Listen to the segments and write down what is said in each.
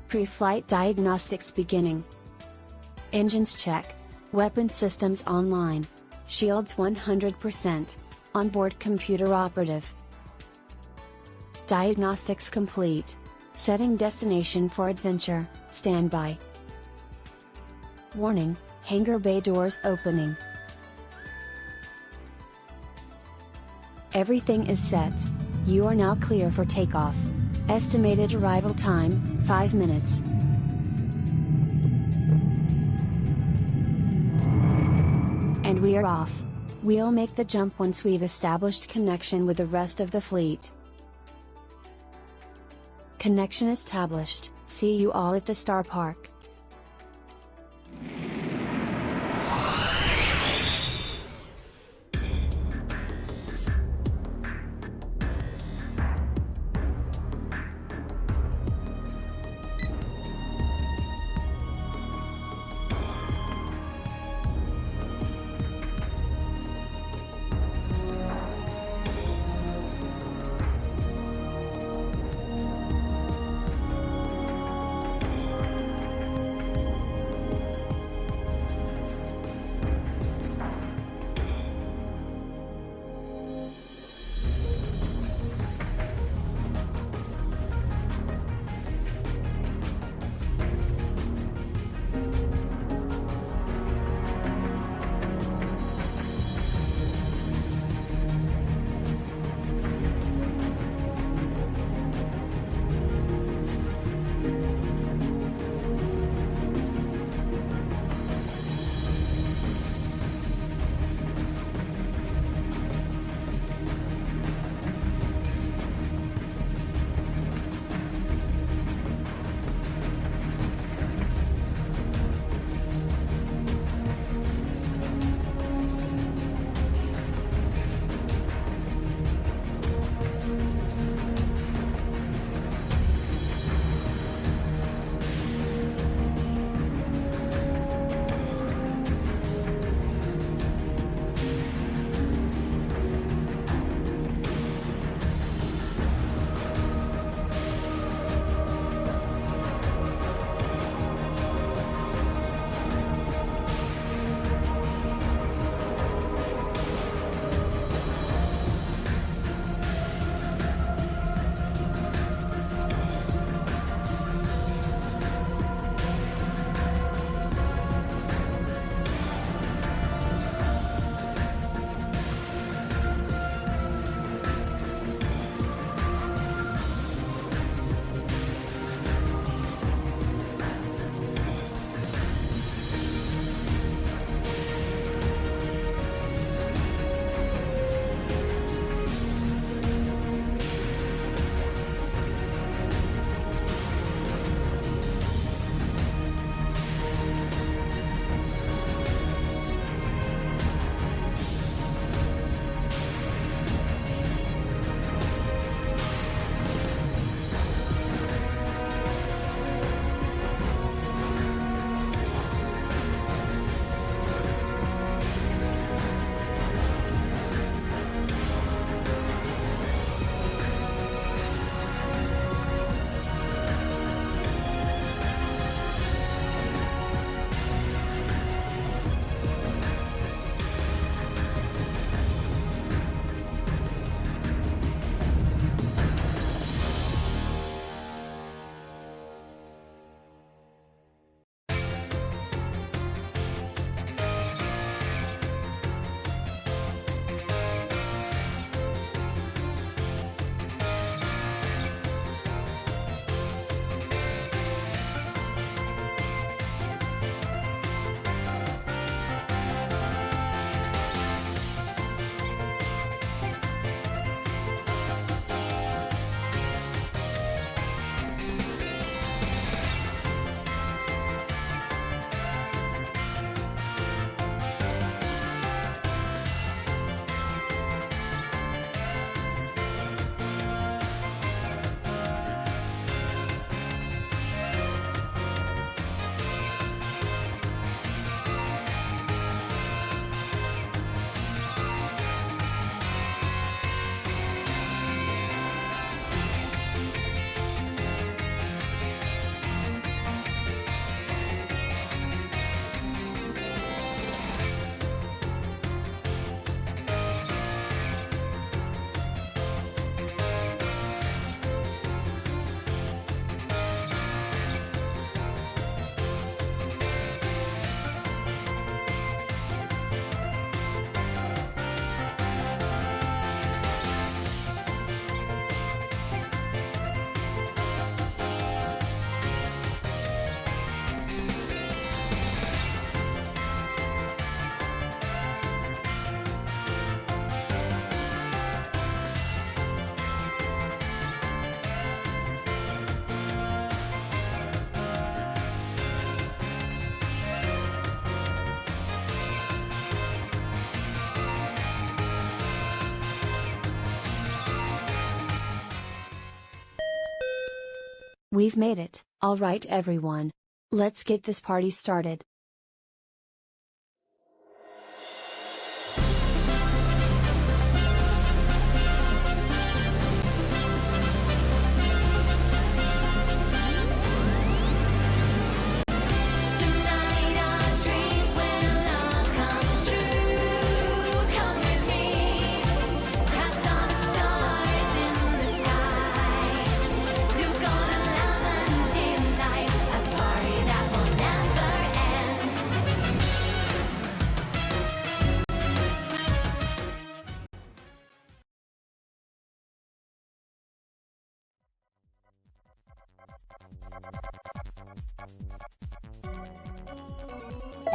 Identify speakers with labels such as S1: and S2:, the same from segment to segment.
S1: Pre-flight diagnostics beginning. Engines check. Weapon systems online. Shields 100%. Onboard computer operative. Diagnostics complete. Setting destination for adventure, standby. Warning, hangar bay doors opening. Everything is set. You are now clear for takeoff. Estimated arrival time, 5 minutes. And we are off. We'll make the jump once we've established connection with the rest of the fleet. Connection established. See you all at the Star Park. We've made it. All right, everyone. Let's get this party started.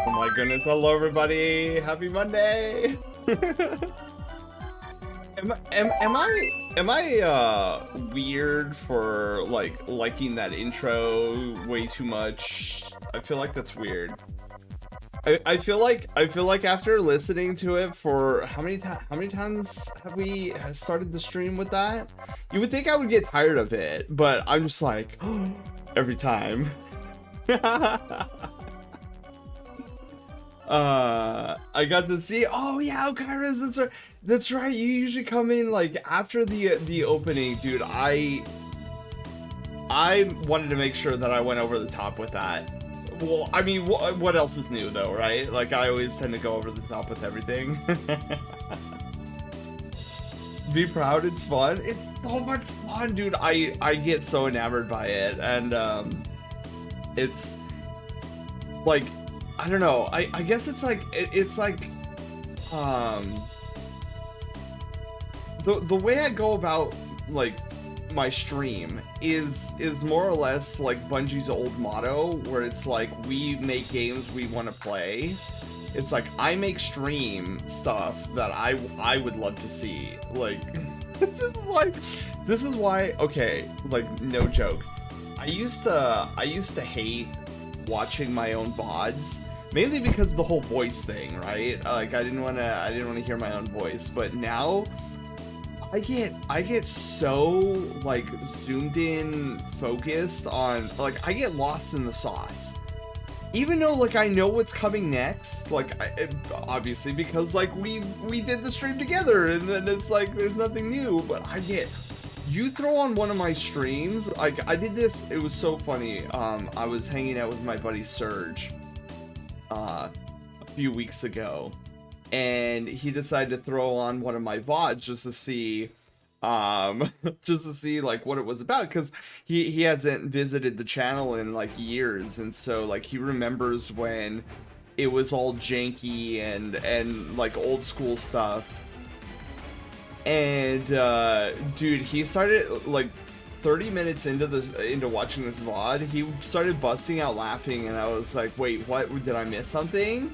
S2: Oh my goodness, hello everybody! Happy Monday! am I weird for like liking that intro way too much? I feel like that's weird. I feel like after listening to it for how many times have we started the stream with that? You would think I would get tired of it, but I'm just like every time. I got to see. Oh yeah, Kairos, that's right. You usually come in like after the opening, dude. I wanted to make sure that I went over the top with that. Well, I mean, what else is new though, right? Like I always tend to go over the top with everything. Be proud, it's fun. It's so much fun, dude. I get so enamored by it, and it's like, I don't know. I guess it's like the way I go about like my stream is more or less like Bungie's old motto, where it's like we make games we want to play. It's like I make stream stuff that I would love to see. Like this is why okay, like no joke. I used to hate watching my own VODs, mainly because of the whole voice thing, right? Like I didn't want to hear my own voice, but now I get so like zoomed in focused on, like I get lost in the sauce. Even though like I know what's coming next, like obviously because like we did the stream together, and then it's like there's nothing new, but you throw on one of my streams, like I did this, it was so funny. I was hanging out with my buddy Serge a few weeks ago, and he decided to throw on one of my VODs just to see like what it was about, because he hasn't visited the channel in like years, and so like he remembers when it was all janky and like old school stuff. And dude, he started like 30 minutes into watching this VOD, he started busting out laughing, and I was like, wait, what, did I miss something?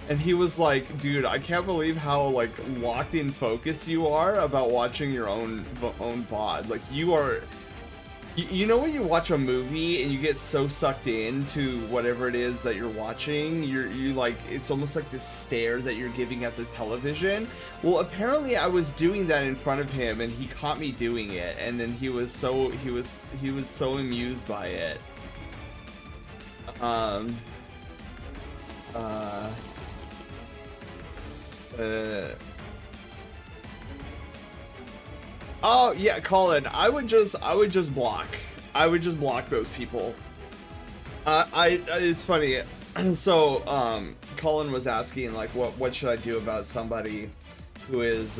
S2: And he was like, dude, I can't believe how like locked in focus you are about watching your own VOD. Like you are, you know when you watch a movie and you get so sucked into whatever it is that you're watching, you like, it's almost like this stare that you're giving at the television. Well, apparently I was doing that in front of him, and he caught me doing it, and then he was so amused by it. Oh yeah, Colin, I would just block those people. It's funny. So Colin was asking like what should I do about somebody who is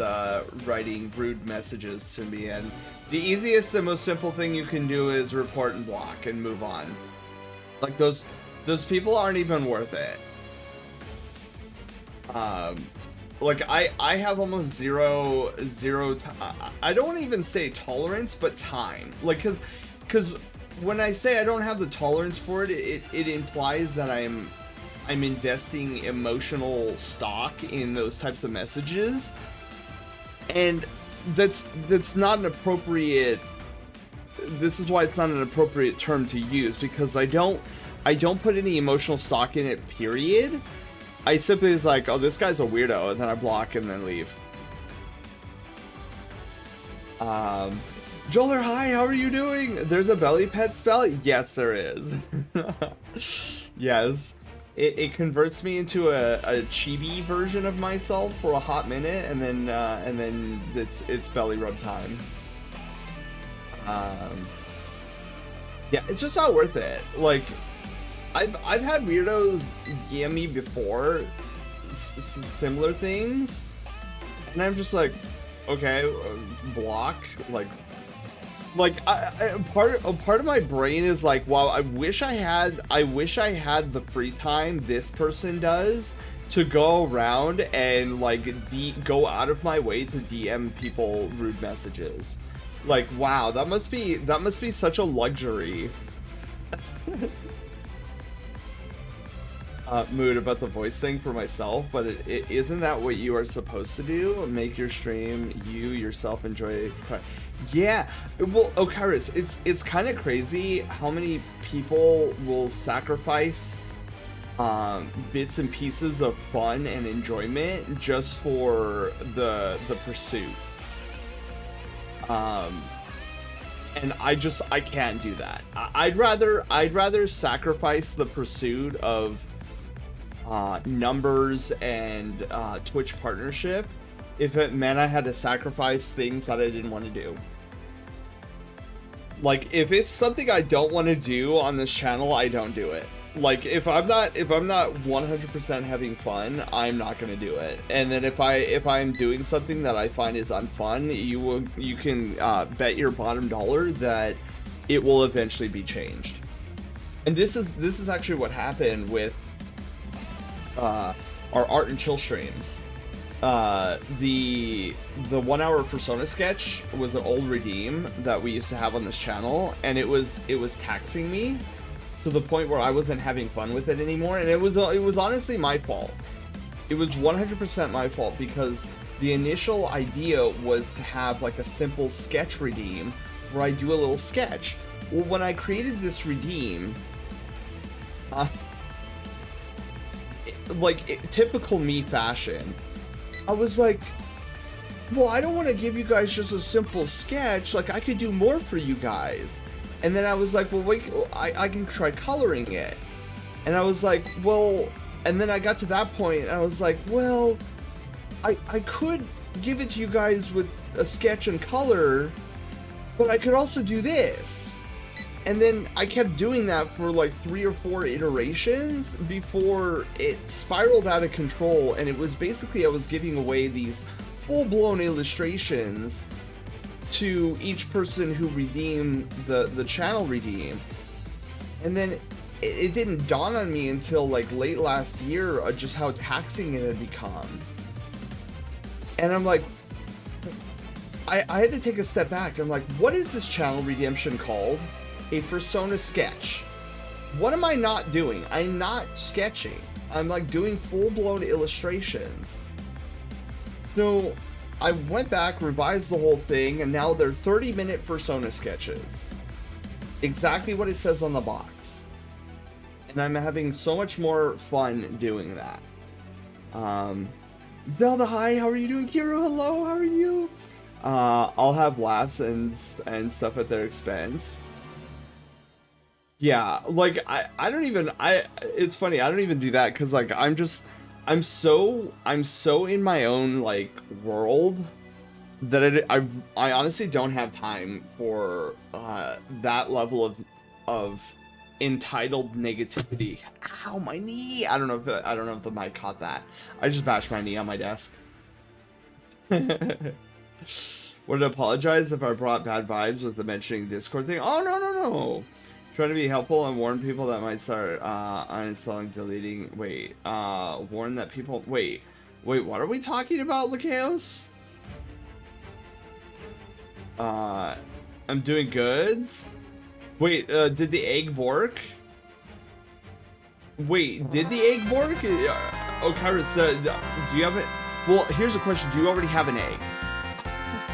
S2: writing rude messages to me, and the easiest and most simple thing you can do is report and block and move on. Like those people aren't even worth it. Like I have almost zero I don't even say tolerance, but time. Like cause when I say I don't have the tolerance for it, it implies that I'm investing emotional stock in those types of messages, and that's not an appropriate. This is why it's not an appropriate term to use, because I don't put any emotional stock in it, period. I simply is like, oh, this guy's a weirdo, and then I block and then leave. Joler, hi, how are you doing? There's a belly pet spell? Yes, there is. Yes. It converts me into a chibi version of myself for a hot minute, and then it's belly rub time. Yeah, it's just not worth it. Like, I've had weirdos DM me before similar things, and I'm just like, okay, block. Part of my brain is like, wow, I wish I had the free time this person does to go around and like go out of my way to DM people rude messages. Like, wow, that must be such a luxury. Mood about the voice thing for myself, but it isn't that what you are supposed to do? Make your stream, you yourself enjoy. Yeah, well, Okaris, it's kind of crazy how many people will sacrifice bits and pieces of fun and enjoyment just for the pursuit. And I can't do that. I'd rather sacrifice the pursuit of numbers and Twitch partnership if it meant I had to sacrifice things that I didn't want to do. Like, if it's something I don't want to do on this channel, I don't do it. Like, if I'm not 100% having fun, I'm not gonna do it. And then if I'm doing something that I find is unfun, you can bet your bottom dollar that it will eventually be changed. And this is actually what happened with our art and chill streams. The 1 hour persona sketch was an old redeem that we used to have on this channel, and it was taxing me to the point where I wasn't having fun with it anymore, and it was honestly my fault. It was 100% my fault, because the initial idea was to have like a simple sketch redeem where I do a little sketch. Well, when I created this redeem, typical me fashion, I was like, well, I don't want to give you guys just a simple sketch, like I could do more for you guys. And then I was like, well, wait, I can try coloring it. And I was like, well, and then I got to that point and I was like, well, I could give it to you guys with a sketch and color, but I could also do this. And then I kept doing that for like 3 or 4 iterations before it spiraled out of control, and it was basically I was giving away these full-blown illustrations to each person who redeemed the channel redeem. And then it didn't dawn on me until like late last year just how taxing it had become. And I'm like, I had to take a step back. I'm like, what is this channel redemption called? A persona sketch. What am I not doing? I'm not sketching. I'm like doing full-blown illustrations. So I went back, revised the whole thing, and now they're 30-minute persona sketches. Exactly what it says on the box. And I'm having so much more fun doing that. Zelda, hi, how are you doing? Kiro, hello, how are you? I'll have laughs and stuff at their expense. Yeah, like I don't even it's funny, I don't even do that because like I'm so in my own like world that I honestly don't have time for that level of entitled negativity. Ow, my knee. I don't know if the mic caught that. I just bashed my knee on my desk. Would apologize if I brought bad vibes with the mentioning Discord thing. Oh, no. Trying to be helpful and warn people that might start uninstalling, deleting. Wait, warn that people. Wait, what are we talking about, Lakeos? I'm doing good. Wait, did the egg bork? Wait, did the egg bork? Oh, Kairos, do you have it? Well, here's a question. Do you already have an egg?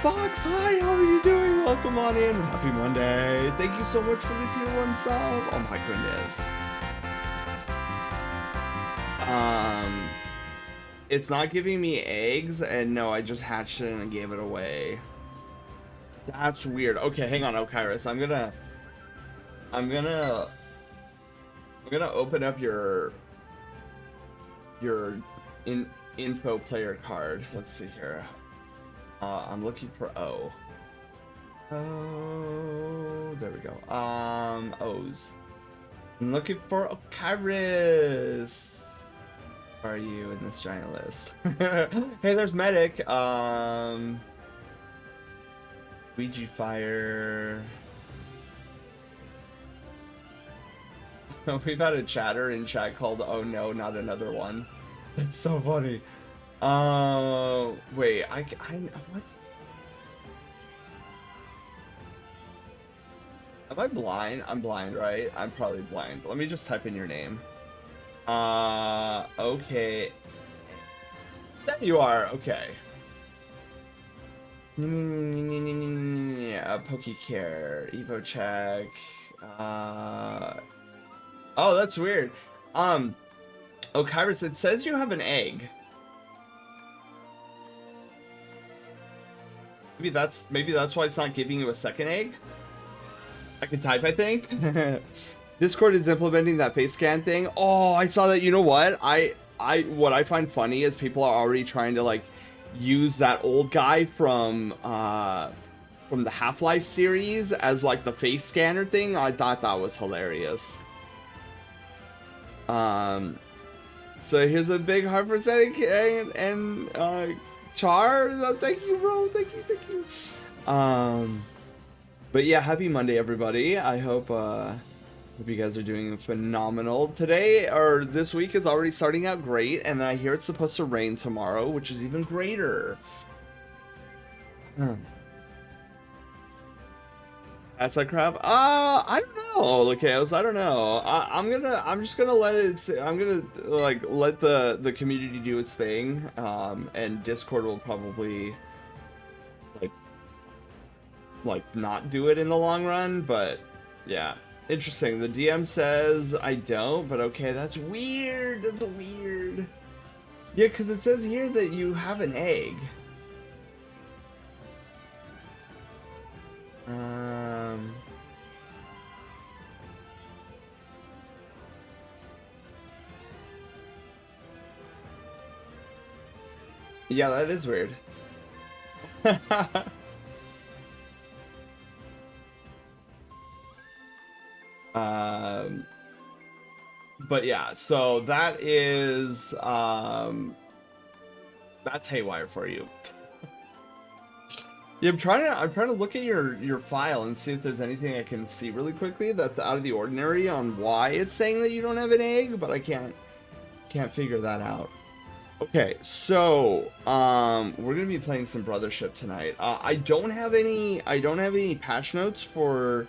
S2: Fox, hi, how are you doing? Welcome on in. Happy Monday. Thank you so much for the tier 1 sub. Oh my goodness. It's not giving me eggs, and no, I just hatched it and I gave it away. That's weird. Okay, hang on, Okairis. I'm gonna open up your info player card. Let's see here. I'm looking for O. Oh, there we go. O's. I'm looking for Okairis. Where are you in this giant list? Hey, there's Medic. Ouija Fire. We've had a chatter in chat called "Oh no, not another one." That's so funny. Wait, what? Am I blind? I'm blind, right? I'm probably blind. Let me just type in your name. Okay. There you are. Okay. PokeCare, Evo check. Oh, that's weird. Okairis, it says you have an egg. Maybe that's why it's not giving you a second egg. I can type, I think. Discord is implementing that face scan thing. Oh, I saw that. You know what? What I find funny is people are already trying to like use that old guy from the Half-Life series as like the face scanner thing. I thought that was hilarious. So here's a big heart for setting and Char. Thank you, bro. Thank you. But yeah, happy Monday, everybody. I hope you guys are doing phenomenal. Today, or this week, is already starting out great, and I hear it's supposed to rain tomorrow, which is even greater. That's like crap. I don't know, Lucaos. I don't know. I'm just gonna let it. I'm gonna like let the community do its thing. And Discord will probably like not do it in the long run. But yeah, interesting. The DM says I don't, but okay, that's weird. That's weird. Yeah, because it says here that you have an egg. Yeah, that is weird. But yeah, so that is that's haywire for you. Yeah, I'm trying to look at your file and see if there's anything I can see really quickly that's out of the ordinary on why it's saying that you don't have an egg, but I can't figure that out. Okay, so we're gonna be playing some Brothership tonight. I don't have any patch notes for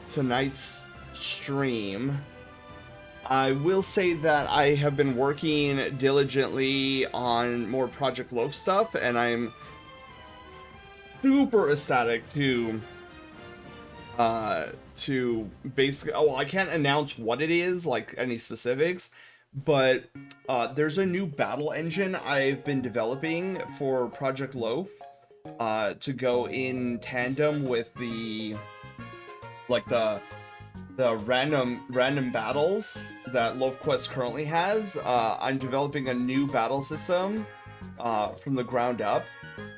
S2: tonight's stream. I will say that I have been working diligently on more Project Loaf stuff, and I'm super ecstatic to basically, oh, well, I can't announce what it is, like any specifics, but there's a new battle engine I've been developing for Project Loaf to go in tandem with the random battles that LoafQuest currently has. I'm developing a new battle system from the ground up.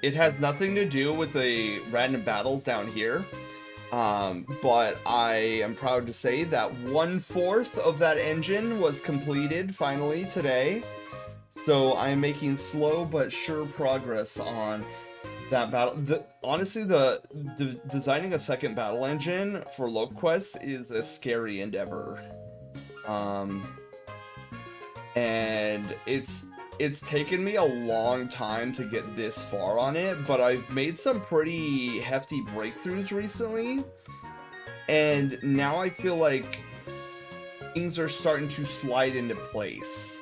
S2: It has nothing to do with the random battles down here, but I am proud to say that 1/4 of that engine was completed finally today. So I'm making slow but sure progress on that battle. Honestly, the designing a second battle engine for LoafQuest is a scary endeavor. And it's taken me a long time to get this far on it, but I've made some pretty hefty breakthroughs recently, and now I feel like things are starting to slide into place.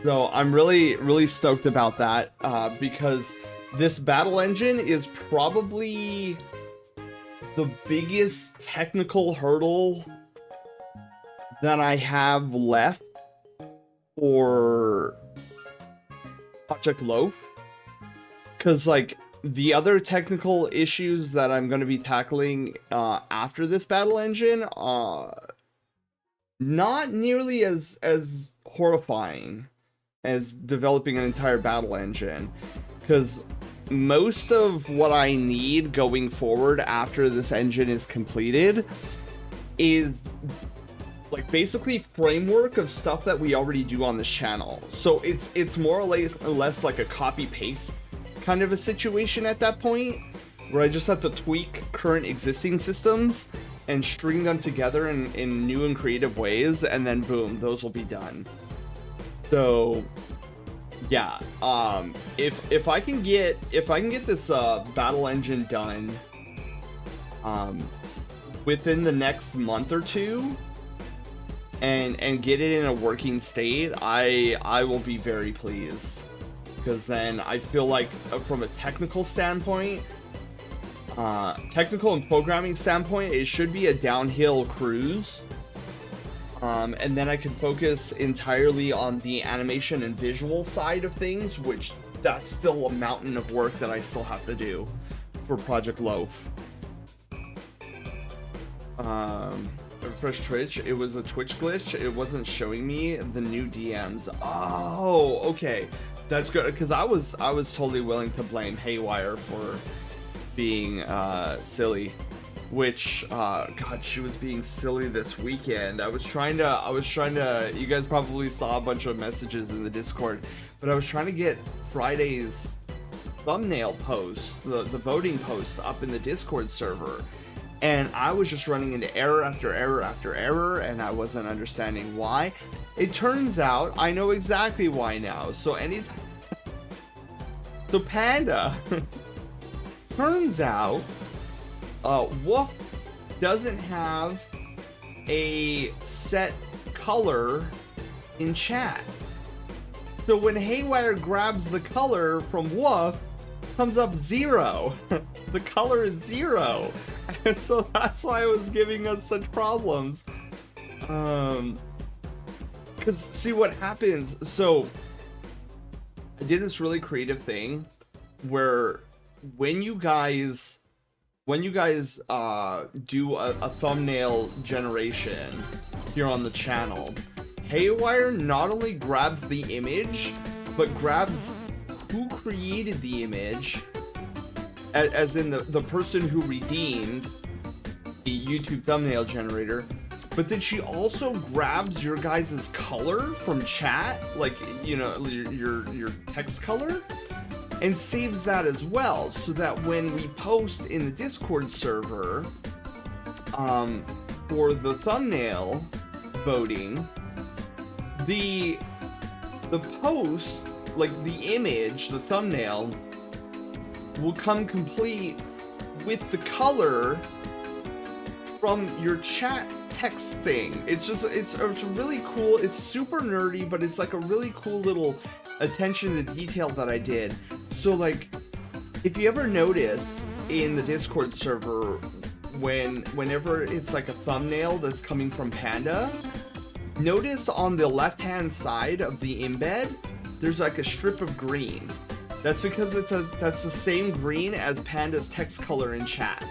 S2: So I'm really stoked about that, because this battle engine is probably the biggest technical hurdle that I have left for Project Loaf. because like the other technical issues that I'm going to be tackling after this battle engine, not nearly as horrifying as developing an entire battle engine, because most of what I need going forward after this engine is completed is like basically framework of stuff that we already do on this channel. So it's more or less like a copy paste kind of a situation at that point, where I just have to tweak current existing systems and string them together in new and creative ways, and then boom, those will be done. So yeah, if I can get this battle engine done within the next month or two, and get it in a working state, I will be very pleased, because then I feel like from a technical standpoint, technical and programming standpoint, it should be a downhill cruise. And then I can focus entirely on the animation and visual side of things, which that's still a mountain of work that I still have to do for Project Loaf. Refresh Twitch. It was a Twitch glitch. It wasn't showing me the new DMs. Oh, okay. That's good, because I was totally willing to blame Haywire for being silly. Which God, she was being silly this weekend. I was trying to you guys probably saw a bunch of messages in the Discord, but I was trying to get Friday's thumbnail post, the voting post, up in the Discord server, and I was just running into error after error after error, and I wasn't understanding why. It turns out I know exactly why now. So so Panda turns out Woof doesn't have a set color in chat. So when Haywire grabs the color from Woof, comes up 0. The color is 0. And so that's why it was giving us such problems. Because see what happens. So I did this really creative thing where when you guys do a thumbnail generation here on the channel, Haywire not only grabs the image, but grabs who created the image, as in the person who redeemed the YouTube thumbnail generator, but then she also grabs your guys' color from chat, like, you know, your text color, and saves that as well, so that when we post in the Discord server for the thumbnail voting, the post, like the image, the thumbnail, will come complete with the color from your chat text thing. It's really cool. It's super nerdy, but it's like a really cool little attention to detail that I did. So like, if you ever notice in the Discord server, whenever it's like a thumbnail that's coming from Panda, notice on the left hand side of the embed there's like a strip of green. That's because that's the same green as Panda's text color in chat.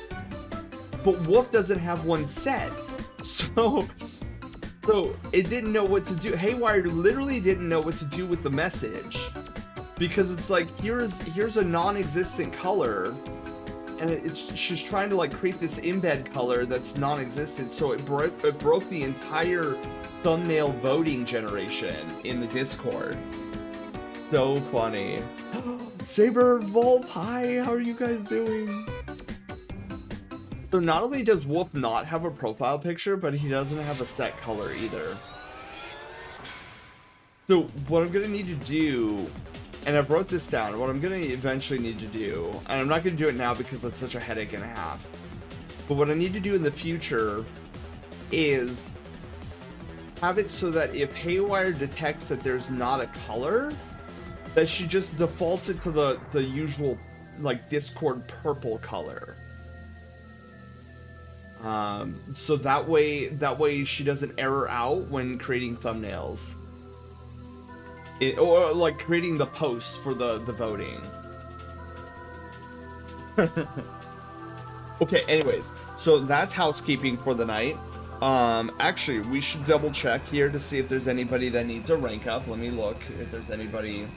S2: But Wolf doesn't have one set. So it didn't know what to do. Haywire literally didn't know what to do with the message, because it's like, here's a non-existent color, and she's trying to like create this embed color that's non-existent. So it broke the entire thumbnail voting generation in the Discord. So funny. Saber Wolf, hi, how are you guys doing? So not only does Wolf not have a profile picture, but he doesn't have a set color either. So what I'm gonna need to do, and I've wrote this down, what I'm gonna eventually need to do, and I'm not gonna do it now because it's such a headache and a half, but what I need to do in the future is have it so that if Haywire detects that there's not a color, that she just defaults it to the usual like Discord purple color. So that way she doesn't error out when creating thumbnails, or like creating the post for the voting. Okay, anyways, so that's housekeeping for the night. Actually, we should double check here to see if there's anybody that needs a rank up. Let me look if there's anybody.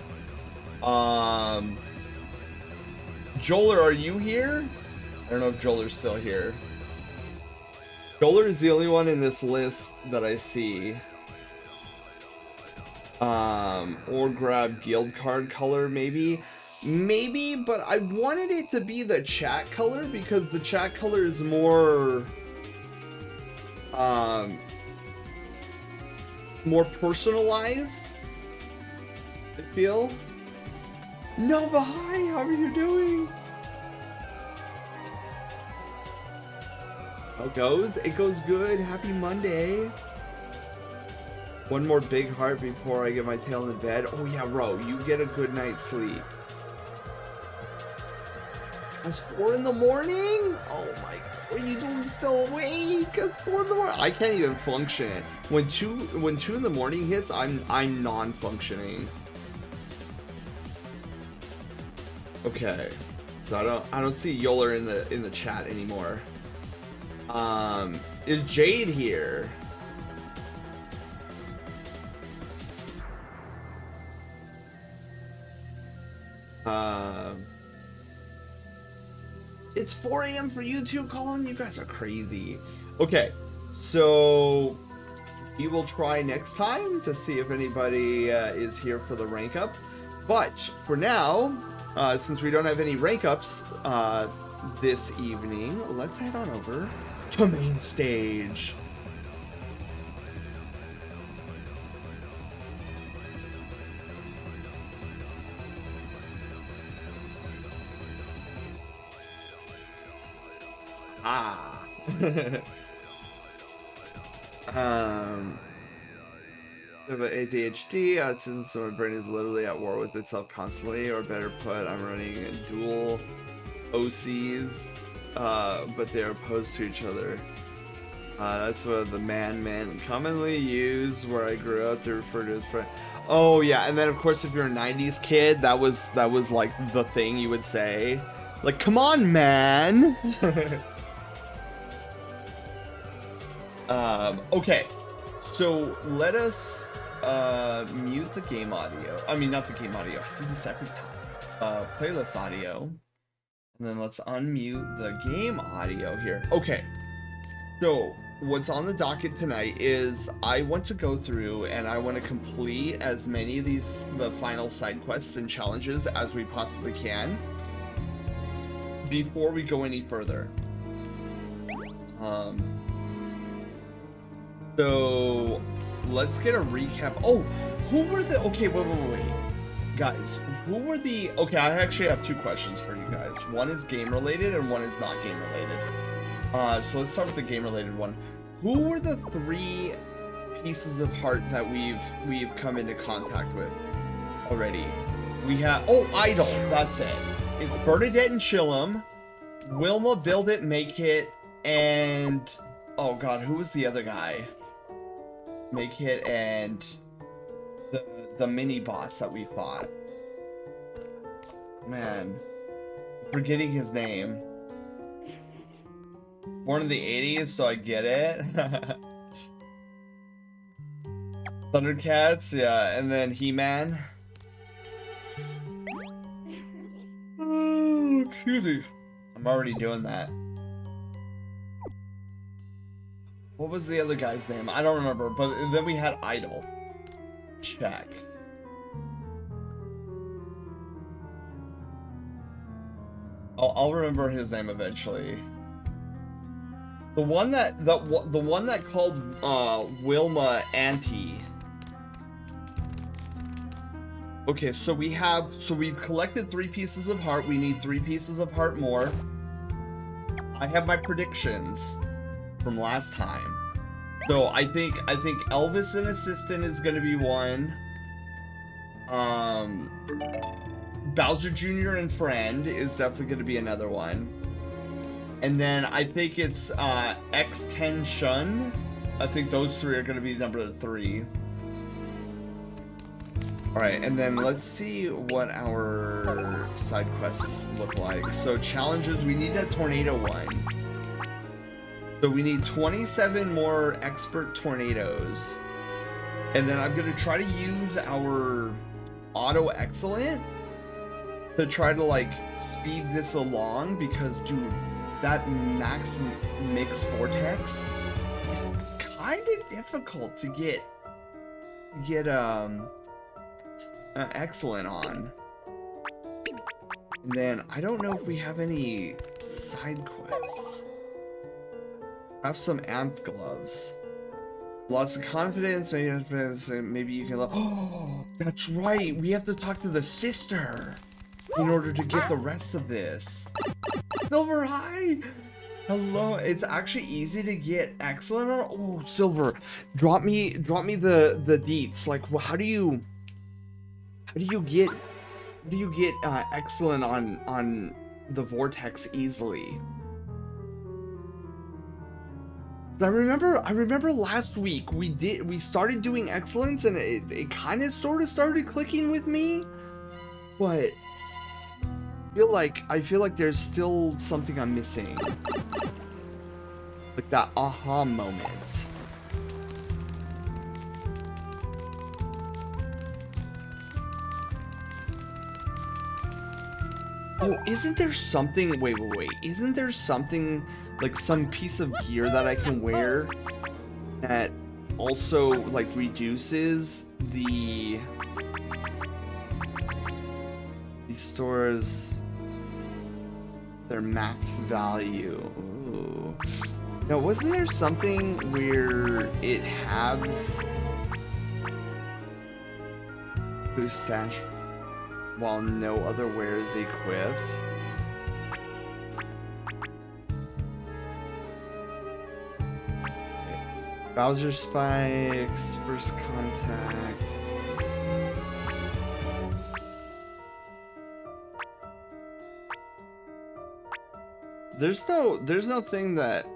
S2: Joler, are you here? I don't know if Joler's still here. Joler is the only one in this list that I see. Or grab guild card color, maybe. Maybe, but I wanted it to be the chat color because the chat color is more more personalized, I feel. Nova, hi, how are you doing? How it goes? It goes good. Happy Monday. One more big heart before I get my tail in the bed. Oh yeah, bro, you get a good night's sleep. It's 4 in the morning? Oh my god, what are you doing still awake? It's 4 in the morning. I can't even function. When 2 in the morning hits, I'm non-functioning. Okay. So I don't see Yoler in the chat anymore. Is Jade here? It's 4 a.m. for you too, Colin? You guys are crazy. Okay, so we will try next time to see if anybody is here for the rank up. But for now, since we don't have any rank ups this evening, let's head on over to main stage. Ah. About ADHD, since my brain is literally at war with itself constantly, or better put, I'm running dual OCs, but they are opposed to each other. That's what the men commonly use where I grew up to refer to as friend. Oh yeah, and then of course if you're a 90s kid, that was like the thing you would say. Like, come on, man! Okay, so let us mute the game audio. I mean, not the game audio. I did the second time. Playlist audio. And then let's unmute the game audio here. Okay, so what's on the docket tonight is I want to go through and I want to complete as many of the final side quests and challenges as we possibly can before we go any further. So let's get a recap. Oh, who were the, okay, wait. Guys, who were the, okay, I actually have 2 questions for you guys. One is game related and one is not game related. So let's start with the game related one. Who were the 3 pieces of heart that we've come into contact with already? We have, oh, Idol, that's it. It's Bernadette and Chillum, Wilma, Build It, Make It, and, oh god, who was the other guy? Make It and the mini boss that we fought. Man, forgetting his name. Born in the 80s, so I get it. Thundercats, yeah, and then He-Man. Oh, excuse me. I'm already doing that. What was the other guy's name? I don't remember, but then we had Idol. Check. I'll remember his name eventually. The one that called Wilma Auntie. Okay, so we've collected 3 pieces of heart. We need 3 pieces of heart more. I have my predictions from last time. So I think Elvis and Assistant is gonna be one. Bowser Jr. and Friend is definitely gonna be another one. And then I think it's X10 Shun. I think those 3 are gonna be number 3. Alright, and then let's see what our side quests look like. So challenges, we need that tornado one. So we need 27 more expert tornadoes. And then I'm gonna try to use our auto excellent to try to like speed this along, because dude, that max mix vortex is kind of difficult to get excellent on. And then I don't know if we have any side quests. I have some amped gloves. Lots of confidence, maybe you can oh, that's right, we have to talk to the sister in order to get the rest of this. Silver, hi! Hello, it's actually easy to get excellent on. Oh, Silver, drop me the deets. Like, how do you get excellent on the vortex easily? I remember last week we started doing excellence and it kind of sort of started clicking with me, but I feel like there's still something I'm missing. Like that aha moment. Oh, isn't there something, wait, isn't there something, like some piece of gear that I can wear that also like reduces the restores their max value? Ooh. Now, wasn't there something where it halves boost stash while no other wear is equipped? Bowser spikes, first contact. There's no thing that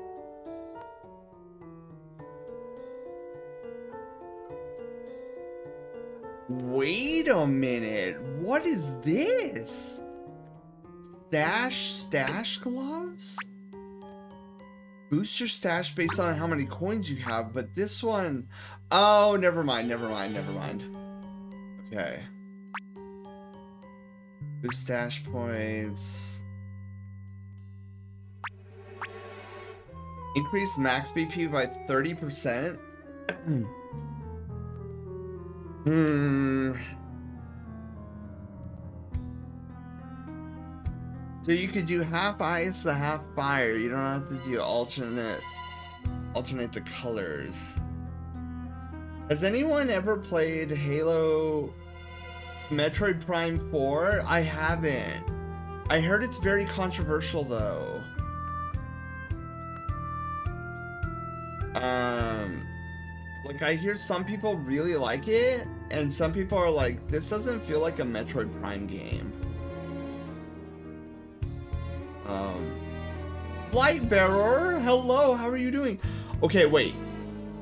S2: wait a minute, what is this? Stash gloves? Boost your stash based on how many coins you have, but this one, oh, never mind. Okay. Boost stash points. Increase max BP by 30%. So you could do half ice and half fire. You don't have to do alternate the colors. Has anyone ever played Halo Metroid Prime 4? I haven't. I heard it's very controversial though. Like I hear some people really like it, and some people are like, this doesn't feel like a Metroid Prime game. Light Bearer, hello, how are you doing? Okay, wait.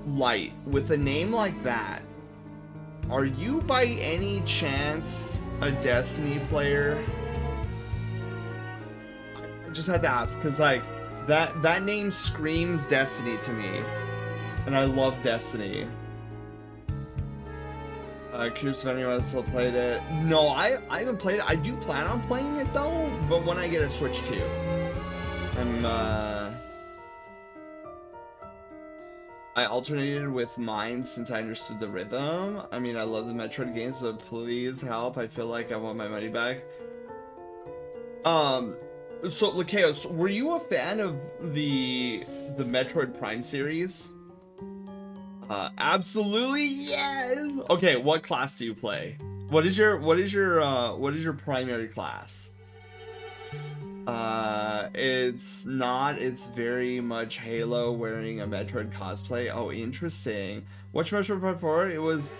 S2: Light, with a name like that, are you by any chance a Destiny player? I just had to ask, because like, that name screams Destiny to me. And I love Destiny. Curious if anyone else still played it. No, I haven't played it. I do plan on playing it though, but when I get a Switch 2. I alternated with mine since I understood the rhythm. I mean, I love the Metroid games, but please help. I feel like I want my money back. So Lakeos, were you a fan of the Metroid Prime series? Absolutely yes. Okay, what class do you play? What is your primary class? It's very much Halo wearing a Metroid cosplay. Oh, interesting. Watch Metroid Prime 4. It was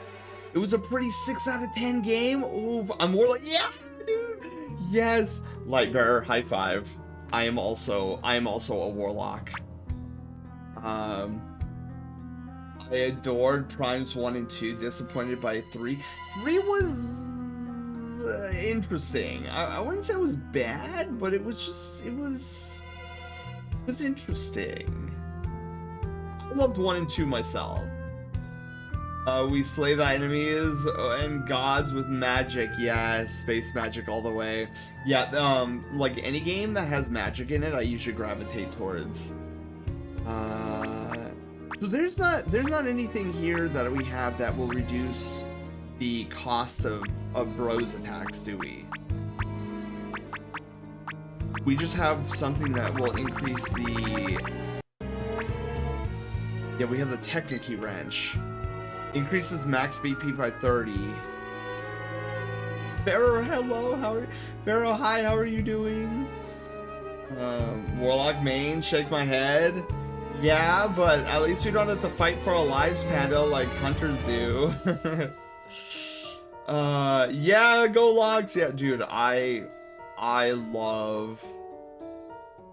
S2: a pretty 6 out of 10 game. Oh, I'm more like, yeah, dude. Yes. Lightbearer, high five. I am also a warlock. I adored Primes 1 and 2, disappointed by 3. 3 was interesting. I wouldn't say it was bad, but it was just, it was interesting. I loved 1 and 2 myself. We slay the enemies and gods with magic. Yes, space magic all the way. Yeah, like any game that has magic in it, I usually gravitate towards. So there's not anything here that we have that will reduce the cost of bros attacks, do we? We just have something that will increase the... Yeah, we have the Technique Wrench. Increases max BP by 30. Pharaoh, hello, how are you? Pharaoh, hi, how are you doing? Warlock main, shake my head. Yeah, but at least we don't have to fight for our lives, Panda, like hunters do. Yeah, go logs. Yeah, dude, I love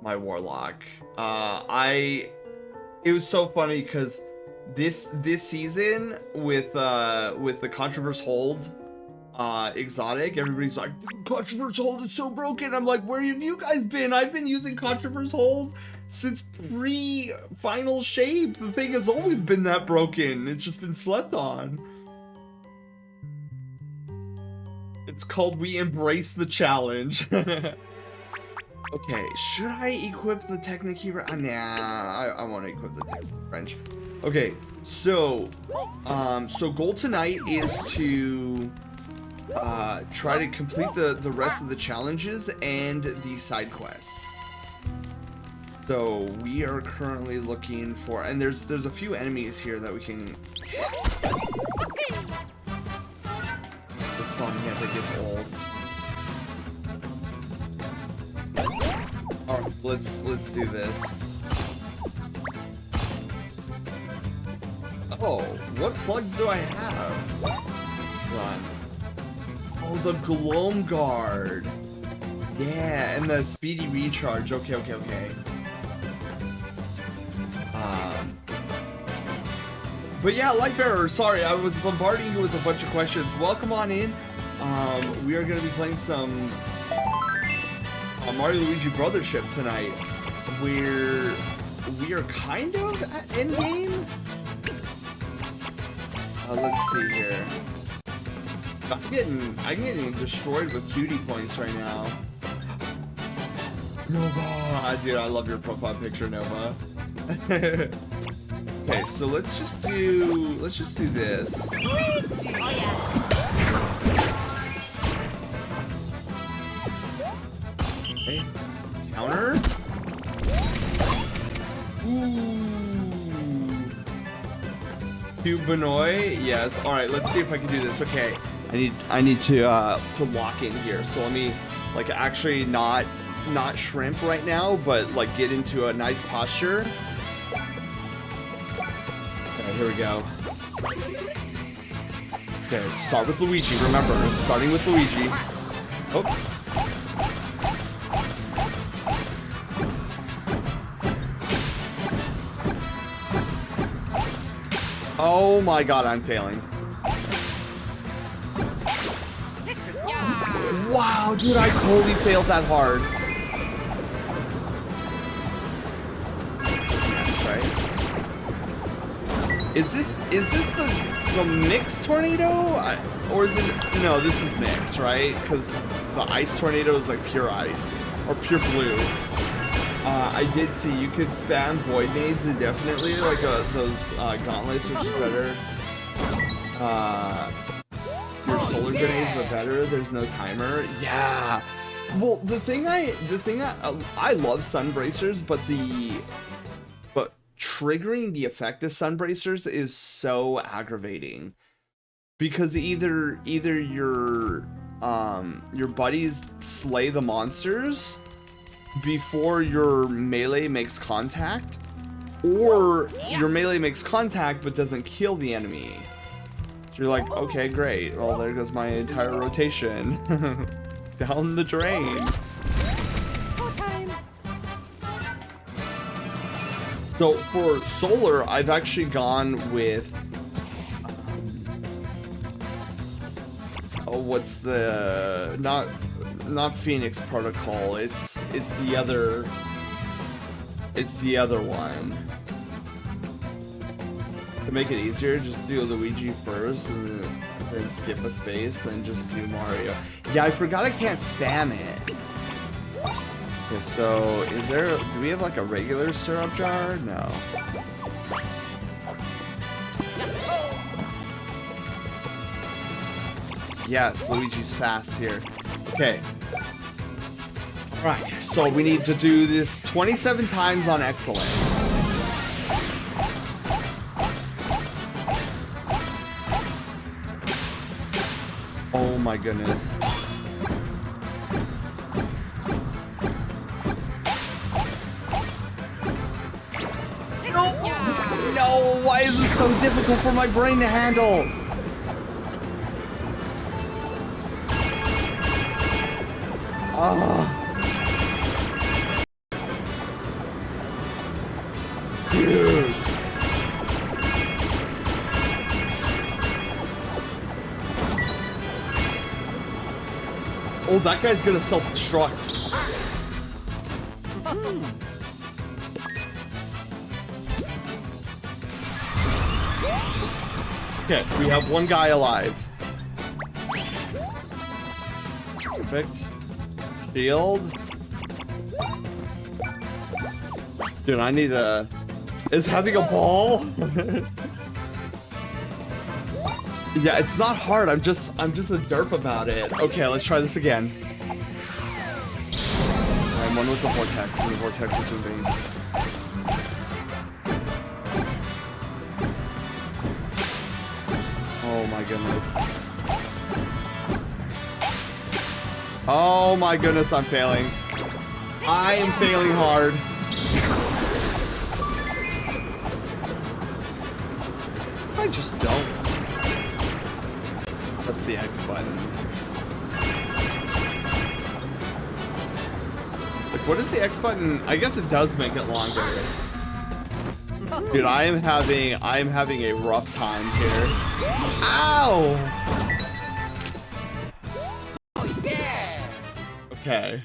S2: my Warlock. It was so funny because this season with the Controverse Hold exotic, everybody's like, dude, Controverse Hold is so broken. I'm like, where have you guys been? I've been using Controverse Hold since pre-final shape. The thing has always been that broken. It's just been slept on. It's called We Embrace the Challenge. Okay, should I equip the Technique Wrench? Nah, I want to equip the Technique Wrench. Okay, so goal tonight is to try to complete the rest of the challenges and the side quests. So we are currently looking for, and there's a few enemies here that we can hiss. The song never gets old. All right, let's do this. Oh, what plugs do I have? Run. Oh, the Gloam Guard. Yeah, and the speedy recharge. Okay. But yeah, Lightbearer, sorry, I was bombarding you with a bunch of questions. Welcome on in. We are going to be playing some Mario Luigi Brothership tonight. We are kind of at endgame. Let's see here. I'm getting destroyed with cutie points right now. Nova, dude, I love your profile picture, Nova. Okay, so let's just do this.
S3: Oh yeah.
S2: Okay, counter. Ooh. Benoit, yes. All right, let's see if I can do this. Okay, I need to lock in here. So let me like actually not shrimp right now, but like get into a nice posture. Okay, here we go. Okay, start with Luigi. Remember, it's starting with Luigi. Oh. Oh my god, I'm failing. Wow, dude, I totally failed that hard. That's right. Is this the mixed tornado? Or is it, no, this is mixed, right? Because the ice tornado is like pure ice or pure blue. I did see you could spam void nades indefinitely, like those gauntlets, which is better. Your solar grenades were better. There's no timer. Yeah. Well, the thing I love sun bracers, but triggering the effect of sun bracers is so aggravating because either your buddies slay the monsters before your melee makes contact, or your melee makes contact but doesn't kill the enemy. So you're like, okay, great. Well, there goes my entire rotation. Down the drain. So for solar, I've actually gone with what's the not Phoenix Protocol. It's the other one. To make it easier, just do Luigi first and then skip a space, then just do Mario. Yeah, I forgot I can't spam it. Okay, so do we have like a regular syrup jar? No. Yes, Luigi's fast here. Okay. Alright, so we need to do this 27 times on excellent. Oh my goodness. No, why is it so difficult for my brain to handle? Dude. Oh, that guy's gonna self-destruct. Okay, we have one guy alive. Perfect. Shield. Dude, I need a... Is having a ball? Yeah, it's not hard. I'm just a derp about it. Okay, let's try this again. I'm one with the vortex, and the vortex is moving. Oh my goodness. Oh my goodness, I'm failing. I am failing hard. I just don't. That's the X button. Like, what is the X button? I guess it does make it longer. Dude, I am having a rough time here. Ow!
S3: Oh, yeah.
S2: Okay.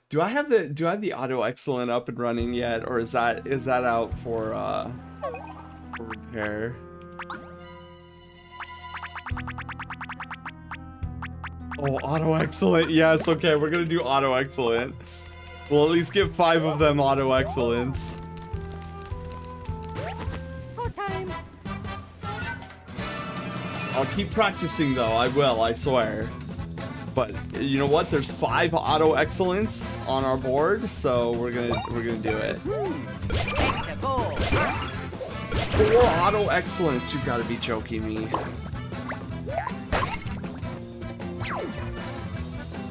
S2: Do I have the auto excellent up and running yet, or is that out for repair? Oh, auto excellent. Yes, okay, we're gonna do auto excellent. We'll at least get 5 of them auto excellence. I'll keep practicing though. I will, I swear. But you know what? There's 5 auto excellence on our board, so we're gonna do it. 4 auto excellence. You've got to be joking me.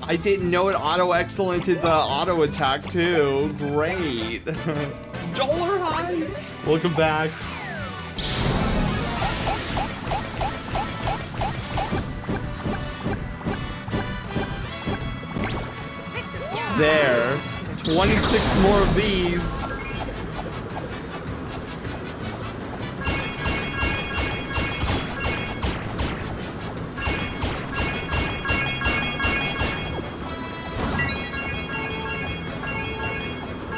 S2: I didn't know it auto excellented the auto attack too. Great. Dollar high. Welcome back. There. 26 more of these.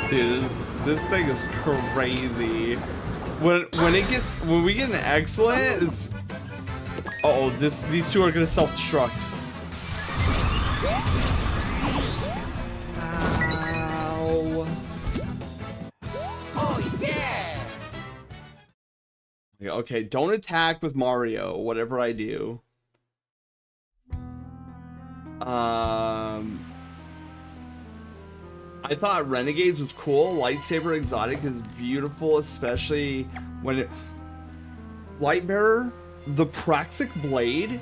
S2: Dude, this thing is crazy. When we get an excellent, it's... Uh-oh, these two are gonna self-destruct. Ow.
S3: Oh yeah.
S2: Okay, don't attack with Mario, whatever I do. I thought Renegades was cool. Lightsaber Exotic is beautiful, especially when it... Lightbearer, the Praxic Blade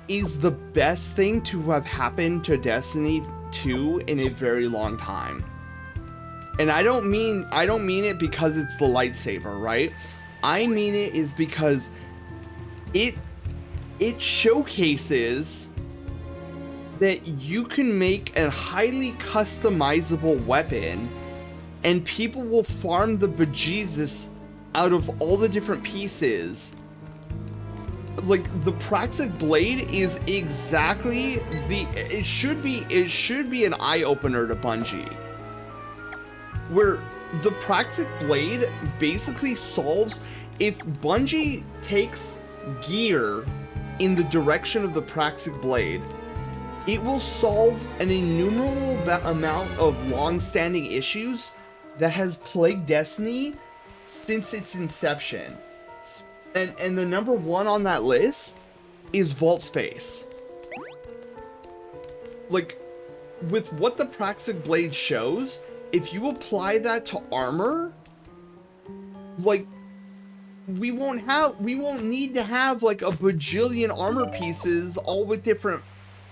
S2: is the best thing to have happened to Destiny 2 in a very long time. And I don't mean it because it's the lightsaber, right? I mean it is because it showcases that you can make a highly customizable weapon and people will farm the bejesus out of all the different pieces. Like, the Praxic Blade is exactly it should be an eye-opener to Bungie. Where the Praxic Blade basically solves, if Bungie takes gear in the direction of the Praxic Blade, it will solve an innumerable amount of long-standing issues that has plagued Destiny since its inception. And the number one on that list is vault space. Like, with what the Praxic Blade shows, if you apply that to armor, like, we won't need to have like a bajillion armor pieces all with different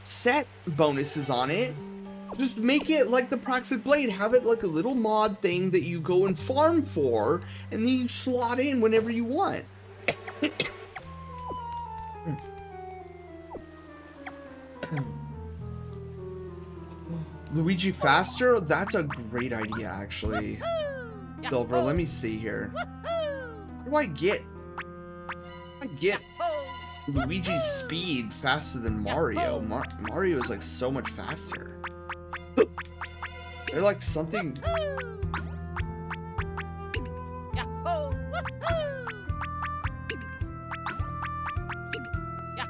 S2: set bonuses on it. Just make it like the Praxic Blade. Have it like a little mod thing that you go and farm for, and then you slot in whenever you want. Luigi faster? That's a great idea, actually. Silver, let me see here. How do I get Luigi's speed faster than Mario? Mario is like so much faster. Is there like something?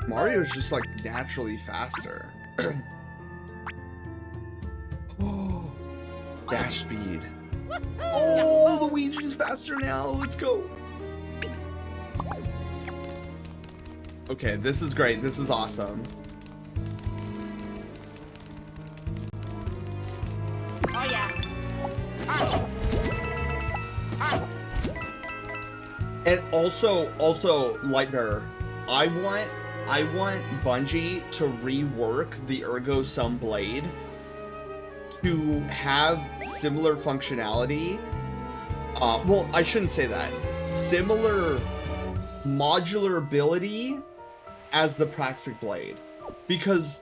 S2: Mario is just like naturally faster. Oh, dash speed. Oh, Luigi's faster now. Let's go. Okay, this is great. This is awesome.
S3: Oh yeah.
S2: And also Lightbearer, I want Bungie to rework the Ergo Sum Blade to have similar functionality. Well, I shouldn't say that. Similar modular ability as the Praxic Blade. Because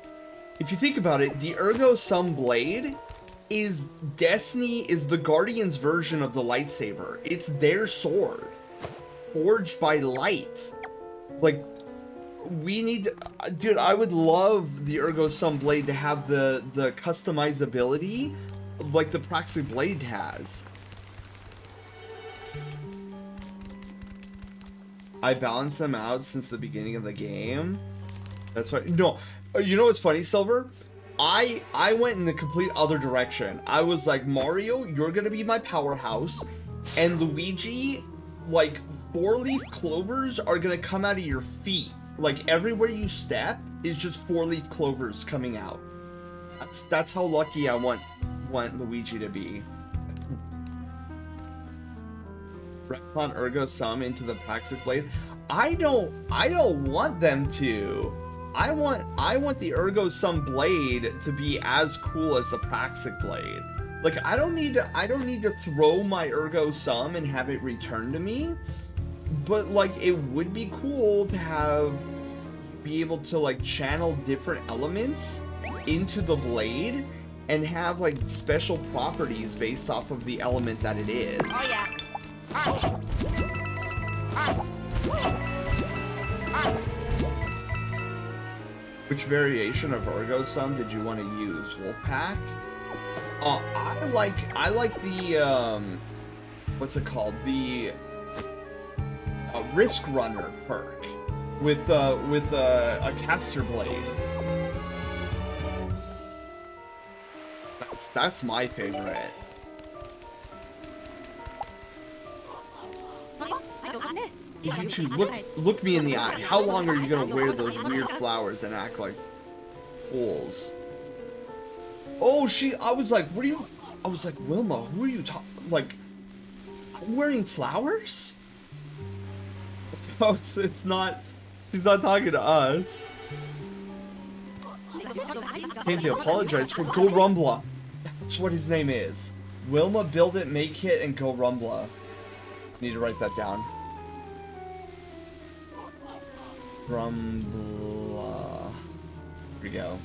S2: if you think about it, the Ergo Sum Blade is the Guardian's version of the lightsaber. It's their sword, forged by light. Like, we need, dude, I would love the Ergo Sum Blade to have the customizability like the Praxic Blade has. I balanced them out since the beginning of the game. That's right. No, you know what's funny, Silver? I went in the complete other direction. I was like, Mario, you're gonna be my powerhouse, and Luigi, like, 4-leaf clovers are gonna come out of your feet. Like, everywhere you step is just 4-leaf clovers coming out. That's how lucky I want Luigi to be. Retcon Ergo Sum into the Praxic Blade. I don't want them to. I want the Ergo Sum Blade to be as cool as the Praxic Blade. Like, I don't need to throw my Ergo Sum and have it returned to me. But like, it would be cool to be able to like channel different elements into the blade and have like special properties based off of the element that it is.
S3: Oh yeah.
S2: Which variation of Ergo Sum did you want to use? Wolfpack? I like the what's it called? The Risk Runner perk with a caster blade. That's my favorite. YouTube, look me in the eye. How long are you gonna wear those weird flowers and act like fools? Oh, I was like, Wilma, who are you talking? Like, I'm wearing flowers? Oh, it's not. She's not talking to us. Came to apologize for Go Rumbla. That's what his name is. Wilma, Build It, Make It, and Go Rumbla. Need to write that down. Rumbla. Here we go.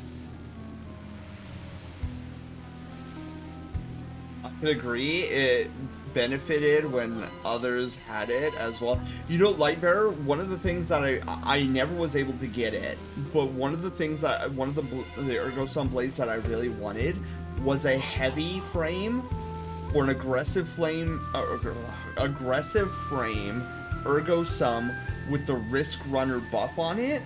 S2: can agree. It benefited when others had it as well. You know, Lightbearer, one of the things that I never was able to get it, but one of the things that one of the Ergo Sun blades that I really wanted was a heavy frame or an aggressive frame Ergo Sum with the Risk Runner buff on it,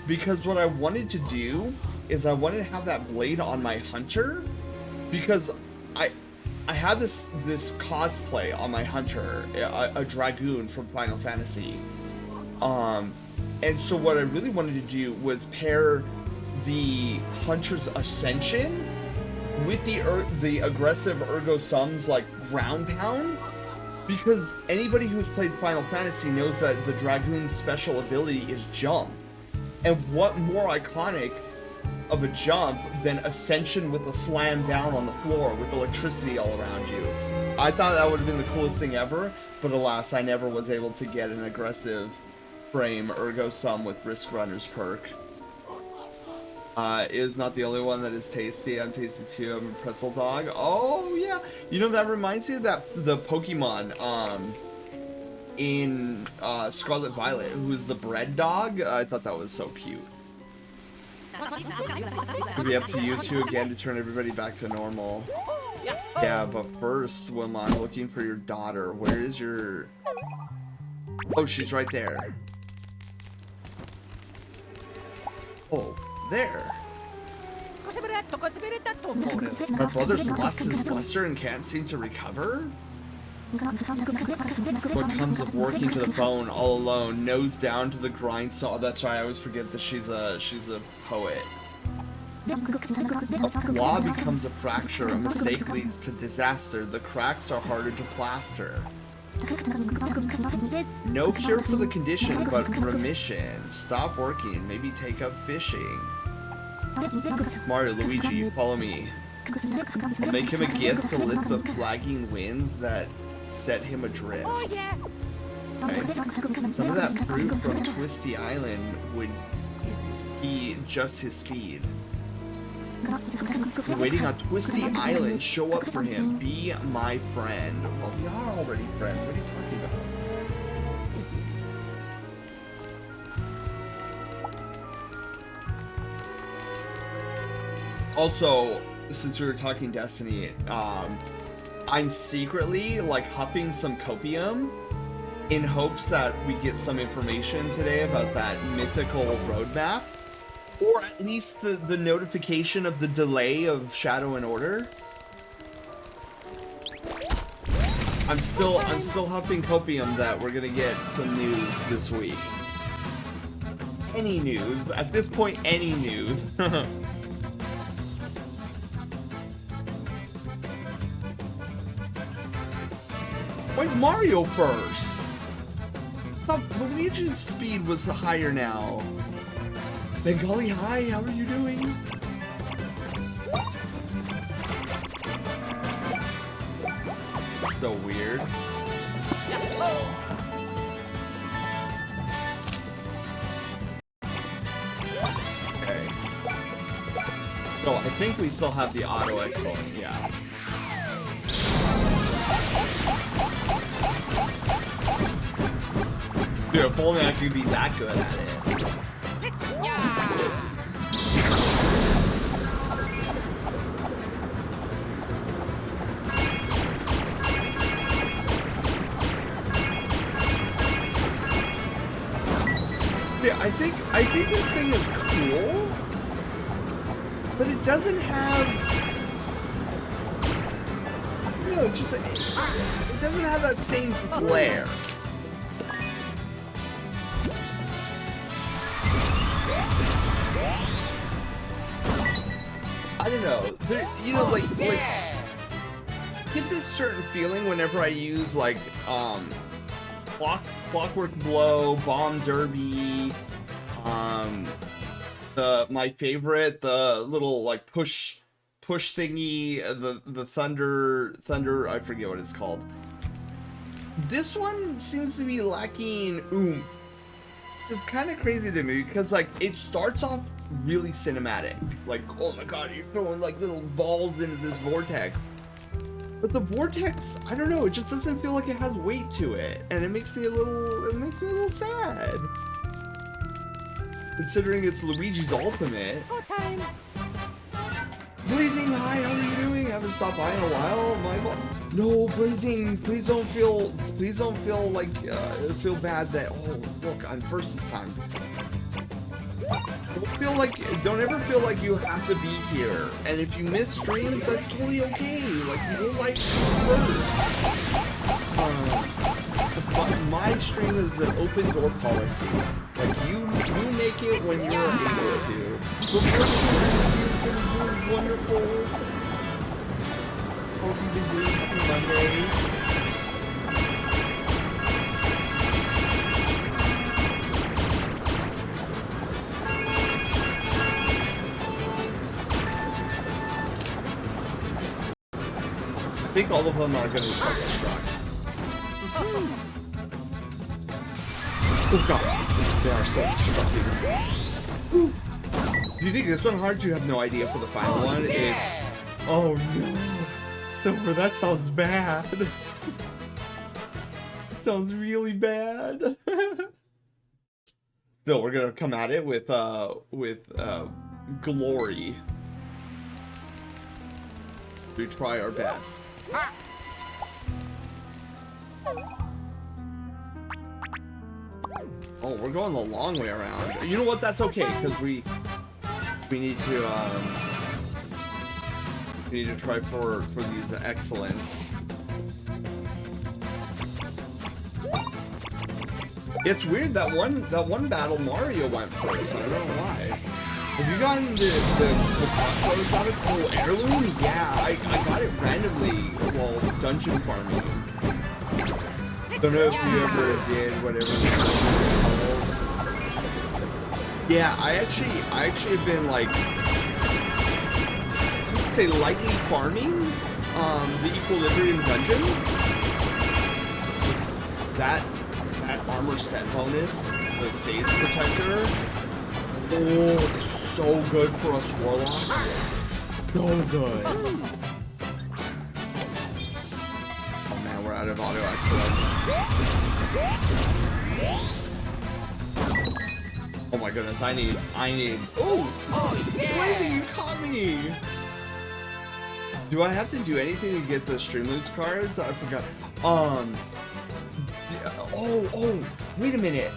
S2: because what I wanted to do is I wanted to have that blade on my hunter, because I had this cosplay on my hunter, a dragoon from Final Fantasy, and so what I really wanted to do was pair the hunter's ascension with the aggressive Ergo Sum's like ground pound, because anybody who's played Final Fantasy knows that the dragoon's special ability is jump, and what more iconic of a jump than ascension with a slam down on the floor with electricity all around you. I thought that would have been the coolest thing ever, but alas, I never was able to get an aggressive frame Ergo Sum with Risk Runner's perk. Is not the only one that is tasty. I'm tasty too. I'm a pretzel dog. Oh yeah, you know, that reminds me of the Pokemon in Scarlet Violet, who's the bread dog. I thought that was so cute. It'll be up to you two again to turn everybody back to normal. Yeah, but first, Wilma, I'm looking for your daughter. Where is your... Oh, she's right there. Oh, there. My brother's lost his luster and can't seem to recover? What comes of working to the bone all alone, nose down to the grindstone. Oh, that's right, I always forget that she's a poet. A flaw becomes a fracture, a mistake leads to disaster, the cracks are harder to plaster. No cure for the condition, but remission. Stop working, maybe take up fishing. Mario, Luigi, follow me. I'll make him a gift to lift the flagging winds that set him adrift. Okay. Some of that fruit from Twisty Island would be just his speed. You're waiting on Twisty Island, show up for him, be my friend. Well, we are already friends, what are you talking about? Also, since we were talking Destiny, I'm secretly like huffing some copium in hopes that we get some information today about that mythical roadmap, or at least the notification of the delay of Shadow and Order. I'm still huffing copium that we're gonna get some news this week. Any news at this point? Any news? Why's Mario first? I thought Luigi's speed was higher now. Bengali, hi, how are you doing? So weird. Okay. So I think we still have the auto excellent, yeah. Dude, if only I could be that good at it. Yeah, I think this thing is cool, but it doesn't have, you know, just it doesn't have that same flair. I don't know. There, you know, like get this certain feeling whenever I use like Clockwork Blow, Bomb Derby, my favorite, the little like push thingy, the thunder, I forget what it's called. This one seems to be lacking oomph. It's kind of crazy to me because like it starts off really cinematic, like, oh my god, you're throwing like little balls into this vortex, But the vortex, I don't know, it just doesn't feel like it has weight to it, and it makes me a little sad. Considering it's Luigi's Ultimate. Blazing, hi, how are you doing? Haven't stopped by in a while. No, Blazing, please don't feel like feel bad that look, I'm first this time. Don't ever feel like you have to be here. And if you miss streams, that's totally okay. Like, your life first. But my stream is an open door policy. Like, you make it when you're able to. But first, you're wonderful. Hope you've been doing happy Monday. I think all of them are going to self-destruct. Oh god, they are self-destructing. Do you think this one hard? You have no idea for the final one. It's... Oh no. Silver, that sounds bad. It sounds really bad. Still, we're gonna come at it with glory. We try our best. Oh, we're going the long way around. You know what? That's okay, because we need to try for these excellence. It's weird that one battle Mario went first. I don't know why. Have you gotten the crossbows out of heirloom? Yeah, I got it randomly while dungeon farming. Don't know if you ever did whatever it's called. Yeah, I actually have been like, I'd say lightly farming the Equilibrium dungeon. That armor set bonus, the Sage Protector. Oh, so good for us warlocks. So good. Oh man, we're out of auto excellence. Oh my goodness, I need. Oh yeah! Blazing, you caught me. Do I have to do anything to get the Streamloots cards? I forgot. Yeah, oh, wait a minute.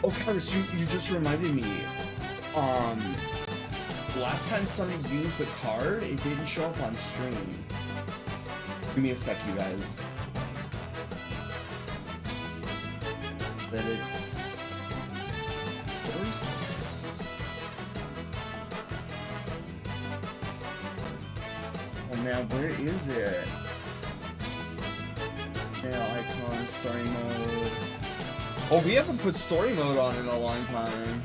S2: Oh, Kyrus, you just reminded me. Last time somebody used the card, it didn't show up on stream. Give me a sec, you guys. That it's... Oh man, where is it? Nail icon, story mode. Oh, we haven't put story mode on in a long time.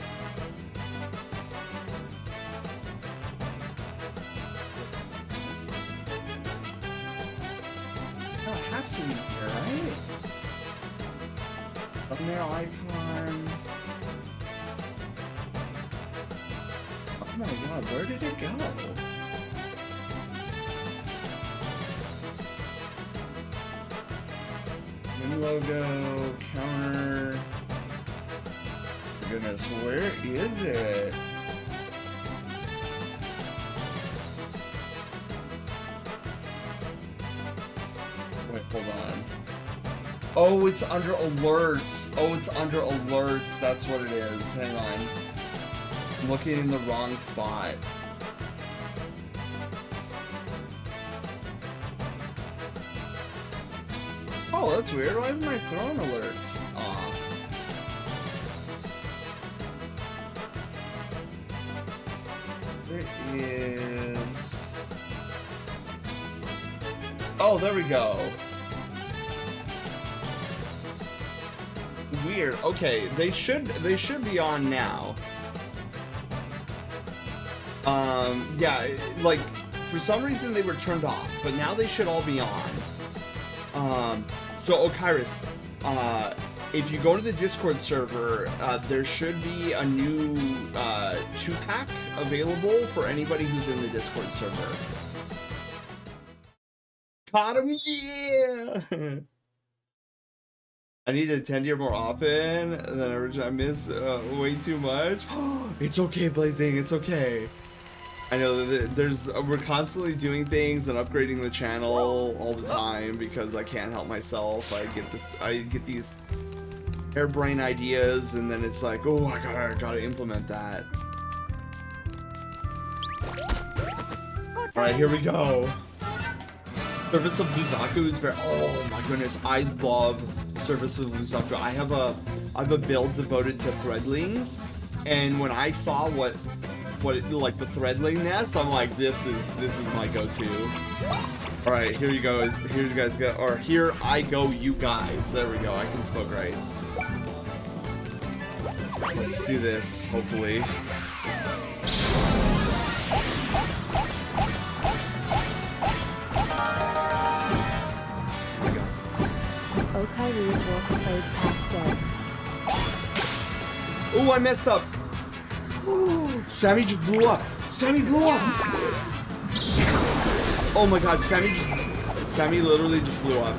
S2: Oh, it has to be here, right? Thumbnail icon. Oh my god, where did it go? Logo, counter. Goodness, where is it? Wait, hold on. Oh, it's under alerts. Oh, it's under alerts. That's what it is. Hang on. I'm looking in the wrong spot. Oh, that's weird. Why isn't my throne alerts off? There is... Oh, there we go. Weird. Okay, they should be on now. Yeah, like for some reason they were turned off, but now they should all be on. So Okyrus, if you go to the Discord server, there should be a new 2-pack available for anybody who's in the Discord server. Caught him, yeah! I need to attend here more often than originally. I miss way too much. It's okay, Blazing, it's okay. I know that we're constantly doing things and upgrading the channel all the time because I can't help myself. I get these harebrained ideas, and then it's like, oh, I gotta implement that. All right, here we go. Service of Luzaku is very. Oh my goodness, I love Service of Luzaku. I have a build devoted to threadlings, and when I saw what like the threadling nest, I'm like, this is my go-to. All right, here you guys go, or here I go, you guys. There we go. I can smoke right. Let's do this. Hopefully.
S1: Okairu's wolf played Pascal.
S2: Oh, I messed up. Sammy just blew up. Sammy blew up. Oh my god, Sammy literally just blew up.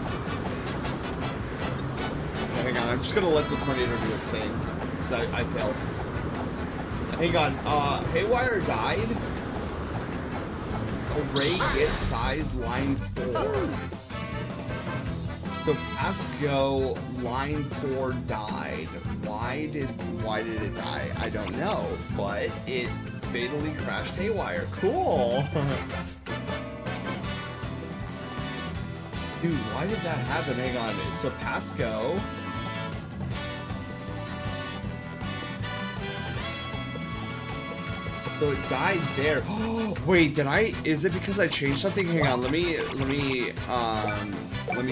S2: Okay, hang on, I'm just gonna let the tornado do its thing. Cause I failed. Hang on, Haywire died. Array get size line 4. So Pasco line 4 died. Why did it die? I don't know, but it fatally crashed Haywire. Cool. Dude, why did that happen? Hang on. So Pasco. So it died there. Wait, is it because I changed something? Hang on, let me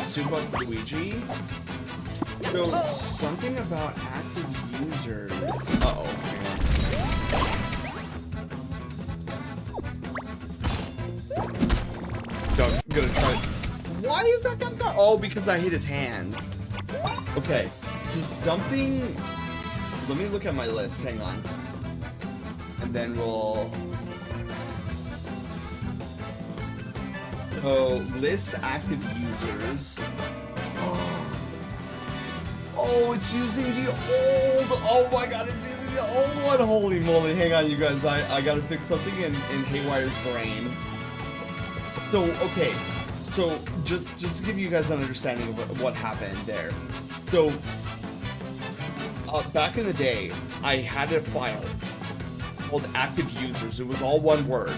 S2: soup up Luigi. So something about active users. Uh-oh, hang on. I'm gonna try. Why is that gun gone? Oh, because I hit his hands. Okay, so something. Let me look at my list. Hang on. And then we'll. So list active users. Oh, it's using the old. Oh my god, it's using the old one. Holy moly! Hang on, you guys. I gotta fix something in Haywire's brain. So okay, so just to give you guys an understanding of what happened there. So back in the day, I had a file called active users. It was all one word.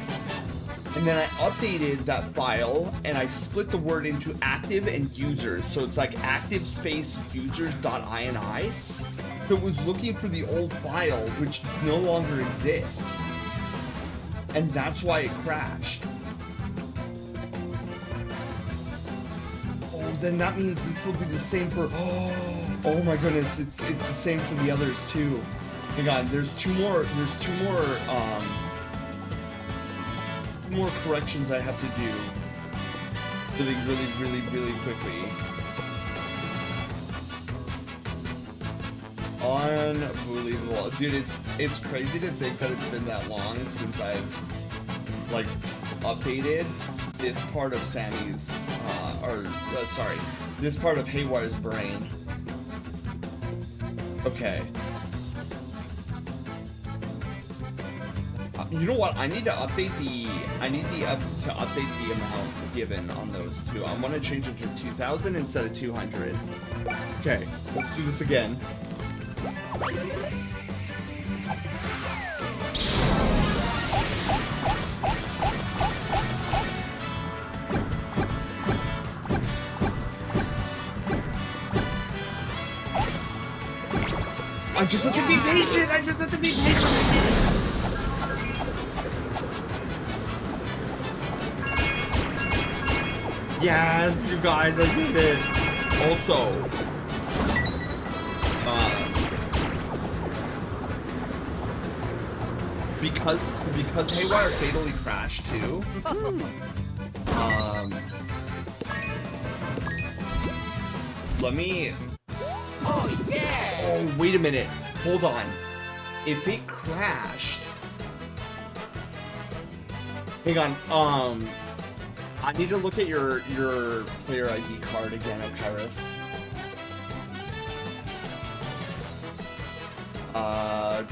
S2: And then I updated that file and I split the word into active and users. So it's like active space users.ini. So it was looking for the old file, which no longer exists. And that's why it crashed. Oh, then that means this will be the same for, oh my goodness, it's the same for the others too. Hang on, there's two more corrections I have to do really quickly. Unbelievable. Dude, it's crazy to think that it's been that long since I've like updated this part of Sammy's this part of Haywire's brain. Okay. You know what? I need to update the amount given on those two. I want to change it to 2,000 instead of 200. Okay, let's do this again. I just have to be patient. I just have to be patient. Yes, you guys, I did it. Also, because Haywire fatally crashed too. Let me.
S3: Oh yeah!
S2: Oh, wait a minute. Hold on. If it crashed, hang on. I need to look at your player ID card again, Okaris. Oh,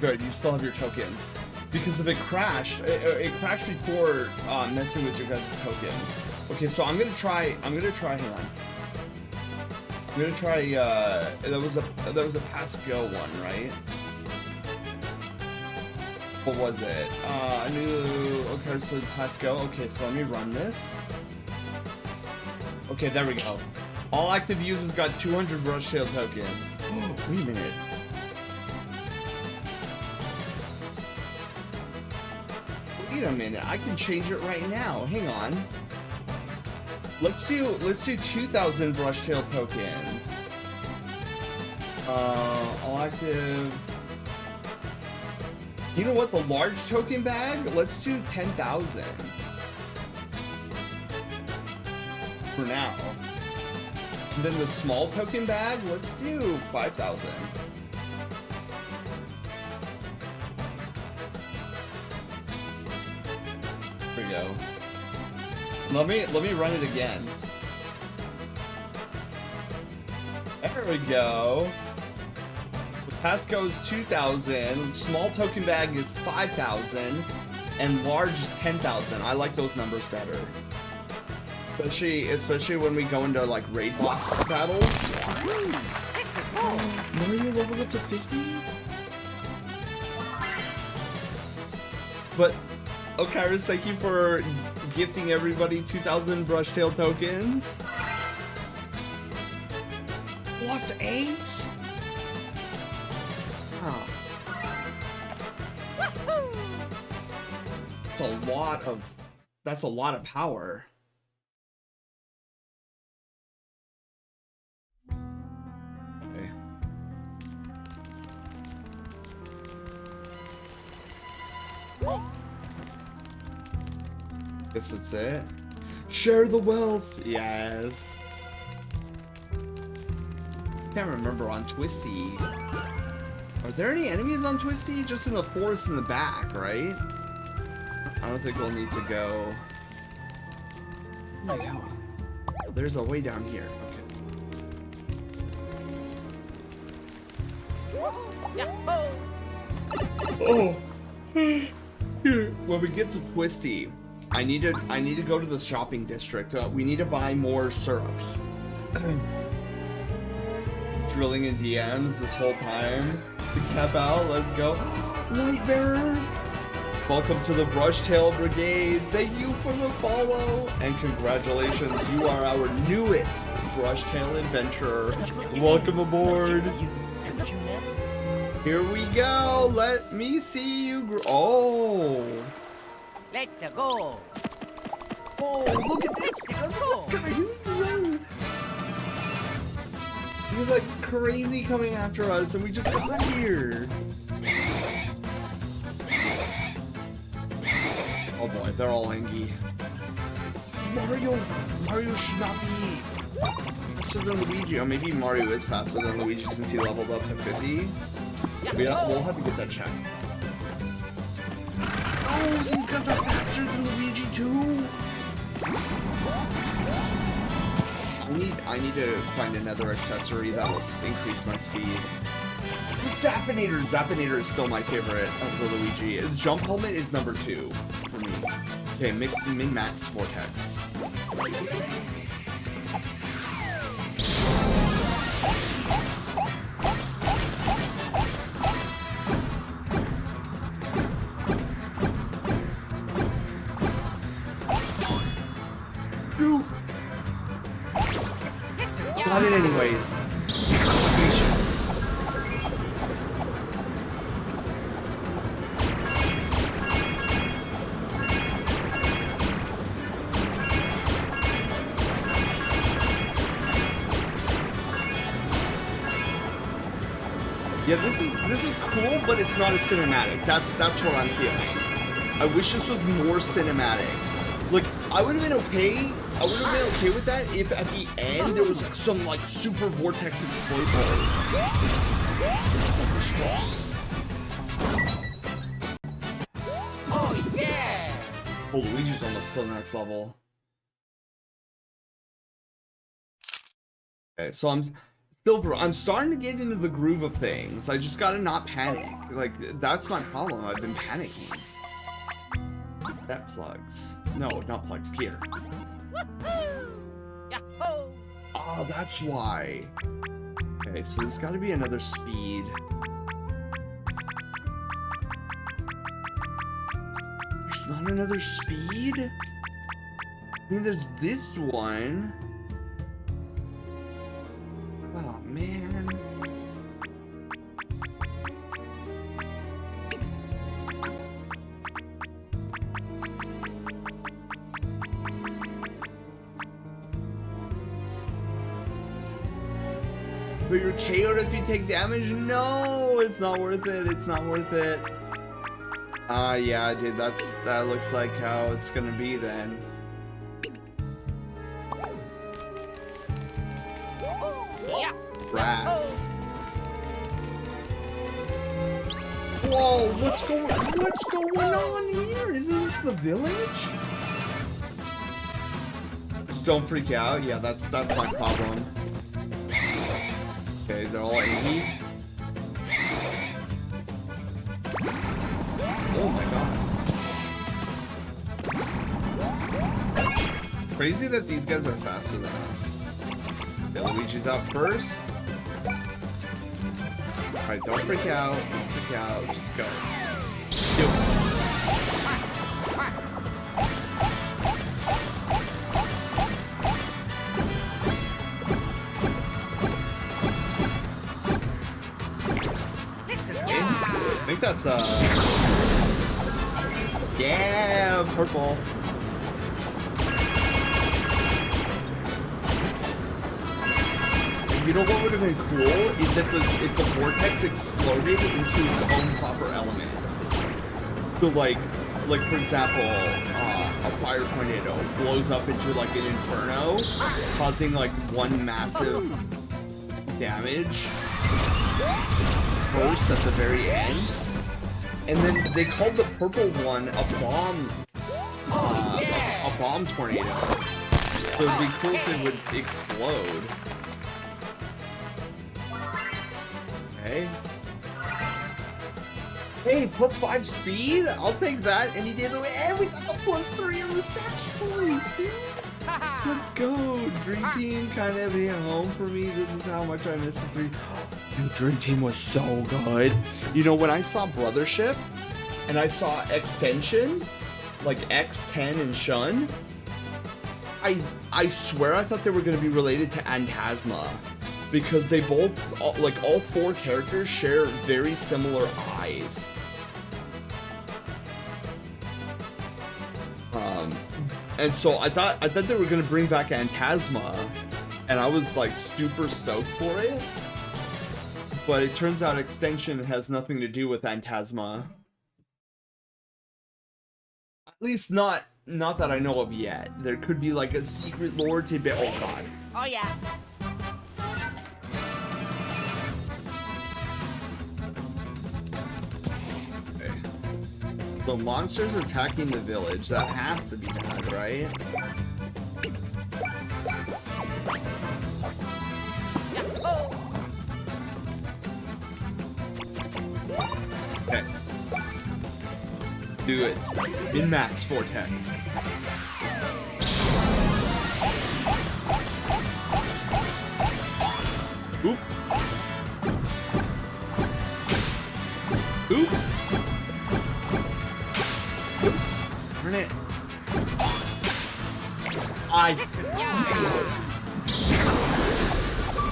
S2: good. You still have your tokens. Because if it crashed before messing with your guys' tokens. Okay, so I'm gonna try. Hang on. I'm gonna try. That was a pass go one, right? What was it? I knew. Okay, let's play pass go. Okay, so let me run this. Okay, there we go. All active users got 200 brush tail tokens. Wait a minute. Wait a minute. I can change it right now. Hang on. Let's do 2,000 brush tail tokens. All active. You know what? The large token bag. Let's do 10,000 for now. And then the small token bag, let's do 5,000. There we go. Let me run it again. There we go. The pass goes 2,000. Small token bag is 5,000, and large is 10,000. I like those numbers better. Especially when we go into like raid boss battles. Mario leveled up to 50? But Okaris, thank you for gifting everybody 2,000 brush tail tokens. Plus 8? Oh. That's a lot of power. Okay. Guess that's it. Share the wealth. Yes. Can't remember on Twisty. Are there any enemies on Twisty? Just in the forest in the back, right? I don't think we'll need to go. Where am I going? Oh, there's a way down here. Okay. Oh. Here, when we get to Twisty, I need to go to the shopping district. We need to buy more syrups. Drilling in DMs this whole time. The cap out, let's go. Lightbearer! Welcome to the Brushtail Brigade. Thank you for the follow. And congratulations, you are our newest Brushtail adventurer. Welcome aboard. Here we go. Let me see you grow. Oh.
S3: Let's go.
S2: Oh, look at this. Look at this guy. He's like crazy coming after us, and we just got here. Oh boy, they're all angry. Mario should not be faster than Luigi. Or maybe Mario is faster than Luigi since he leveled up to 50. We'll have to get that checked. Oh, he's got that faster than Luigi too. I need to find another accessory that will increase my speed. Zappinator! Zappinator is still my favorite of the Luigi. Jump Helmet is number 2 for me. Okay, min-max Vortex. Got it anyways. Patience. Yeah, this is cool, but it's not a cinematic. That's what I'm feeling. I wish this was more cinematic. Like, I would have been okay. I would have been okay with that if at the end there was like some like super vortex explosion.
S3: Oh
S2: Oh, Luigi's almost to the next level. Okay, so I'm starting to get into the groove of things. I just gotta not panic. Like, that's my problem. I've been panicking. What's that, plugs? No, not plugs, gear.
S3: Yahoo!
S2: Oh, that's why. Okay, so there's gotta be another speed. There's not another speed? I mean, there's this one. Oh, man. But you're KO'd if you take damage? No, it's not worth it. It's not worth it. Yeah, dude, that looks like how it's gonna be then. Rats. Whoa, what's going on here? Isn't this the village? Just don't freak out. Yeah, that's my problem. Okay, they're all angry. Oh my god. Crazy that these guys are faster than us. Okay, Luigi's out first. Alright, don't freak out. Don't freak out. Just go. Do it. I think that's yeah, purple. You know what would have been cool is if the vortex exploded into its own proper element. So like for example, a fire tornado blows up into like an inferno, causing like one massive damage burst at the very end, and then they called the purple one a bomb tornado. So it'd be cool if it would explode. Okay. Hey, +5 speed? I'll take that any day of the way. And we got the +3 on the statutory, dude. Let's go. Dream Team kind of hit home for me. This is how much I missed the 3. Dude, Dream Team was so good. You know, when I saw Brothership and I saw Extension, like X10 and Shun, I swear I thought they were going to be related to Phantasma. Because they both, like all 4 characters share very similar eyes. And so I thought they were gonna bring back Phantasma, and I was like super stoked for it. But it turns out Extension has nothing to do with Phantasma. At least not that I know of yet. There could be like a secret lore tidbit. Oh god.
S3: Oh yeah.
S2: So monsters attacking the village, that has to be bad, right? Okay. Do it. Min-max vortex. Oops. Oops. Turn it.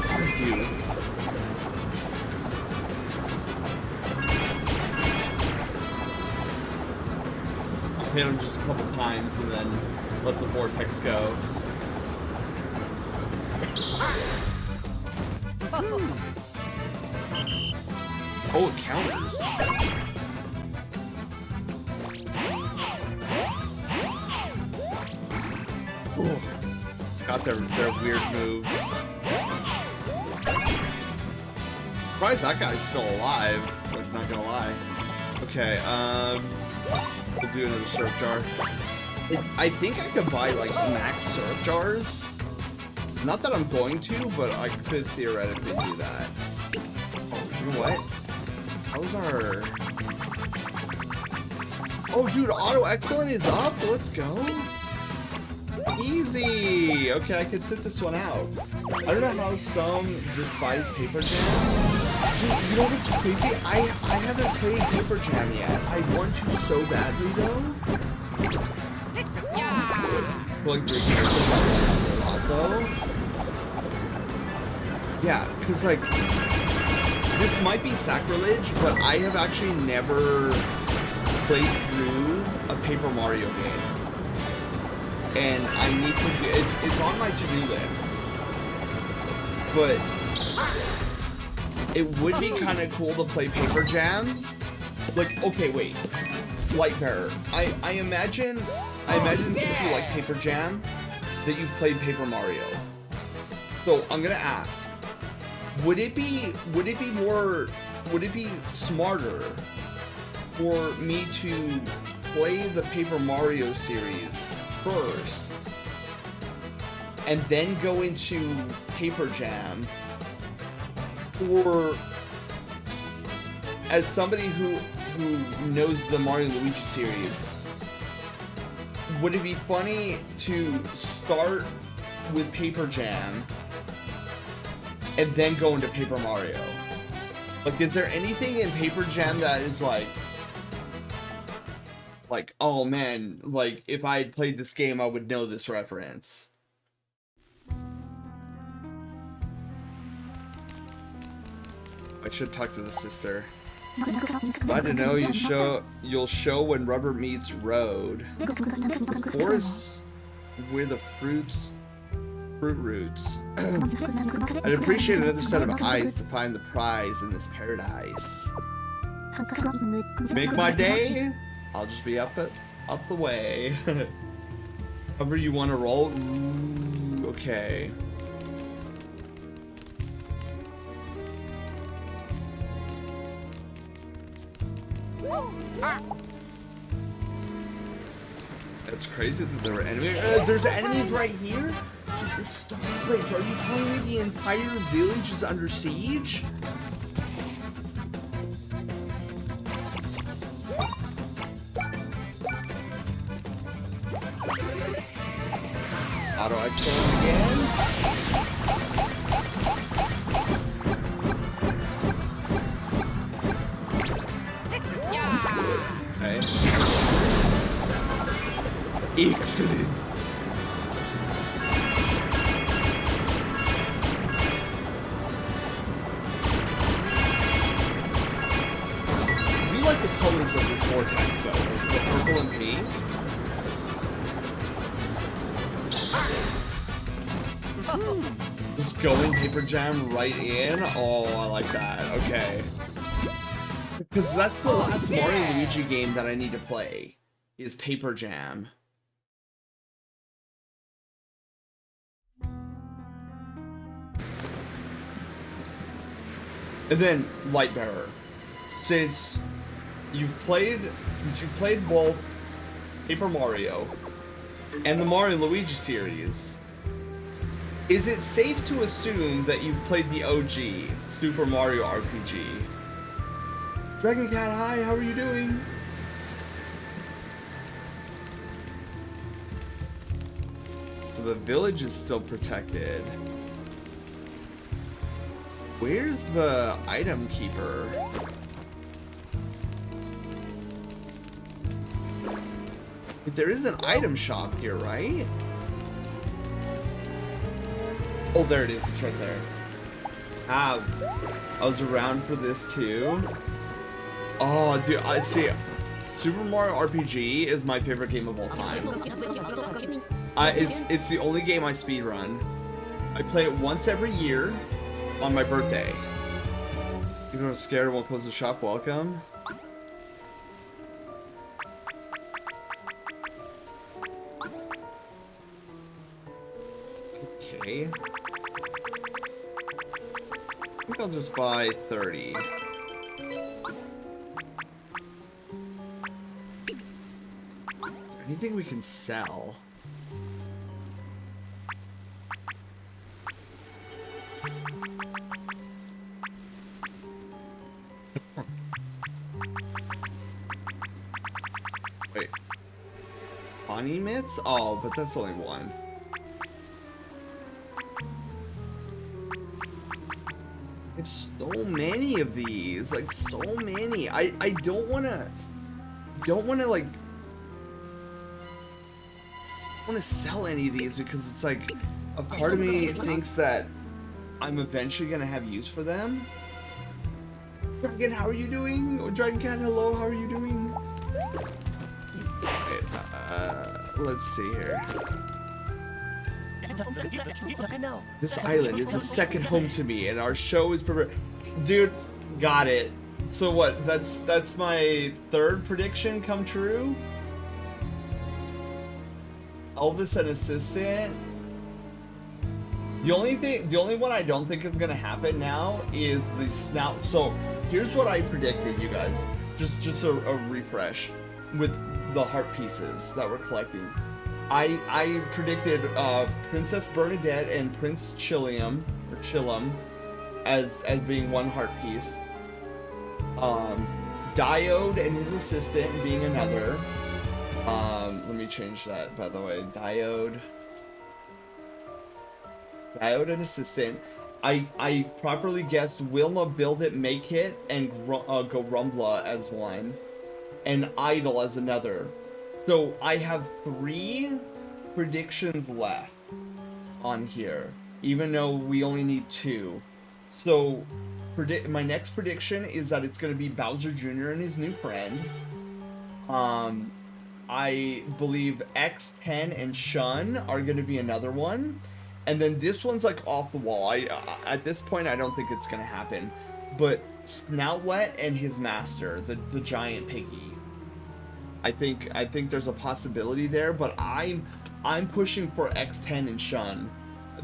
S2: Thank you. I'll hit him just a couple times and then let the vortex go. Oh, it counters. Ooh. Got their weird moves. Surprised that guy's still alive. Like, not gonna lie. Okay, we'll do another surf jar. I think I could buy like max syrup jars. Not that I'm going to, but I could theoretically do that. Oh, you know what? How's our... Oh, dude, auto excellent is up. Let's go. Easy. Okay, I could sit this one out. I don't know how some despise Paper Jam. Dude, you know what's crazy? I haven't played Paper Jam yet. I want to so badly though. Like 3 characters I want to a lot though. Yeah, cause like this might be sacrilege, but I have actually never played through a Paper Mario game. And I need to do, it's on my to-do list. But it would be kind of cool to play Paper Jam. Like, okay, wait. Lightbearer. I imagine since you like Paper Jam, that you've played Paper Mario. So I'm gonna ask, would it be smarter for me to play the Paper Mario series first and then go into Paper Jam, or as somebody who knows the Mario and Luigi series, would it be funny to start with Paper Jam and then go into Paper Mario? Like, is there anything in Paper Jam that is like, oh man, like if I had played this game, I would know this reference? I should talk to the sister. Glad to know you'll show when rubber meets road. Forest where the fruit roots. I'd appreciate another set of eyes to find the prize in this paradise. Make my day. I'll just be up the way. However you want to roll. Ooh, okay. That's crazy that there were enemies. There's enemies right here? Dude, stop. Wait, are you telling me the entire village is under siege? Auto excellent again. Okay. Excellent. I do like the colors of this vortex though, the purple and pink. Just going Paper Jam right in. Oh, I like that. Okay. Because that's the last Mario and Luigi game that I need to play, is Paper Jam. And then Lightbearer. Since you played both Paper Mario and the Mario and Luigi series, is it safe to assume that you've played the OG Super Mario RPG? Dragon Cat, hi, how are you doing? So the village is still protected. Where's the item keeper? But there is an item shop here, right? Oh, there it is. It's right there. Ah, I was around for this too. Oh, dude, I see. Super Mario RPG is my favorite game of all time. It's the only game I speedrun. I play it once every year on my birthday. Even if I'm scared, I won't close the shop. Welcome. Okay. I think I'll just buy 30. anything we can sell? Wait. Honey mitts? Oh, but that's only one. There's so many of these, like so many. I don't wanna like sell any of these because it's like a part of me thinks that I'm eventually gonna have use for them. Dragon, how are you doing? Oh, Dragon Cat, hello, how are you doing? Wait, let's see here. This island is a second home to me, and our show is dude, got it. So what? That's my third prediction come true. Elvis an assistant. The only one I don't think is gonna happen now is the snout. So here's what I predicted, you guys. Just a refresh with the heart pieces that we're collecting. I predicted Princess Bernadette and Prince Chilliam as being one heart piece. Diode and his assistant being another. Let me change that, by the way. Diode and assistant. I properly guessed Wilma, Build It, Make It, and Go Rumbla as one, and Idol as another. So I have 3 predictions left on here, even though we only need 2. So my next prediction is that it's going to be Bowser Jr. and his new friend. I believe X10 and Shun are going to be another one. And then this one's like off the wall. At this point, I don't think it's going to happen. But Snoutlet and his master, the giant piggy. I think there's a possibility there, but I'm pushing for X10 and Shun.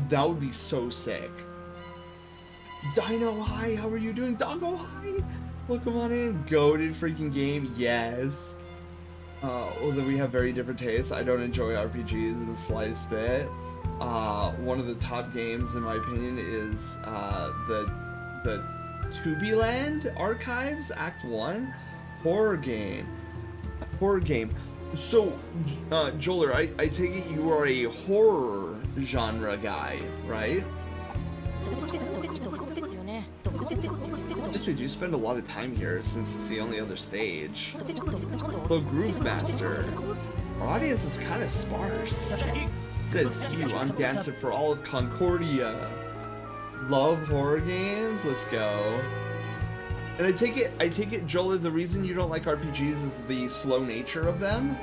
S2: That would be so sick. Dino, hi, how are you doing? Doggo, hi! Welcome on in. Goated freaking game, yes. Although we have very different tastes. I don't enjoy RPGs in the slightest bit. One of the top games, in my opinion, is the Tubiland Archives Act 1 horror game. So, Joler, I take it you are a horror genre guy, right? Yes, we do spend a lot of time here since it's the only other stage. The Groove Master. Our audience is kind of sparse. Says you, I'm dancing for all of Concordia. Love horror games? Let's go. And I take it, Jola, the reason you don't like RPGs is the slow nature of them?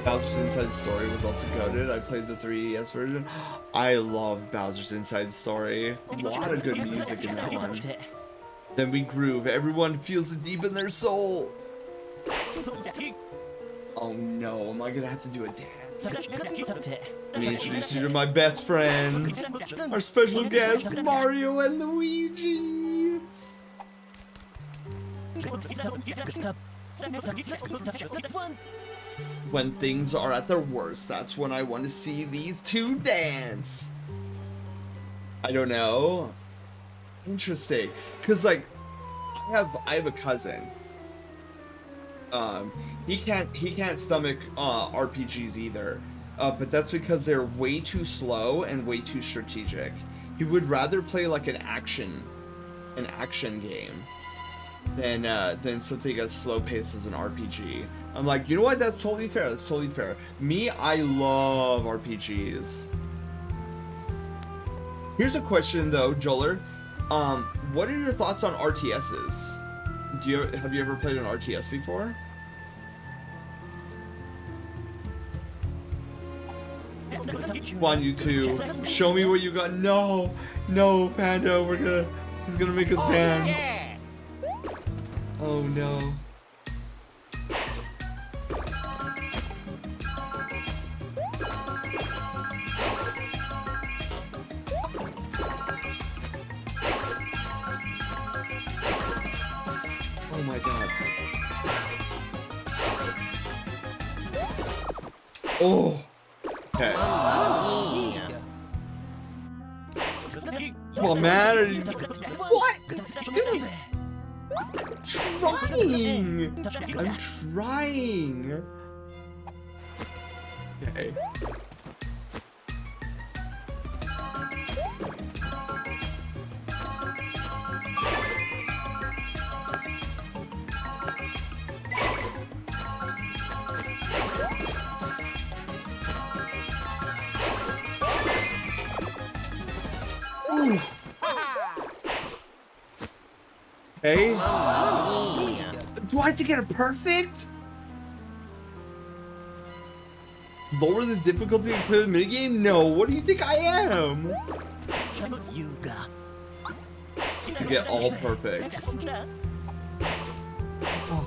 S2: Bowser's Inside Story was also goated. I played the 3DS version. I love Bowser's Inside Story. A lot of good music in that one. Then we groove. Everyone feels it deep in their soul. Oh no, am I gonna have to do a dance? Let me introduce you to my best friends. Our special guests, Mario and Luigi. When things are at their worst, that's when I want to see these two dance. I don't know. Interesting. Cause like I have a cousin. He can't stomach RPGs either. But that's because they're way too slow and way too strategic. He would rather play like an action game than something as slow paced as an RPG. I'm like, you know what? That's totally fair. That's totally fair. Me, I love RPGs. Here's a question though, Joler. What are your thoughts on RTSs? Have you ever played an RTS before? Come on, you two. Show me what you got. No, Panda. He's gonna make us dance.
S3: Yeah.
S2: Oh no. Oh my god. Oh. Okay. Come on, man. What? Dude. Trying. I'm trying. Okay. Ooh. Okay. Do I have to get it perfect? Lower the difficulty and clear the minigame? No, what do you think I am? To get all perfects. Oh.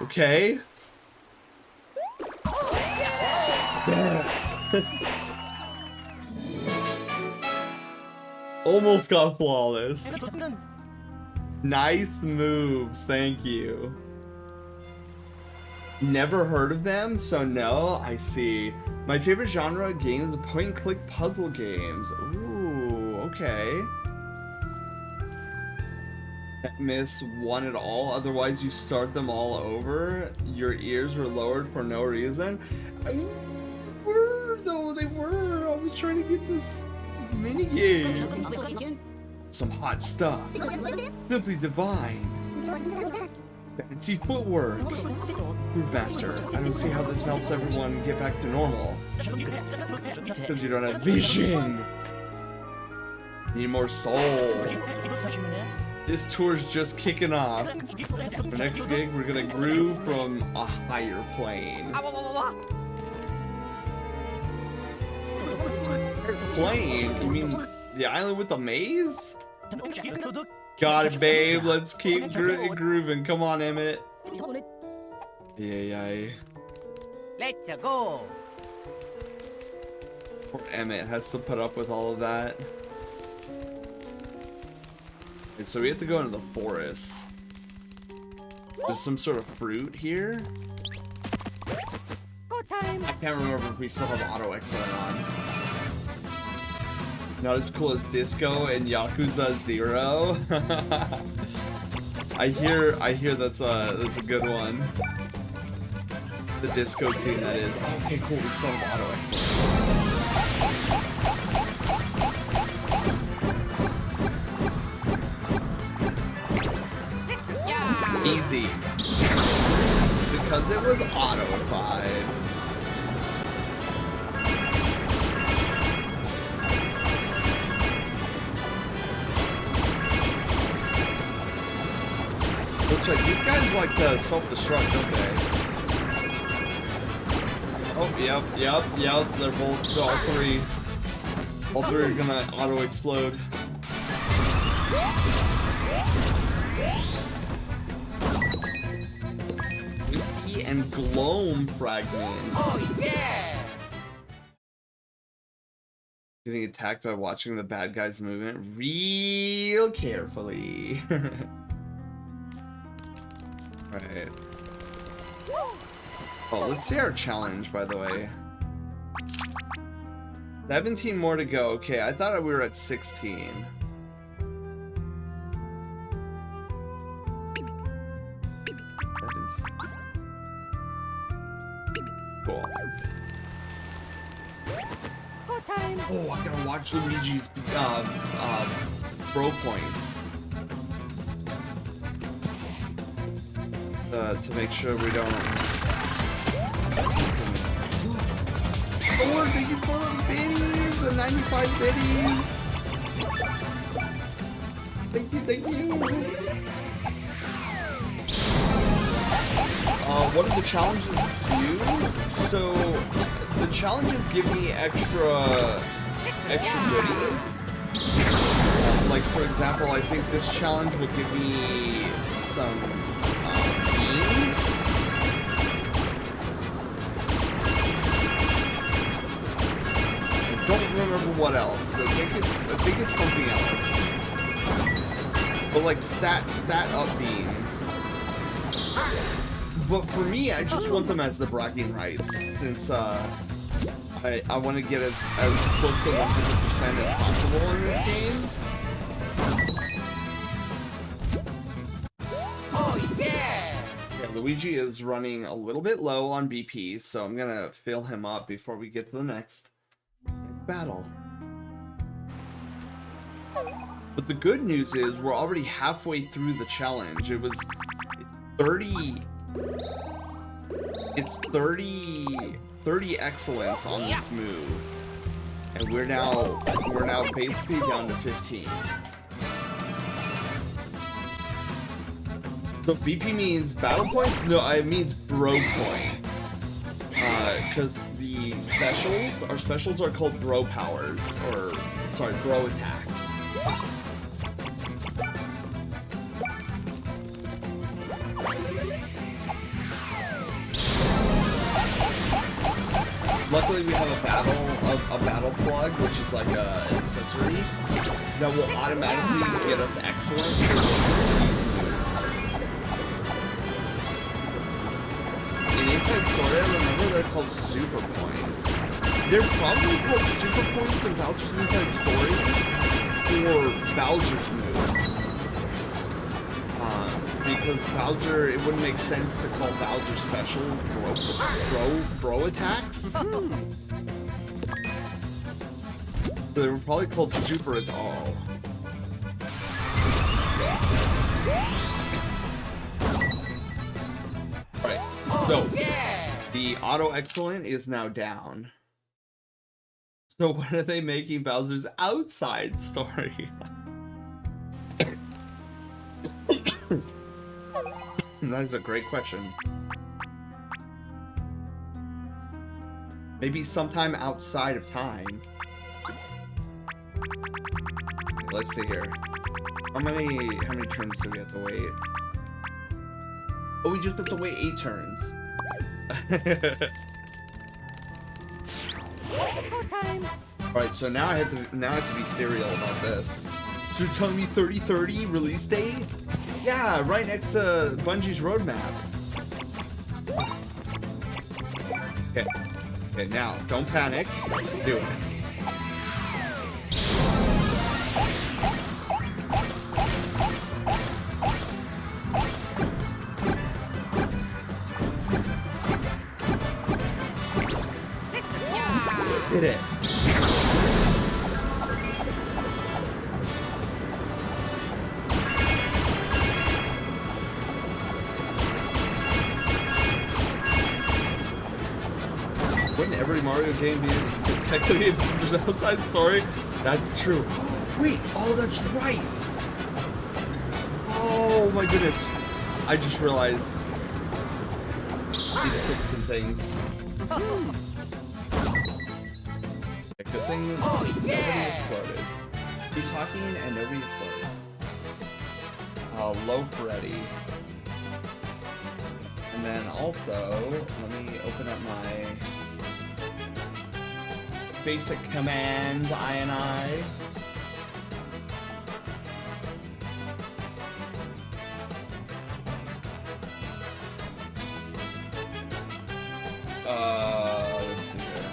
S2: Okay. Almost got flawless. Nice moves, thank you. Never heard of them, so no, I see. My favorite genre of games are point-and-click puzzle games. Ooh, okay. Can't miss one at all, otherwise you start them all over. Your ears were lowered for no reason. They were, though, they were. I was trying to get this minigame. Some hot stuff. Simply divine. Fancy footwork. Groove Master, I don't see how this helps everyone get back to normal. Because you don't have vision. Need more soul. This tour's just kicking off. For next gig, we're gonna groove from a higher plane. Plane? You mean the island with the maze? Got it, babe. Let's keep grooving. Come on, Emmett. Yeah.
S3: Let's go.
S2: Poor Emmett has to put up with all of that. Okay, so we have to go into the forest. There's some sort of fruit here.
S3: Go time.
S2: I can't remember if we still have auto excellent on. Not as cool as Disco and Yakuza 0. I hear that's a good one. The disco scene, that is. Oh, okay, cool. We still have auto excellent. Easy. Because it was auto-fied. Looks like these guys like to self-destruct, don't they? Oh, yep. They're both, all three. All three are gonna auto-explode. Whiskey and gloam fragments.
S3: Oh yeah.
S2: Getting attacked by watching the bad guy's movement real carefully. Right. Oh, let's see our challenge, by the way. 17 more to go. Okay, I thought we were at 16. Cool. Oh, I gotta watch Luigi's bro points to make sure we don't. Oh, thank you for the biddies, the 95 biddies. Thank you. What do the challenges do? So, the challenges give me extra goodies. Like like for example, I think this challenge will give me some beans. I don't remember what else. I think it's something else. But like stat up beans. But for me, I just want them as the bragging rights, since I want to get as close to 100% as possible in this game.
S3: Oh yeah!
S2: Yeah, Luigi is running a little bit low on BP, so I'm gonna fill him up before we get to the next battle. But the good news is we're already halfway through the challenge. It's 30 excellence on this move, and we're now basically down to 15. So BP means battle points? No, it means bro points. Because our specials are called bro powers, or sorry, bro attacks. Luckily, we have a battle plug, which is like an accessory that will automatically get us excellent. In Inside Story, I remember they're called super points. They're probably called super points in Bowser's Inside Story for Bowser's moves. Because Bowser, it wouldn't make sense to call Bowser special bro attacks. So they were probably called super at all. Right. So the auto excellent is now down. So when are they making Bowser's outside story? That's a great question. Maybe sometime outside of time. Let's see here. How many turns do we have to wait? Oh, we just have to wait 8 turns. Alright, so now I have to be serial about this. So you're telling me 30/30 release date? Yeah, right next to Bungie's roadmap. Okay, now, don't panic. Just do it. Did it. Wouldn't every Mario game be technically Bowser's outside story? That's true. Wait, oh, that's right. Oh my goodness. I just realized I need to fix some things. Good thing nobody exploded. Keep talking and nobody explodes. Loaf ready. And then also, let me open up my basic command INI. Let's see here.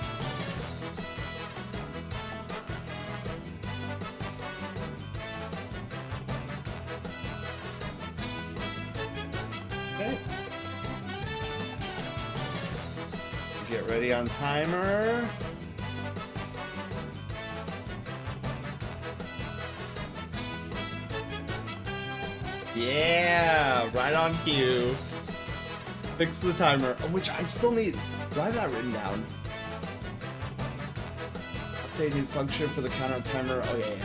S2: Okay. Get ready on timer. Yeah, right on cue. Fix the timer, which I still need. Do I have that written down? Update new function for the countdown timer. Oh yeah.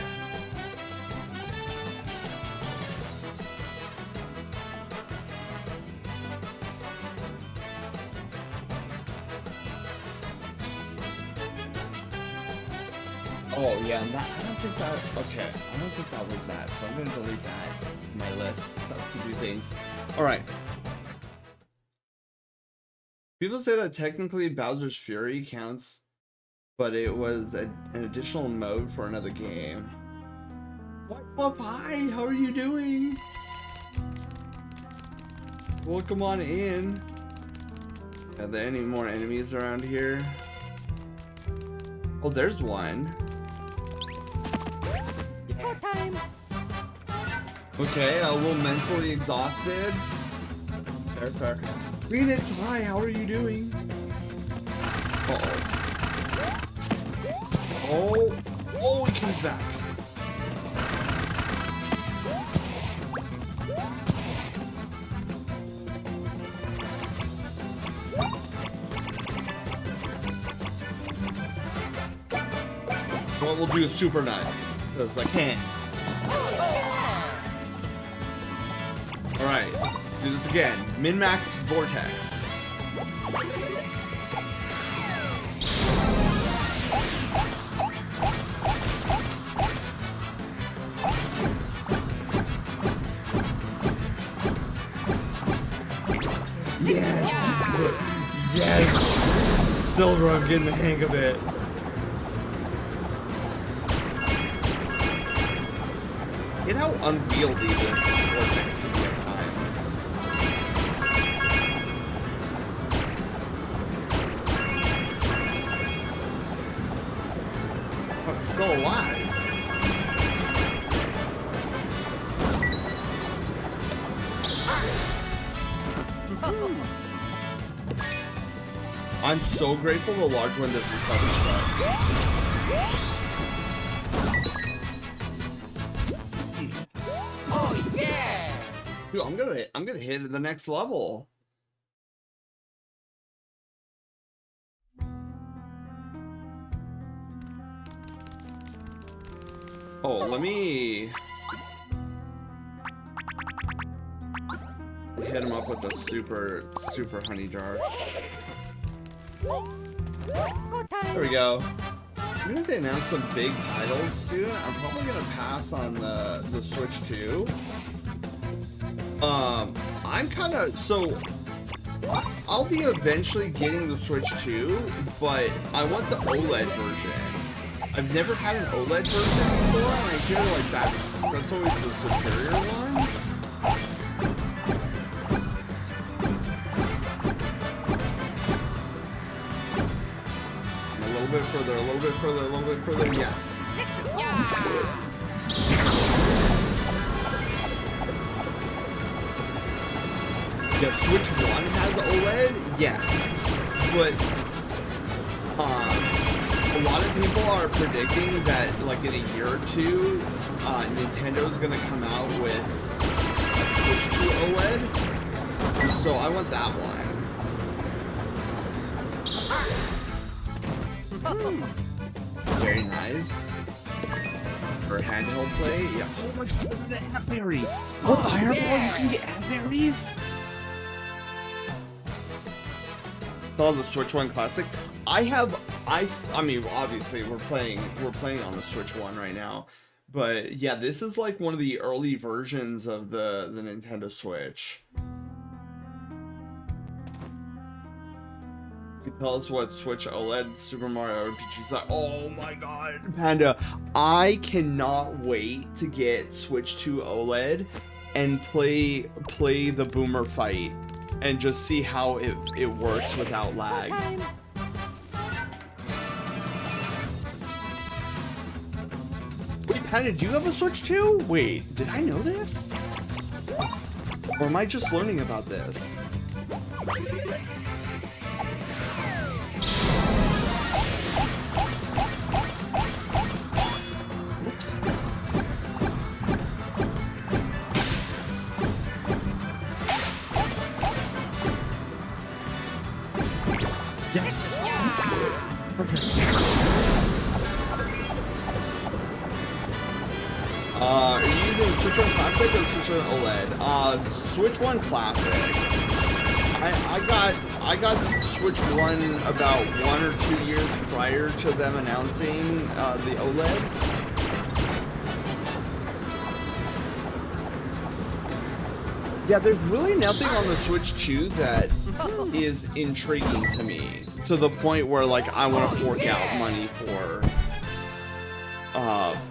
S2: Oh yeah, I don't think that. Okay, I don't think that was that. So I'm gonna delete that from my list of to do things. All right. People say that technically Bowser's Fury counts, but it was an additional mode for another game. What? Hi, how are you doing? Welcome on in. Are there any more enemies around here? Oh, there's one.
S3: Yeah. Time.
S2: Okay, a little mentally exhausted. Fair. Phoenix, hi, how are you doing? Uh-oh. Oh, he comes back. What we'll do is super nut, because I can. Alright, let's do this again. Min-max vortex. Yes! Silver, I'm getting the hang of it. You know how unwieldy this vortex can be at times. But it's still alive. I'm so grateful the large one doesn't self-destruct.
S3: Oh yeah!
S2: Dude, I'm gonna hit the next level. Oh, let me hit him up with a super honey jar. There we go. Even if they announce some big titles soon, I'm probably gonna pass on the Switch 2. I'm kind of I'll be eventually getting the Switch 2, but I want the OLED version. I've never had an OLED version before, and I hear like that's always the superior one. A little bit further, yes. Yeah, Switch 1 has OLED, yes. But a lot of people are predicting that like in a year or two, Nintendo's gonna come out with a Switch 2 OLED. So I want that one. Very nice. For handheld play, yeah. Oh my god, the Antberry! What the hell? You can get Antberries? Saw the Switch 1 Classic. I mean, obviously we're playing on the Switch 1 right now, but yeah, this is like one of the early versions of the Nintendo Switch. You can tell us what Switch OLED Super Mario RPG is like. Oh my god, Panda! I cannot wait to get Switch 2 OLED and play the boomer fight and just see how it works without lag. Wait, Panda, do you have a Switch 2? Wait, did I know this? Or am I just learning about this? Yes! Perfect. Are you using Switch 1 Classic or Switch 1 OLED? Switch 1 Classic. I got Switch 1 about 1 or 2 years prior to them announcing the OLED. Yeah, there's really nothing on the Switch 2 that is intriguing to me, to the point where like I want to fork out money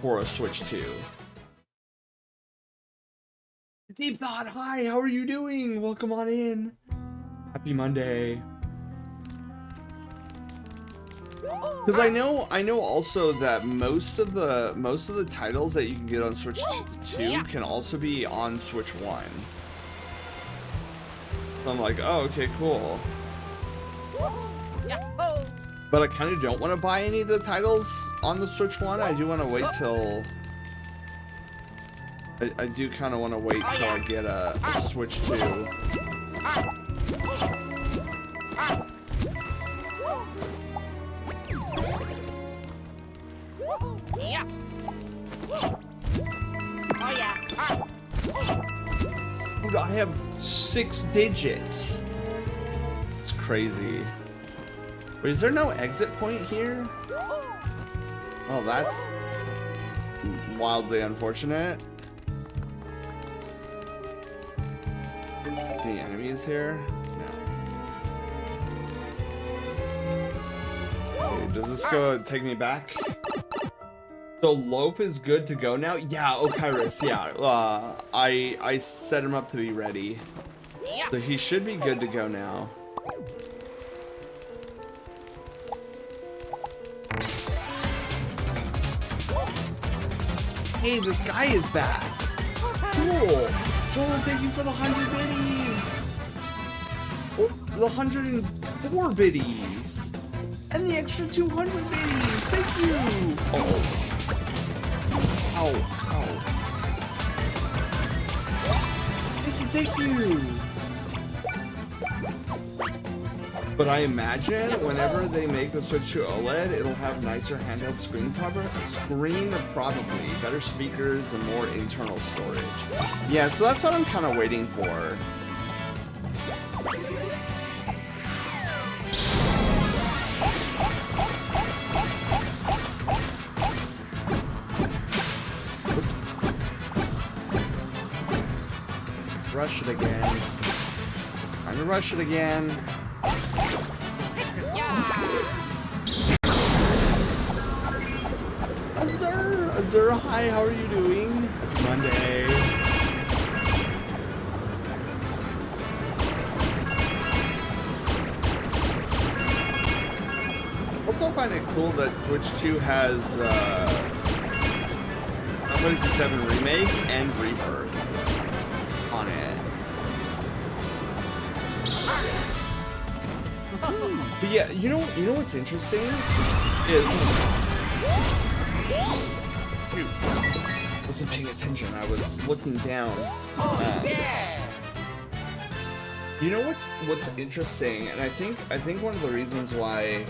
S2: for a Switch 2. Deep Thought, hi, how are you doing? Welcome on in. Happy Monday. Because I know also that most of the titles that you can get on Switch 2 can also be on Switch 1. So I'm like, oh, okay, cool. But I kind of don't want to buy any of the titles on the Switch 1. I do want to wait till... I do kind of want to wait till I get a Switch 2.
S3: Yeah. Oh yeah.
S2: Dude, I have 6 digits. It's crazy. Wait, is there no exit point here? Oh, that's wildly unfortunate. Any enemies here? No. Okay, does this take me back? So Lope is good to go now? Yeah, Okairis, yeah. I set him up to be ready. So he should be good to go now. Hey, this guy is back. Cool. Jordan, thank you for the 100 biddies. Oh, the 104 biddies. And the extra 200 biddies. Thank you. Oh. Ow, ow. Thank you. But I imagine whenever they make the Switch to OLED, it'll have nicer handheld screen probably, better speakers and more internal storage. Yeah, so that's what I'm kind of waiting for. Rush it again. Trying to rush it again. Azura, hi, how are you doing? Monday. Also find it cool that Switch 2 has Final Fantasy 7 Remake and Rebirth on it. But yeah, you know what's interesting is wasn't paying attention. I was looking down. You know what's interesting, and I think one of the reasons why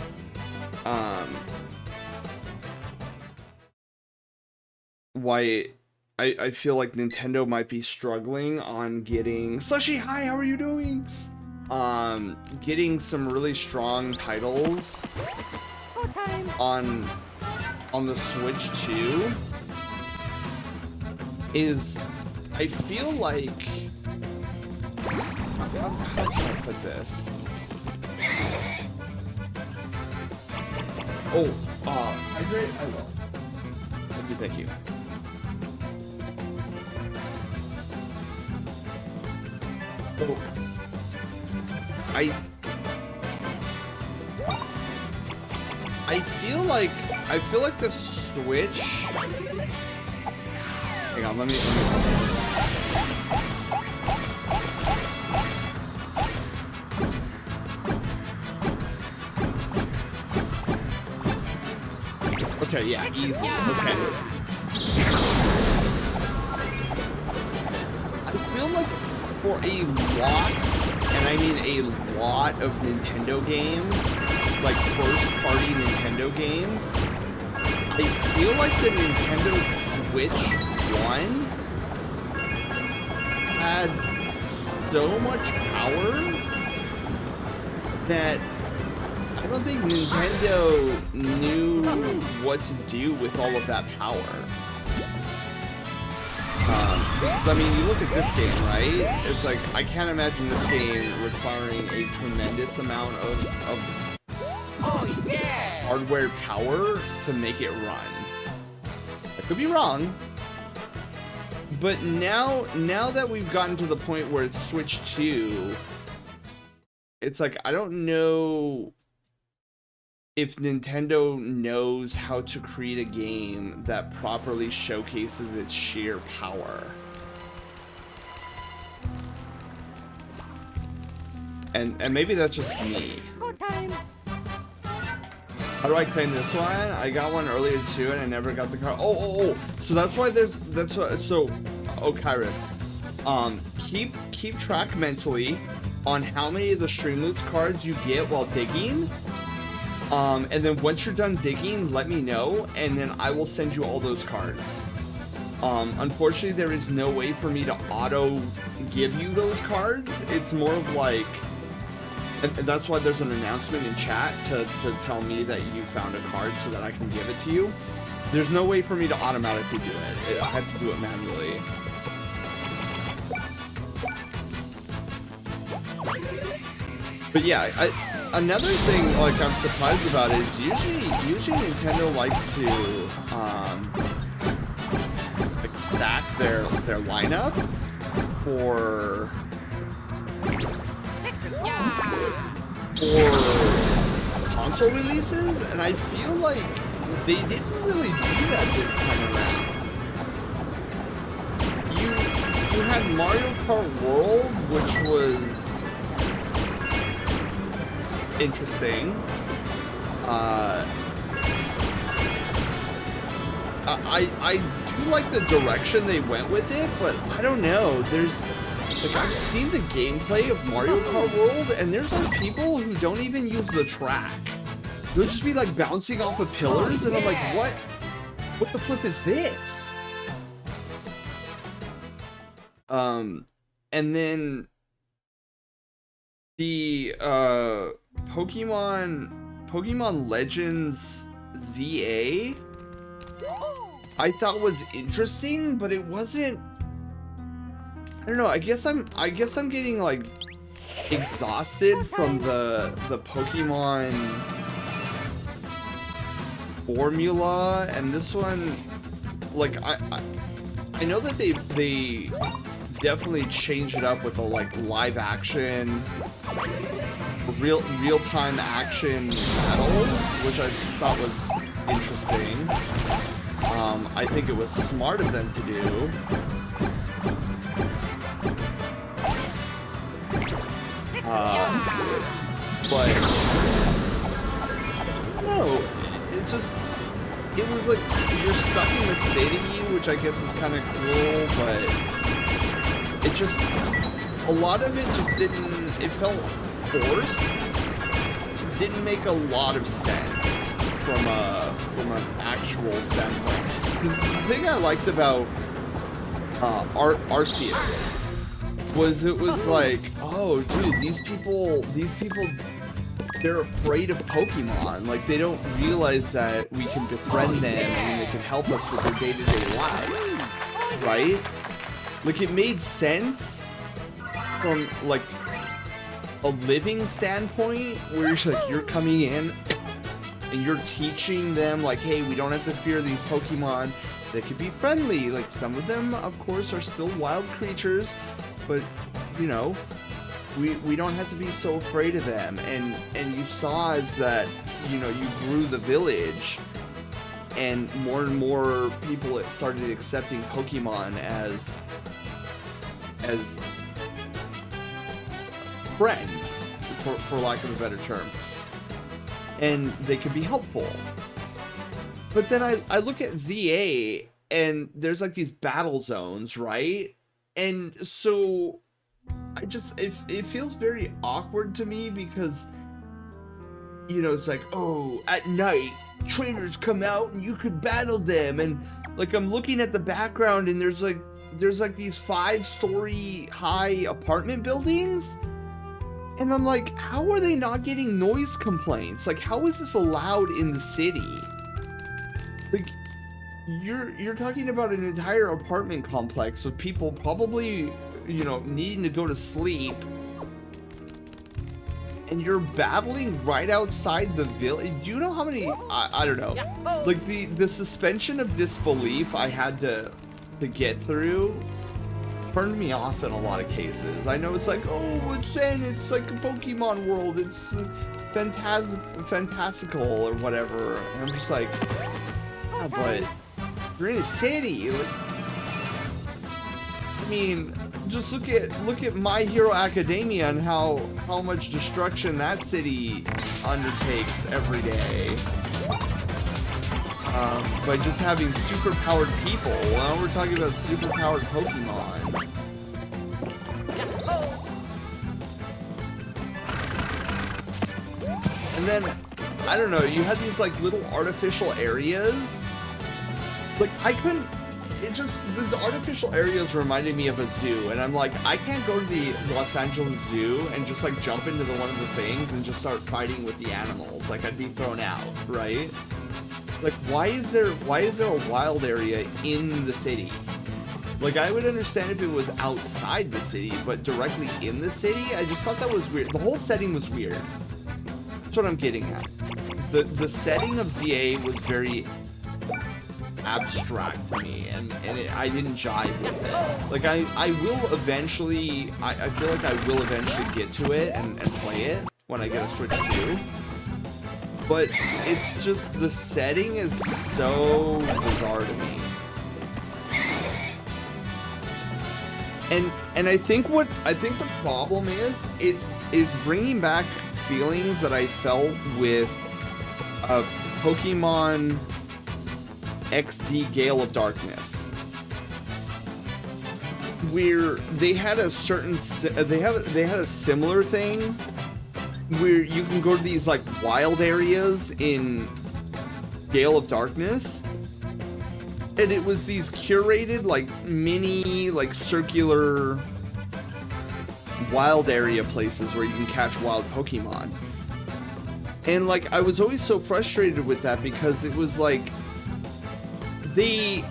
S2: I feel like Nintendo might be struggling on getting Slushy, hi, how are you doing? Getting some really strong titles on the Switch 2 is I feel like how can I put this? Oh, hydrate? I will. Thank you. Oh. I feel like the Switch. Hang on, let me put this. Okay, yeah, easy. Okay. I feel like for a lot, and I mean a lot of Nintendo games, like first-party Nintendo games, I feel like the Nintendo Switch 1 had so much power that I don't think Nintendo knew what to do with all of that power. Because, I mean, you look at this game, right? It's like, I can't imagine this game requiring a tremendous amount of
S3: Oh yeah!
S2: hardware power to make it run. I could be wrong. But now that we've gotten to the point where it's Switch 2, it's like, I don't know if Nintendo knows how to create a game that properly showcases its sheer power. And maybe that's just me.
S3: Go time!
S2: How do I claim this one? I got one earlier too, and I never got the card. Oh. So that's why Kairos. Keep track mentally on how many of the Streamloots cards you get while digging. And then once you're done digging, let me know, and then I will send you all those cards. Unfortunately, there is no way for me to auto give you those cards. It's more of like, and that's why there's an announcement in chat to tell me that you found a card so that I can give it to you. There's no way for me to automatically do it. I had to do it manually. But yeah, another thing like I'm surprised about is usually Nintendo likes to like stack their lineup for console releases, and I feel like they didn't really do that this time around. You had Mario Kart World, which was interesting. I do like the direction they went with it, but I don't know. There's like, I've seen the gameplay of Mario Kart World, and there's like people who don't even use the track. They'll just be like bouncing off of pillars, and I'm like, what the flip is this? And then the Pokemon Legends ZA I thought was interesting, but it wasn't. I don't know. I guess I'm getting like exhausted from the Pokemon formula, and this one, like I know that they definitely changed it up with the like live action, real time action battles, which I thought was interesting. I think it was smart of them to do. But I don't know, it's just, it was like you're stuck in the city, which I guess is kind of cool, but it just, a lot of it just didn't, it felt forced. It didn't make a lot of sense from an actual standpoint. The thing I liked about Arceus was it was like, oh dude, these people, they're afraid of Pokemon. Like, they don't realize that we can befriend them and they can help us with their day-to-day lives, right? Like, it made sense from like a living standpoint, where you're like, you're coming in and you're teaching them like, hey, we don't have to fear these Pokemon. They could be friendly. Like, some of them, of course, are still wild creatures, but you know, we don't have to be so afraid of them. And you saw as that, you know, you grew the village, and more people started accepting Pokemon as friends, for lack of a better term, and they could be helpful. But then I look at ZA, and there's like these battle zones, right? And so I just, it feels very awkward to me, because, you know, it's like, oh, at night trainers come out and you could battle them, and like I'm looking at the background and there's like these 5-story high apartment buildings, and I'm like, how are they not getting noise complaints? Like, how is this allowed in the city? Like, you're talking about an entire apartment complex with people probably, you know, needing to go to sleep, and you're battling right outside the village. Do you know how many? I don't know. Like the suspension of disbelief I had to get through turned me off in a lot of cases. I know it's like, oh, it's like a Pokemon world. It's fantastical or whatever. And I'm just like, yeah, but you're in a city. Like, I mean, just look at My Hero Academia and how much destruction that city undertakes every day. By just having super powered people. Now we're talking about super powered Pokemon. And then, I don't know, you had these like little artificial areas. Like I couldn't, these artificial areas reminded me of a zoo, and I'm like, I can't go to the Los Angeles Zoo and just like jump into one of the things and just start fighting with the animals. Like I'd be thrown out, right? Like, why is there a wild area in the city? Like, I would understand if it was outside the city, but directly in the city, I just thought that was weird. The whole setting was weird. That's what I'm getting at. The setting of ZA was very abstract to me, and I didn't jive with it. Like, I will eventually, I feel like I will eventually get to it and play it when I get a Switch 2. But it's just, the setting is so bizarre to me. And I think the problem is, it's bringing back feelings that I felt with Pokemon XD Gale of Darkness, where they had a certain they had a similar thing where you can go to these like wild areas in Gale of Darkness, and it was these curated like mini like circular wild area places where you can catch wild Pokemon. And like I was always so frustrated with that, because it was like they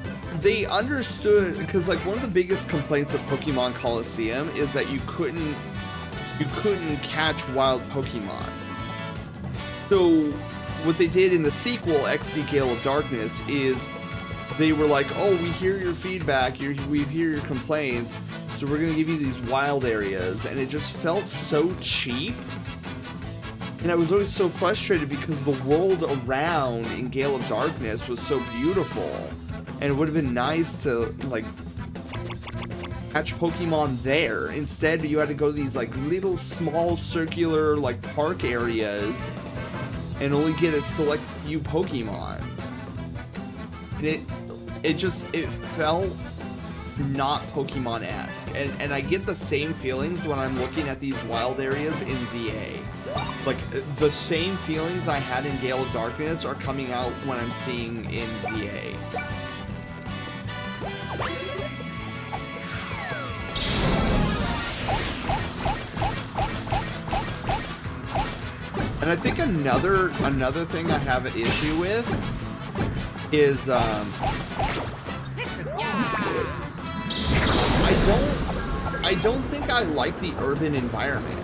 S2: understood, because like one of the biggest complaints of Pokemon Coliseum is that you couldn't catch wild Pokemon. So what they did in the sequel, XD Gale of Darkness, is they were like, oh, we hear your feedback, we hear your complaints, so we're gonna give you these wild areas. And it just felt so cheap. And I was always so frustrated because the world around in Gale of Darkness was so beautiful. And it would have been nice to like catch Pokemon there. Instead, you had to go to these like little small circular like park areas and only get a select few Pokemon. And it felt not Pokemon-esque. And I get the same feelings when I'm looking at these wild areas in ZA. Like the same feelings I had in Gale of Darkness are coming out when I'm seeing in ZA. And I think another thing I have an issue with is I don't think I like the urban environment.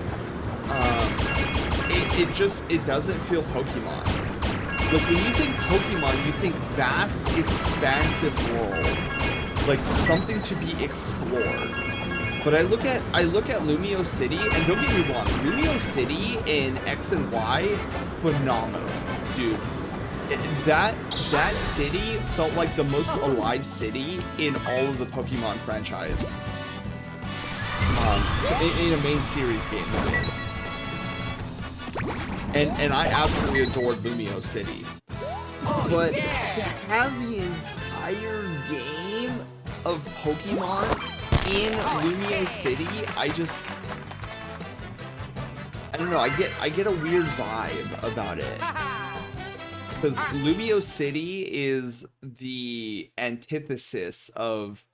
S2: It doesn't feel Pokemon. Like when you think Pokemon, you think vast, expansive world, like something to be explored. But I look at Lumio City, and don't get me wrong, Lumio City in X and Y, phenomenal, dude. That city felt like the most alive city in all of the Pokemon franchise. In a main series game, that is. And I absolutely adored Lumio City. But to have the entire game of Pokemon in Lumio City, I don't know, I get a weird vibe about it. Because Lumio City is the antithesis of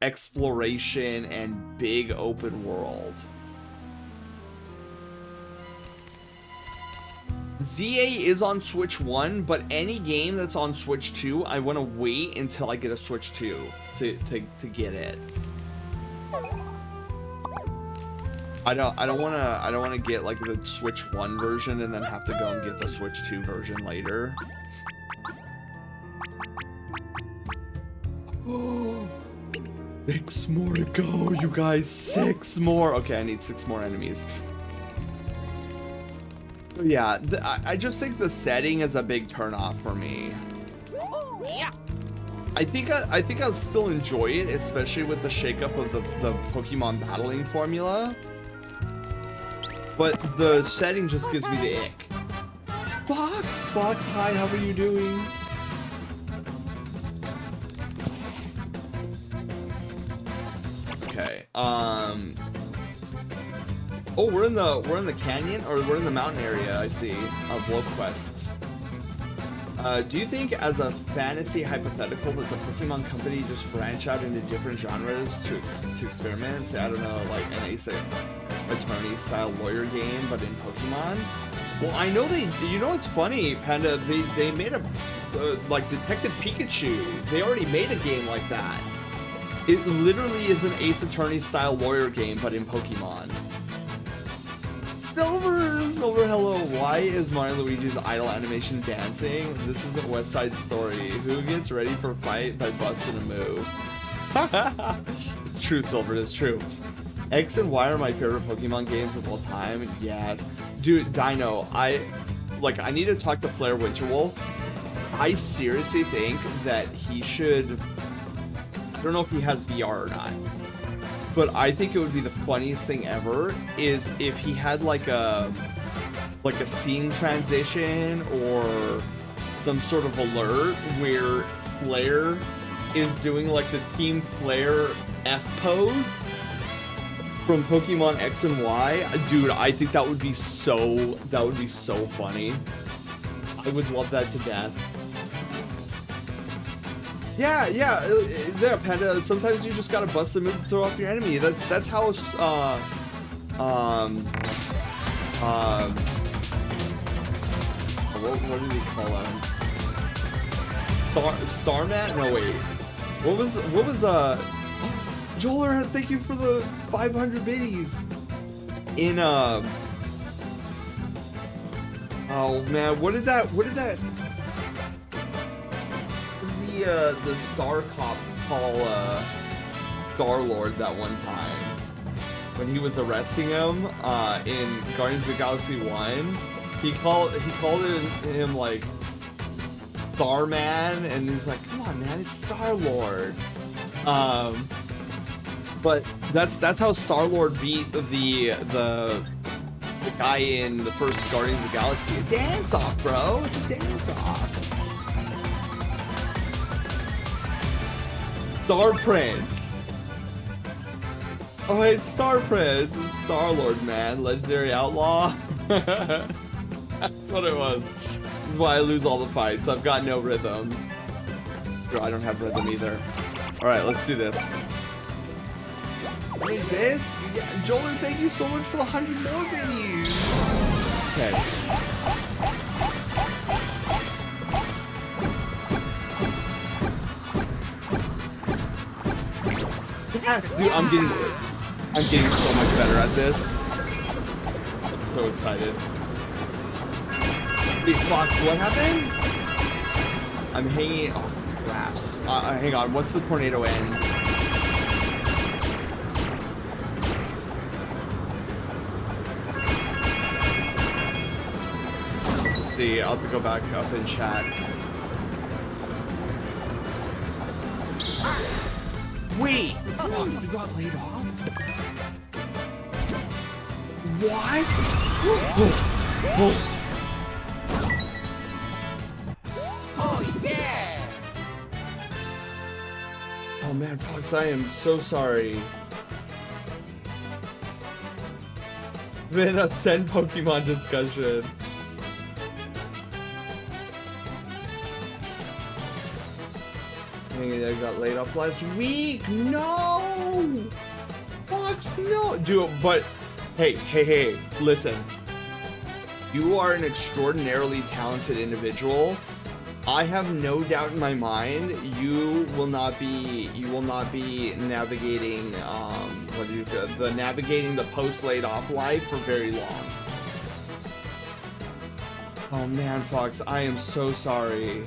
S2: exploration and big open world. ZA is on Switch 1, but any game that's on Switch 2, I want to wait until I get a Switch 2 to get it. I don't want to get like the Switch 1 version and then have to go and get the Switch 2 version later. Oh, 6 more to go, you guys. 6 more. Okay, I need 6 more enemies. Yeah, I just think the setting is a big turnoff for me.
S3: Yeah.
S2: I think I'll still enjoy it, especially with the shakeup of the Pokemon battling formula. But the setting just gives me the ick. Fox, hi, how are you doing? Okay. Oh, we're in the canyon, or we're in the mountain area. I see of Wolf Quest. Do you think, as a fantasy hypothetical, that the Pokemon Company just branch out into different genres to experiment? Say, I don't know, like an Ace Attorney style lawyer game, but in Pokemon? Well, I know they. You know what's funny, Panda? They made a like Detective Pikachu. They already made a game like that. It literally is an Ace Attorney style lawyer game, but in Pokemon. Silver, hello. Why is Mario and Luigi's idle animation dancing? This isn't West Side Story. Who gets ready for a fight by busting a move? True, Silver, it's true. X and Y are my favorite Pokemon games of all time. Yes. Dude, Dino, I need to talk to Flare Winterwolf. I seriously think that he should... I don't know if he has VR or not. But I think it would be the funniest thing ever is if he had like a scene transition or some sort of alert where Flare is doing like the Team Flare F pose from Pokemon X and Y. Dude, I think that would be so funny. I would love that to death. Yeah, Panda. Sometimes you just gotta bust a move to throw off your enemy. That's how what did he call him? Starman? No, wait. What was Joler, thank you for the 500 biddies. In oh man, what did that the Star Cop call Star-Lord that one time when he was arresting him in Guardians of the Galaxy 1. He called him like Starman, and he's like, come on man, it's Star-Lord. But that's how Star-Lord beat the guy in the first Guardians of the Galaxy. A dance off, bro. It's a dance off. Star Prince. Oh, it's Star Prince. It's Star-Lord, man. Legendary outlaw. That's what it was. This is why I lose all the fights. I've got no rhythm. Bro, I don't have rhythm either. Alright, let's do this. Hey, bits? Yeah, Joler, thank you so much for the 100 more videos. Okay. Yes, dude, I'm getting so much better at this. I'm so excited. Wait, Fox, what happened? I'm hanging. Oh, craps. Hang on. Once the tornado ends. Let's see. I'll have to go back up and chat. Wait! You got laid off? What?
S3: Oh yeah!
S2: Oh man, Fox, I am so sorry. Been a Send Pokemon discussion. I got laid off last week. No, Fox, no, dude. But hey, listen. You are an extraordinarily talented individual. I have no doubt in my mind you will not be navigating navigating the post laid off life for very long. Oh man, Fox, I am so sorry.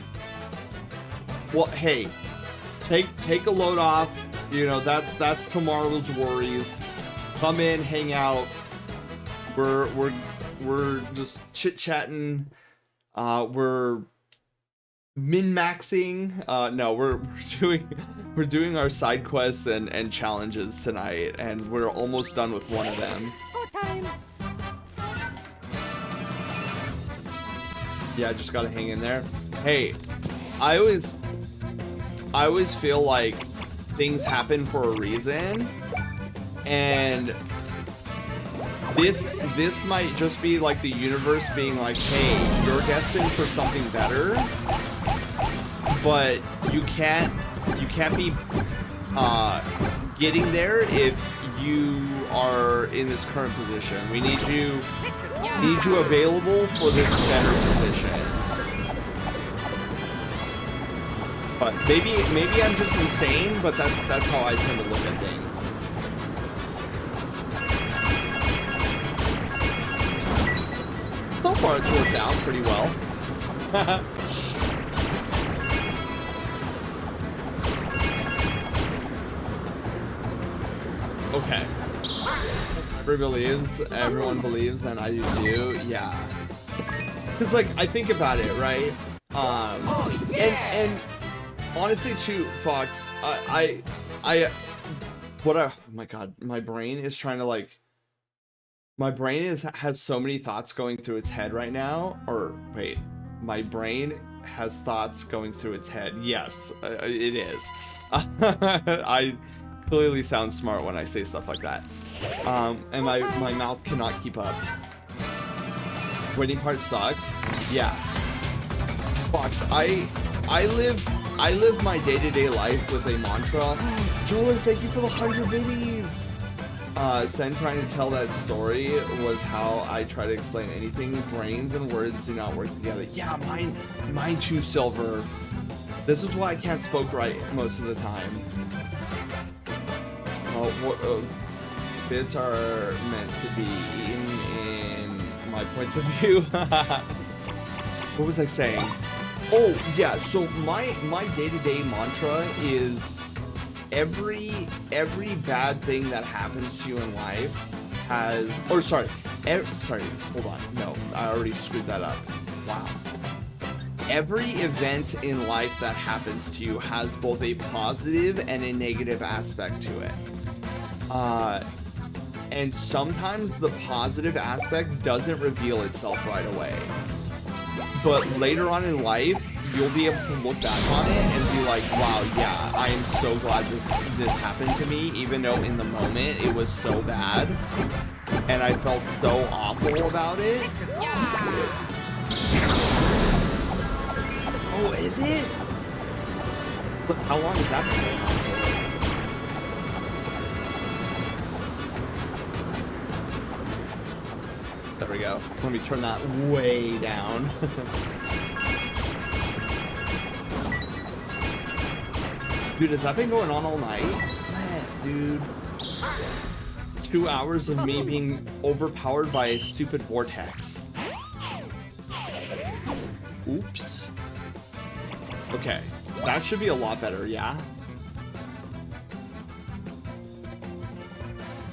S2: Well, hey, take a load off. You know, that's tomorrow's worries. Come in, hang out. We're just chit-chatting. We're min-maxing. No, we're doing our side quests and challenges tonight, and we're almost done with one of them. Yeah, just gotta hang in there. Hey, I always feel like things happen for a reason, and this might just be like the universe being like, hey, you're destined for something better, but you can't be getting there if you are in this current position. We need you available for this better position. But maybe I'm just insane, but that's how I tend to look at things. So far it's worked out pretty well. Okay. Everyone believes, and I do too. Yeah. Cause like I think about it, right? And honestly too, Fox, oh my god, my brain is trying to like. My brain has so many thoughts going through its head right now. Or wait, my brain has thoughts going through its head. Yes, it is. I clearly sound smart when I say stuff like that. And my mouth cannot keep up. Waiting part sucks. Yeah. Fox, I live my day-to-day life with a mantra. Joel, thank you for the 100 babies. Sen trying to tell that story was how I try to explain anything. Brains and words do not work together. Yeah, mine too, Silver. This is why I can't spoke right most of the time. Bits are meant to be in my points of view. What was I saying? Oh yeah, so my day-to-day mantra is every bad thing that happens to you in life has, or sorry, hold on, no, I already screwed that up. Wow. Every event in life that happens to you has both a positive and a negative aspect to it. And sometimes the positive aspect doesn't reveal itself right away. But later on in life, you'll be able to look back on it and be like, wow, yeah, I am so glad this happened to me, even though in the moment it was so bad. And I felt so awful about it. Oh, is it? Look, how long has that been going on for? There we go. Let me turn that way down. Dude, has that been going on all night? Man, dude. 2 hours of me being overpowered by a stupid vortex. Oops. Okay. That should be a lot better, yeah?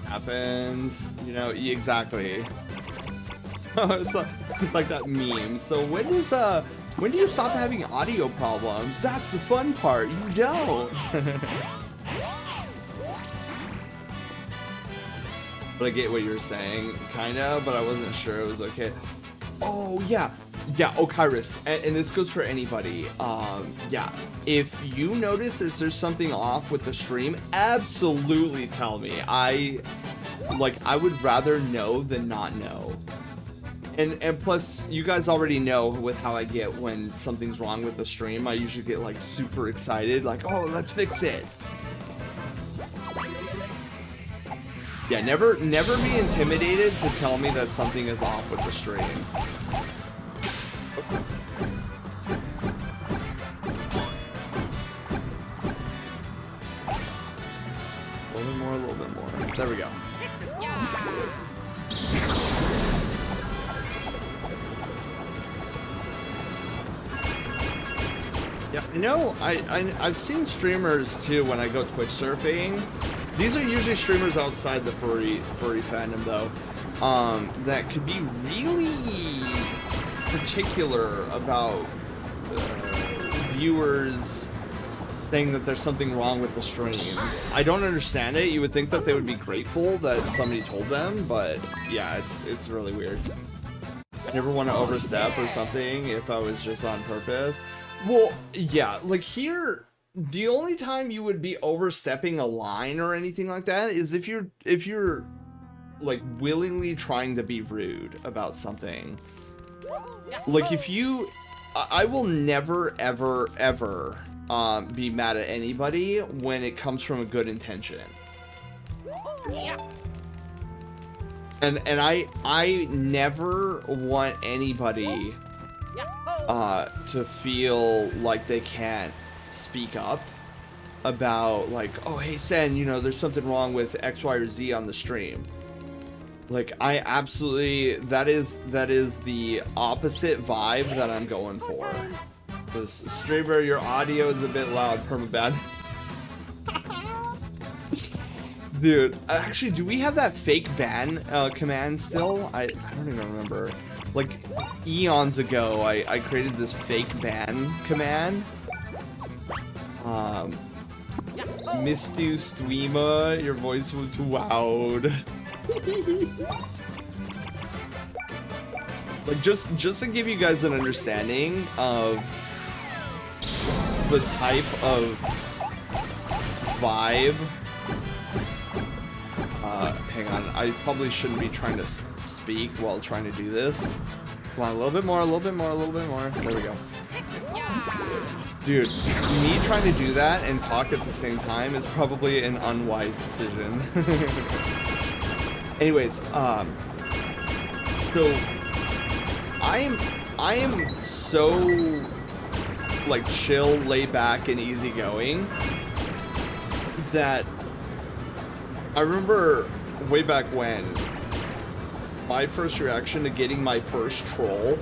S2: Happens. You know, exactly. It's like that meme. So when do you stop having audio problems? That's the fun part. You don't. But I get what you're saying, kinda, but I wasn't sure it was okay. Oh yeah, Kairos, and this goes for anybody. Yeah, if you notice there's something off with the stream, absolutely tell me. I would rather know than not know. And plus, you guys already know with how I get when something's wrong with the stream. I usually get like super excited, like, oh, let's fix it. Yeah, never be intimidated to tell me that something is off with the stream. A little bit more. There we go. Yeah, I know. I've seen streamers too when I go Twitch surfing. These are usually streamers outside the furry fandom though, that could be really particular about viewers saying that there's something wrong with the stream. I don't understand it. You would think that they would be grateful that somebody told them, but yeah, it's really weird. I never want to overstep or something if I was just on purpose. Well, yeah, like here, the only time you would be overstepping a line or anything like that is if you're like willingly trying to be rude about something. Like if you, I will never ever ever be mad at anybody when it comes from a good intention. And I never want anybody to feel like they can't speak up about like, oh hey Sen, you know, there's something wrong with X, Y, or Z on the stream. Like I absolutely, that is the opposite vibe that I'm going for. This streamer, your audio is a bit loud, permabad. Dude, actually, do we have that fake ban command still? I don't even remember. Like eons ago, I created this fake ban command. Mistu Streamer, your voice was too loud. Like just to give you guys an understanding of the type of vibe. Hang on, I probably shouldn't be trying to speak while trying to do this. Come on, a little bit more, a little bit more, a little bit more. There we go. Dude, me trying to do that and talk at the same time is probably an unwise decision. Anyways, so I am so like chill, laid back, and easygoing that I remember way back when my first reaction to getting my first troll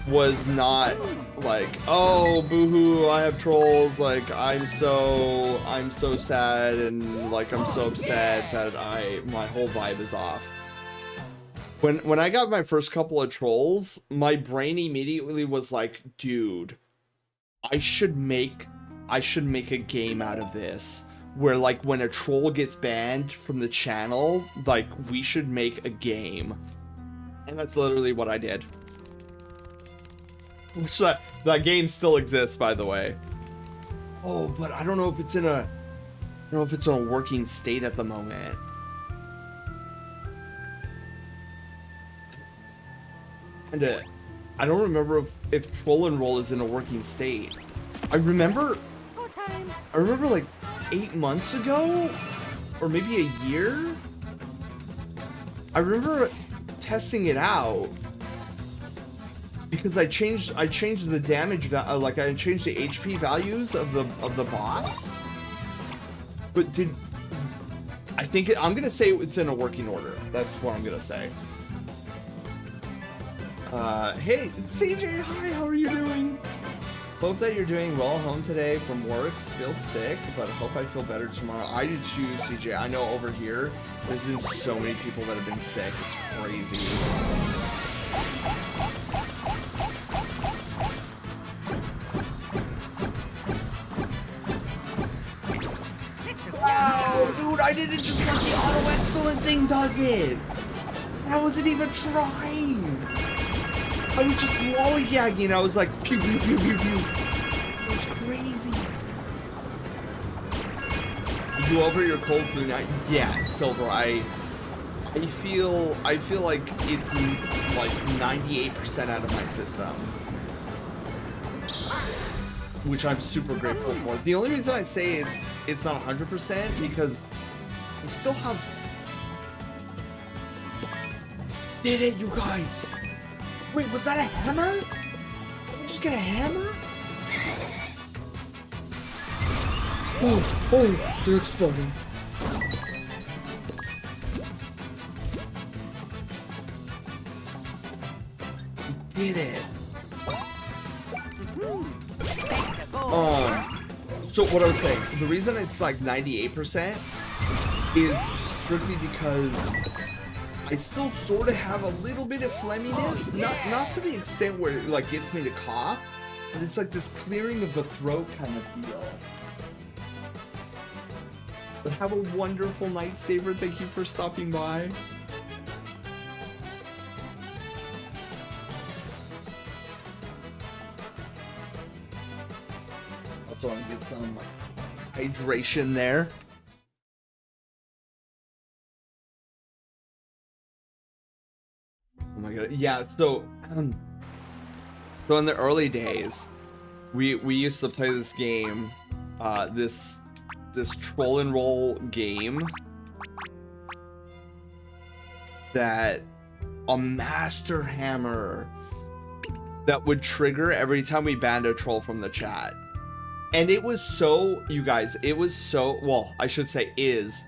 S2: was not like, oh boohoo, I have trolls, like I'm so sad and like I'm so upset that my whole vibe is off. When I got my first couple of trolls, my brain immediately was like, dude, I should make a game out of this where like when a troll gets banned from the channel, like we should make a game. And that's literally what I did. Which that game still exists, by the way. Oh, but I don't know if it's in a working state at the moment. And I don't remember if Troll and Roll is in a working state. I remember like 8 months ago, or maybe a year. I remember testing it out because I changed the damage like I changed the HP values of the boss. But I'm gonna say it's in a working order. That's what I'm gonna say. Hey CJ, hi, how are you doing? Hope that you're doing well home today from work. Still sick, but hope I feel better tomorrow. I do too, CJ. I know over here, there's been so many people that have been sick. It's crazy. Wow, dude, I didn't just let the auto excellent thing does it. I wasn't even trying. I was just lollygagging. I was like, pew, pew, pew, pew, pew. It was crazy. You over your cold flu now? Yes, Silver. I feel like it's like 98% out of my system, which I'm super grateful for. The only reason I say it's not 100% because I still have Did it, you guys? Wait, was that a hammer? Did I just get a hammer? Oh, they're exploding. We did it. So what I was saying, the reason it's like 98% is strictly because I still sort of have a little bit of phlegminess, not to the extent where it like gets me to cough, but it's like this clearing of the throat kind of deal. But have a wonderful night, Saber. Thank you for stopping by. Also want to get some hydration there. Oh my god, yeah, so in the early days, we used to play this game, this troll and roll game that a master hammer that would trigger every time we banned a troll from the chat. And it was so, you guys, it was so, well, I should say is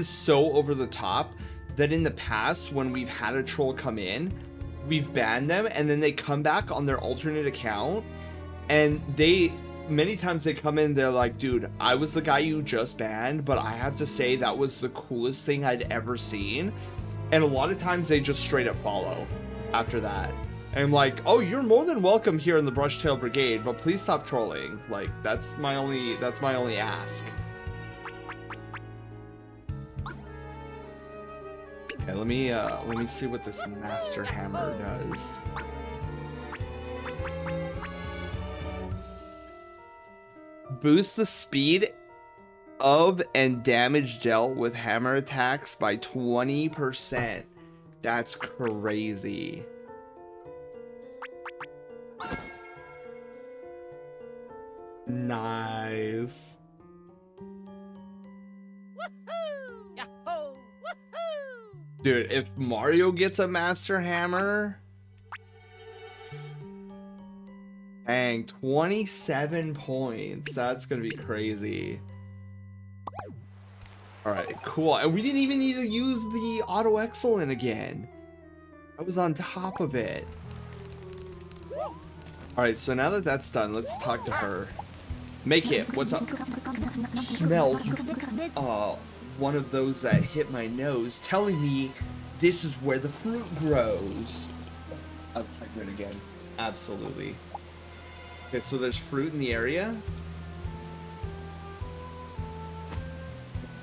S2: so over the top that in the past, when we've had a troll come in, we've banned them and then they come back on their alternate account and many times they come in, they're like, dude, I was the guy you just banned, but I have to say that was the coolest thing I'd ever seen. And a lot of times they just straight up follow after that. And I'm like, oh, you're more than welcome here in the Brushtail Brigade, but please stop trolling. Like, that's my only ask. Okay, let me see what this Master Hammer does. Boost the speed of and damage dealt with hammer attacks by 20%. That's crazy. Nice.
S3: Woohoo! Yahoo! Woohoo!
S2: Dude, if Mario gets a Master Hammer, dang, 27 points. That's gonna be crazy. Alright, cool. And we didn't even need to use the Auto Excellent again. I was on top of it. Alright, so now that that's done, let's talk to her. Make it, what's up? Smells one of those that hit my nose, telling me this is where the fruit grows. I'll check it again. Absolutely. Okay, so there's fruit in the area.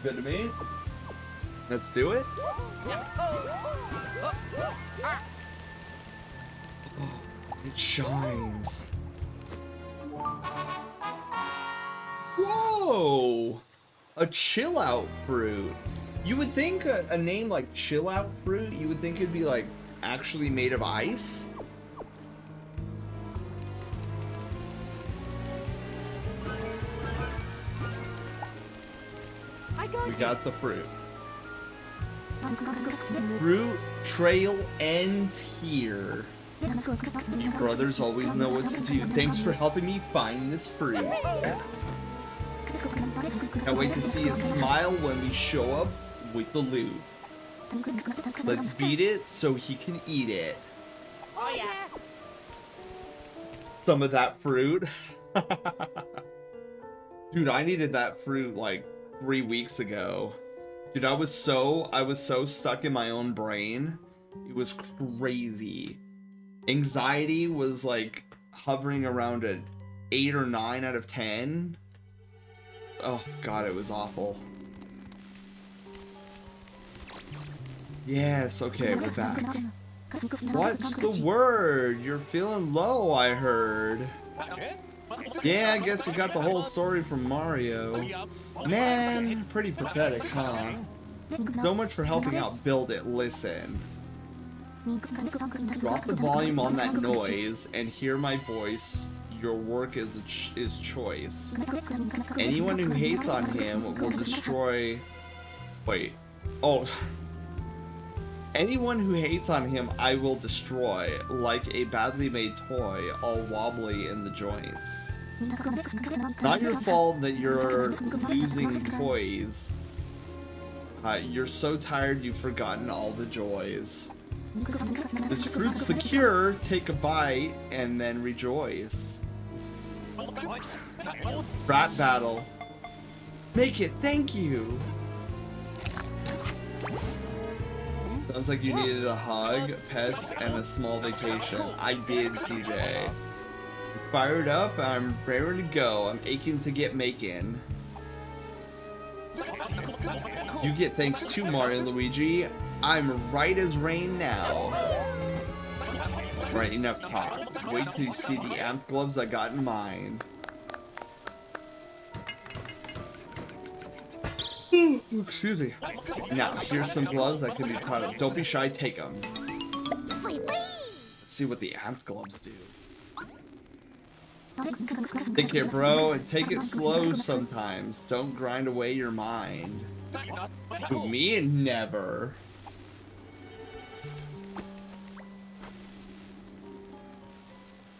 S2: Good to me. Let's do it. Oh, it shines. Whoa! A chill out fruit. You would think a name like chill out fruit, you would think it'd be like actually made of ice. We got the fruit. Fruit trail ends here. You brothers always know what to do. Thanks for helping me find this fruit. Can't wait to see his smile when we show up with the loot. Let's beat it so he can eat it.
S3: Oh yeah.
S2: Some of that fruit. Dude, I needed that fruit like 3 weeks ago. Dude, I was so stuck in my own brain. It was crazy. Anxiety was like hovering around an 8 or 9 out of 10. Oh god, it was awful. Yes, okay, we're back. What's the word? You're feeling low, I heard. Yeah, I guess you got the whole story from Mario. Man, pretty pathetic, huh? So much for helping out Build It. Listen. Drop the volume on that noise and hear my voice. Your work is choice. Anyone who hates on him will destroy... Wait. Oh. Anyone who hates on him, I will destroy, like a badly made toy, all wobbly in the joints. It's not your fault that you're losing toys. You're so tired you've forgotten all the joys. This fruit's the cure. Take a bite and then rejoice. Rat battle. Make it, thank you. Sounds like you needed a hug, pets, and a small vacation. I did, CJ. Fired up, I'm raring to go. I'm aching to get making. You get thanks too, Mario and Luigi. I'm right as rain now. Right, enough talk. Wait till you see the amp gloves I got in mind. Excuse me. Now, here's some gloves I can be proud of. Don't be shy, take them. Let's see what the amp gloves do. Take care, bro, and take it slow sometimes. Don't grind away your mind. Who, me? Never.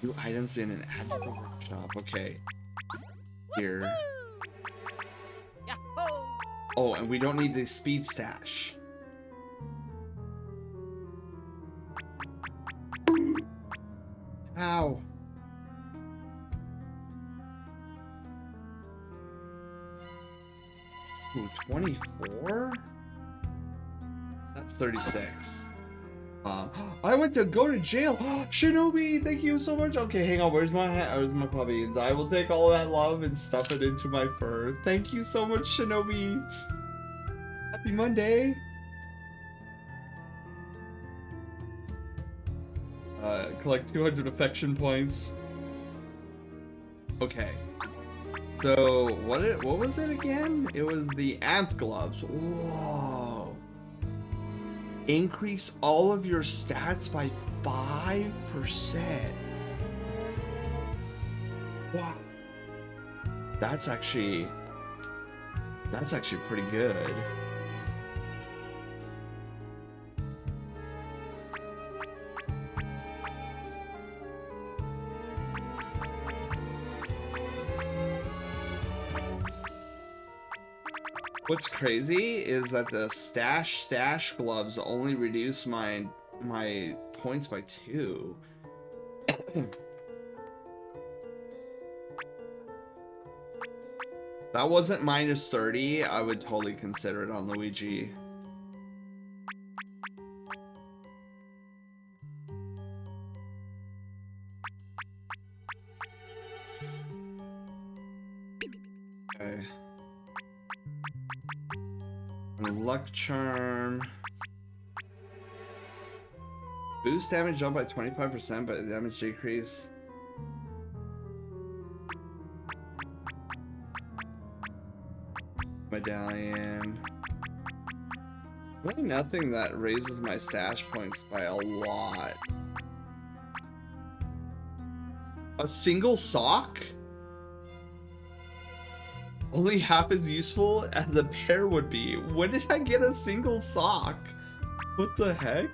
S2: New items in an ad workshop. Okay. Here. Oh, and we don't need the speed stash. Ow. Ooh, 24? That's 36. I went to go to jail. Shinobi, thank you so much. Okay, hang on. Where's my puppy? I will take all that love and stuff it into my fur. Thank you so much, Shinobi. Happy Monday. Collect 200 affection points. Okay. So what was it again? It was the amp gloves. Whoa. Increase all of your stats by 5%. Wow. That's actually pretty good. What's crazy is that the stash gloves only reduce my points by 2. That wasn't minus 30. I would totally consider it on Luigi. Okay. Luck charm. Boost damage up by 25%, but damage decrease. Medallion. Really nothing that raises my stash points by a lot. A single sock? Only half as useful as the pair would be. When did I get a single sock? What the heck?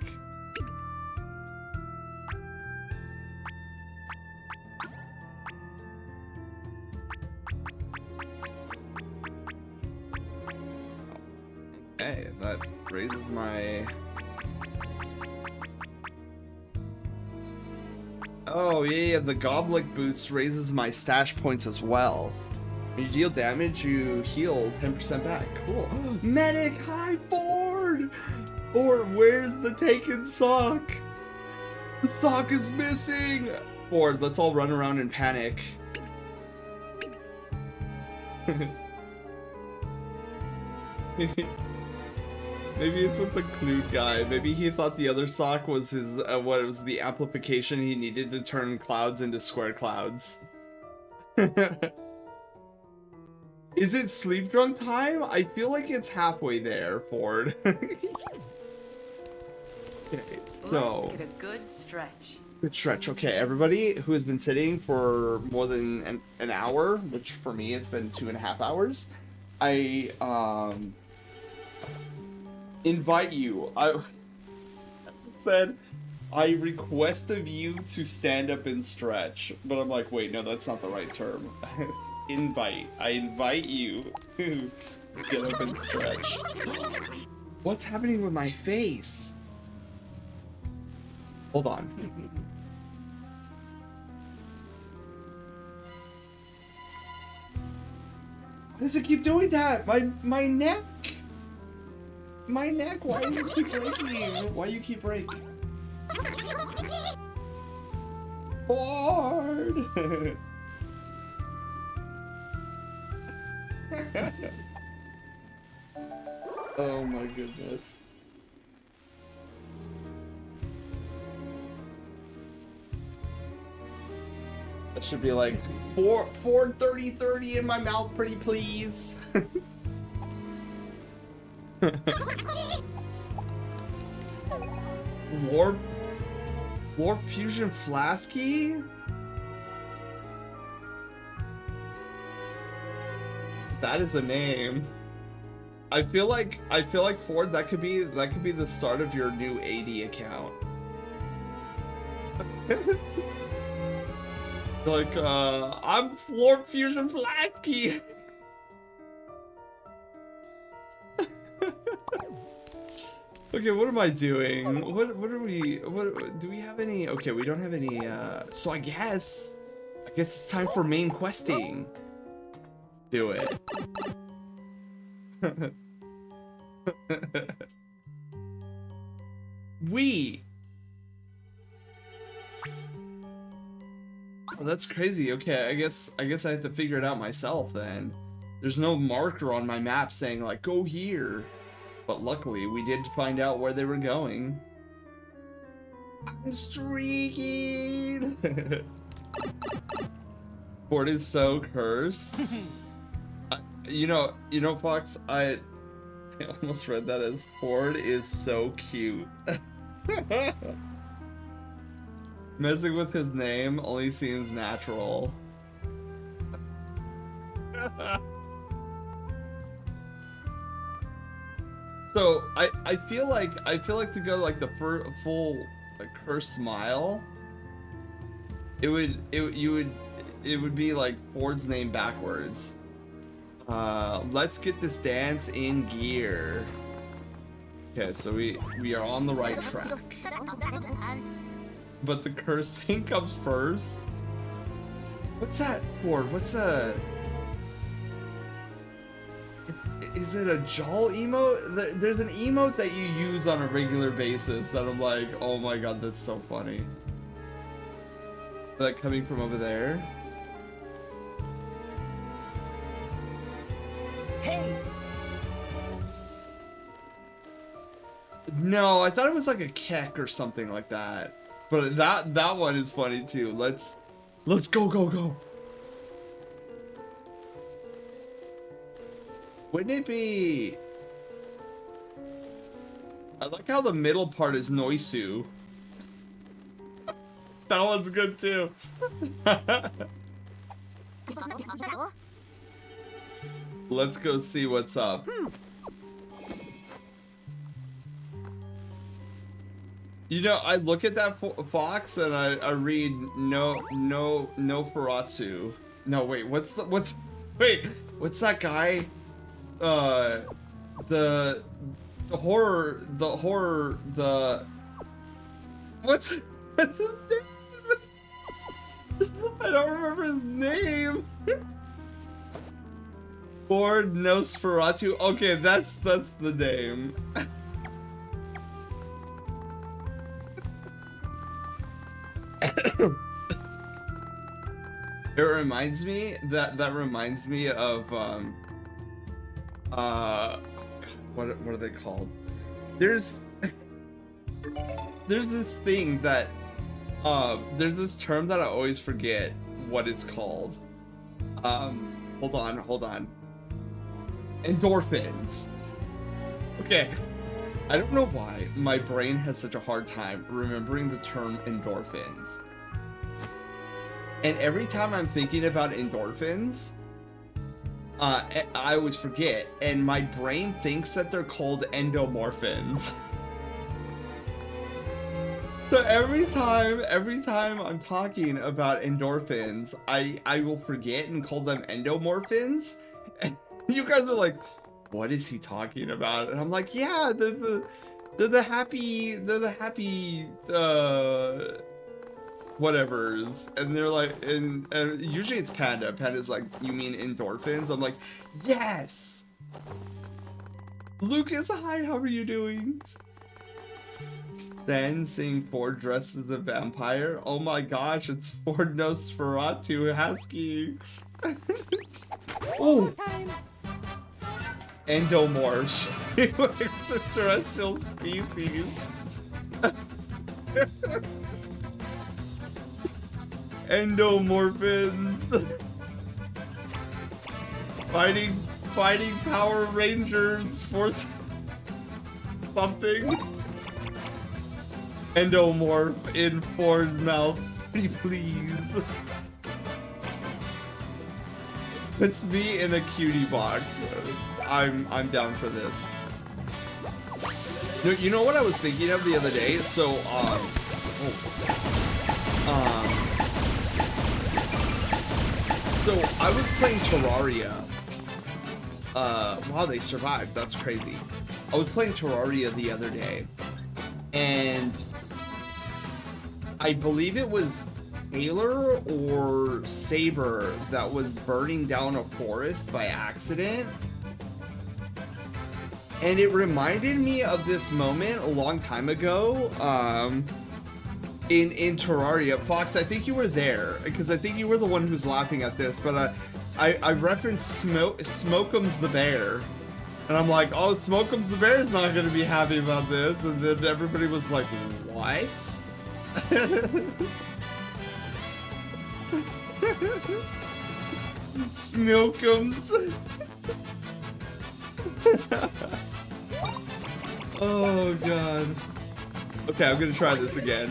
S2: Okay, that raises my... Oh yeah, the goblet boots raises my stash points as well. When you deal damage, you heal 10% back. Cool. Medic! Hi, Ford! Ford, where's the taken sock? The sock is missing! Ford, let's all run around and panic. Maybe it's with the Clute guy. Maybe he thought the other sock was his, what was the amplification he needed to turn clouds into square clouds. Is it sleep drunk time? I feel like it's halfway there, Ford. Okay, so...
S4: Let's get a good stretch.
S2: Good stretch. Okay, everybody who has been sitting for more than an hour, which for me it's been 2.5 hours, I invite you. said, I request of you to stand up and stretch. But I'm like, wait, no, that's not the right term. Invite. I invite you to get up and stretch. What's happening with my face? Hold on. Why does it keep doing that? My neck! My neck, why do you keep breaking? Why you keep breaking? Bored! Oh my goodness. That should be like 4:30 in my mouth, pretty please. Warp Fusion Flasky? That is a name. I feel like Ford, that could be the start of your new AD account. Like, I'm Warp Fusion Flasky. Okay, what am I doing? What do we have any? Okay, we don't have any, so I guess it's time for main questing. Do it. Oh, that's crazy. Okay, I guess I have to figure it out myself then. There's no marker on my map saying like go here. But luckily we did find out where they were going. I'm streaking. Ford is so cursed. You know, Fox, I almost read that as Ford is so cute. Messing with his name only seems natural. So I feel like to go like the full like cursed smile. It would be like Ford's name backwards. Let's get this dance in gear. Okay, so we are on the right track. But the curse thing comes first. What's that, Ford? What's a? Is it a Jaw emote? There's an emote that you use on a regular basis that I'm like, oh my god, that's so funny. That coming from over there.
S3: Hey!
S2: No, I thought it was like a keck or something like that. But that one is funny too. Let's go. Wouldn't it be? I like how the middle part is Noisu. That one's good too. Let's go see what's up. You know, I look at that fox and I read no Furatsu. No, wait, what's that guy? The horror, what's his name? I don't remember his name. Ford Nosferatu. Okay, that's the name. It reminds me that reminds me of what are they called? There's this thing that there's this term that I always forget what it's called. Hold on. Endorphins. Okay. I don't know why my brain has such a hard time remembering the term endorphins. And every time I'm thinking about endorphins, I always forget, and my brain thinks that they're called endomorphins. So every time I'm talking about endorphins, I will forget and call them endomorphins. And you guys are like, what is he talking about? And I'm like, yeah, they're the happy whatevers. And they're like, and usually it's Panda. Panda's like, you mean endorphins? I'm like, yes. Lucas, hi, how are you doing? Then seeing Ford dressed as a vampire. Oh my gosh, it's Ford Nosferatu Husky. Oh, endomorphs. Extraterrestrial species. Endomorphins. Fighting Power Rangers for something. Endomorph in Ford's mouth, pretty please. Puts me in a cutie box. I'm down for this. You know what I was thinking of the other day? So so I was playing Terraria. Wow, they survived. That's crazy. I was playing Terraria the other day, and I believe it was Taylor or Saber that was burning down a forest by accident. And it reminded me of this moment a long time ago in Terraria. Fox, I think you were there, because I think you were the one who's laughing at this, but I referenced Smoke'em's the bear. And I'm like, oh, Smoke'em's the bear is not going to be happy about this. And then everybody was like, what? Smoke'ems. Oh god. Okay, I'm gonna try this again.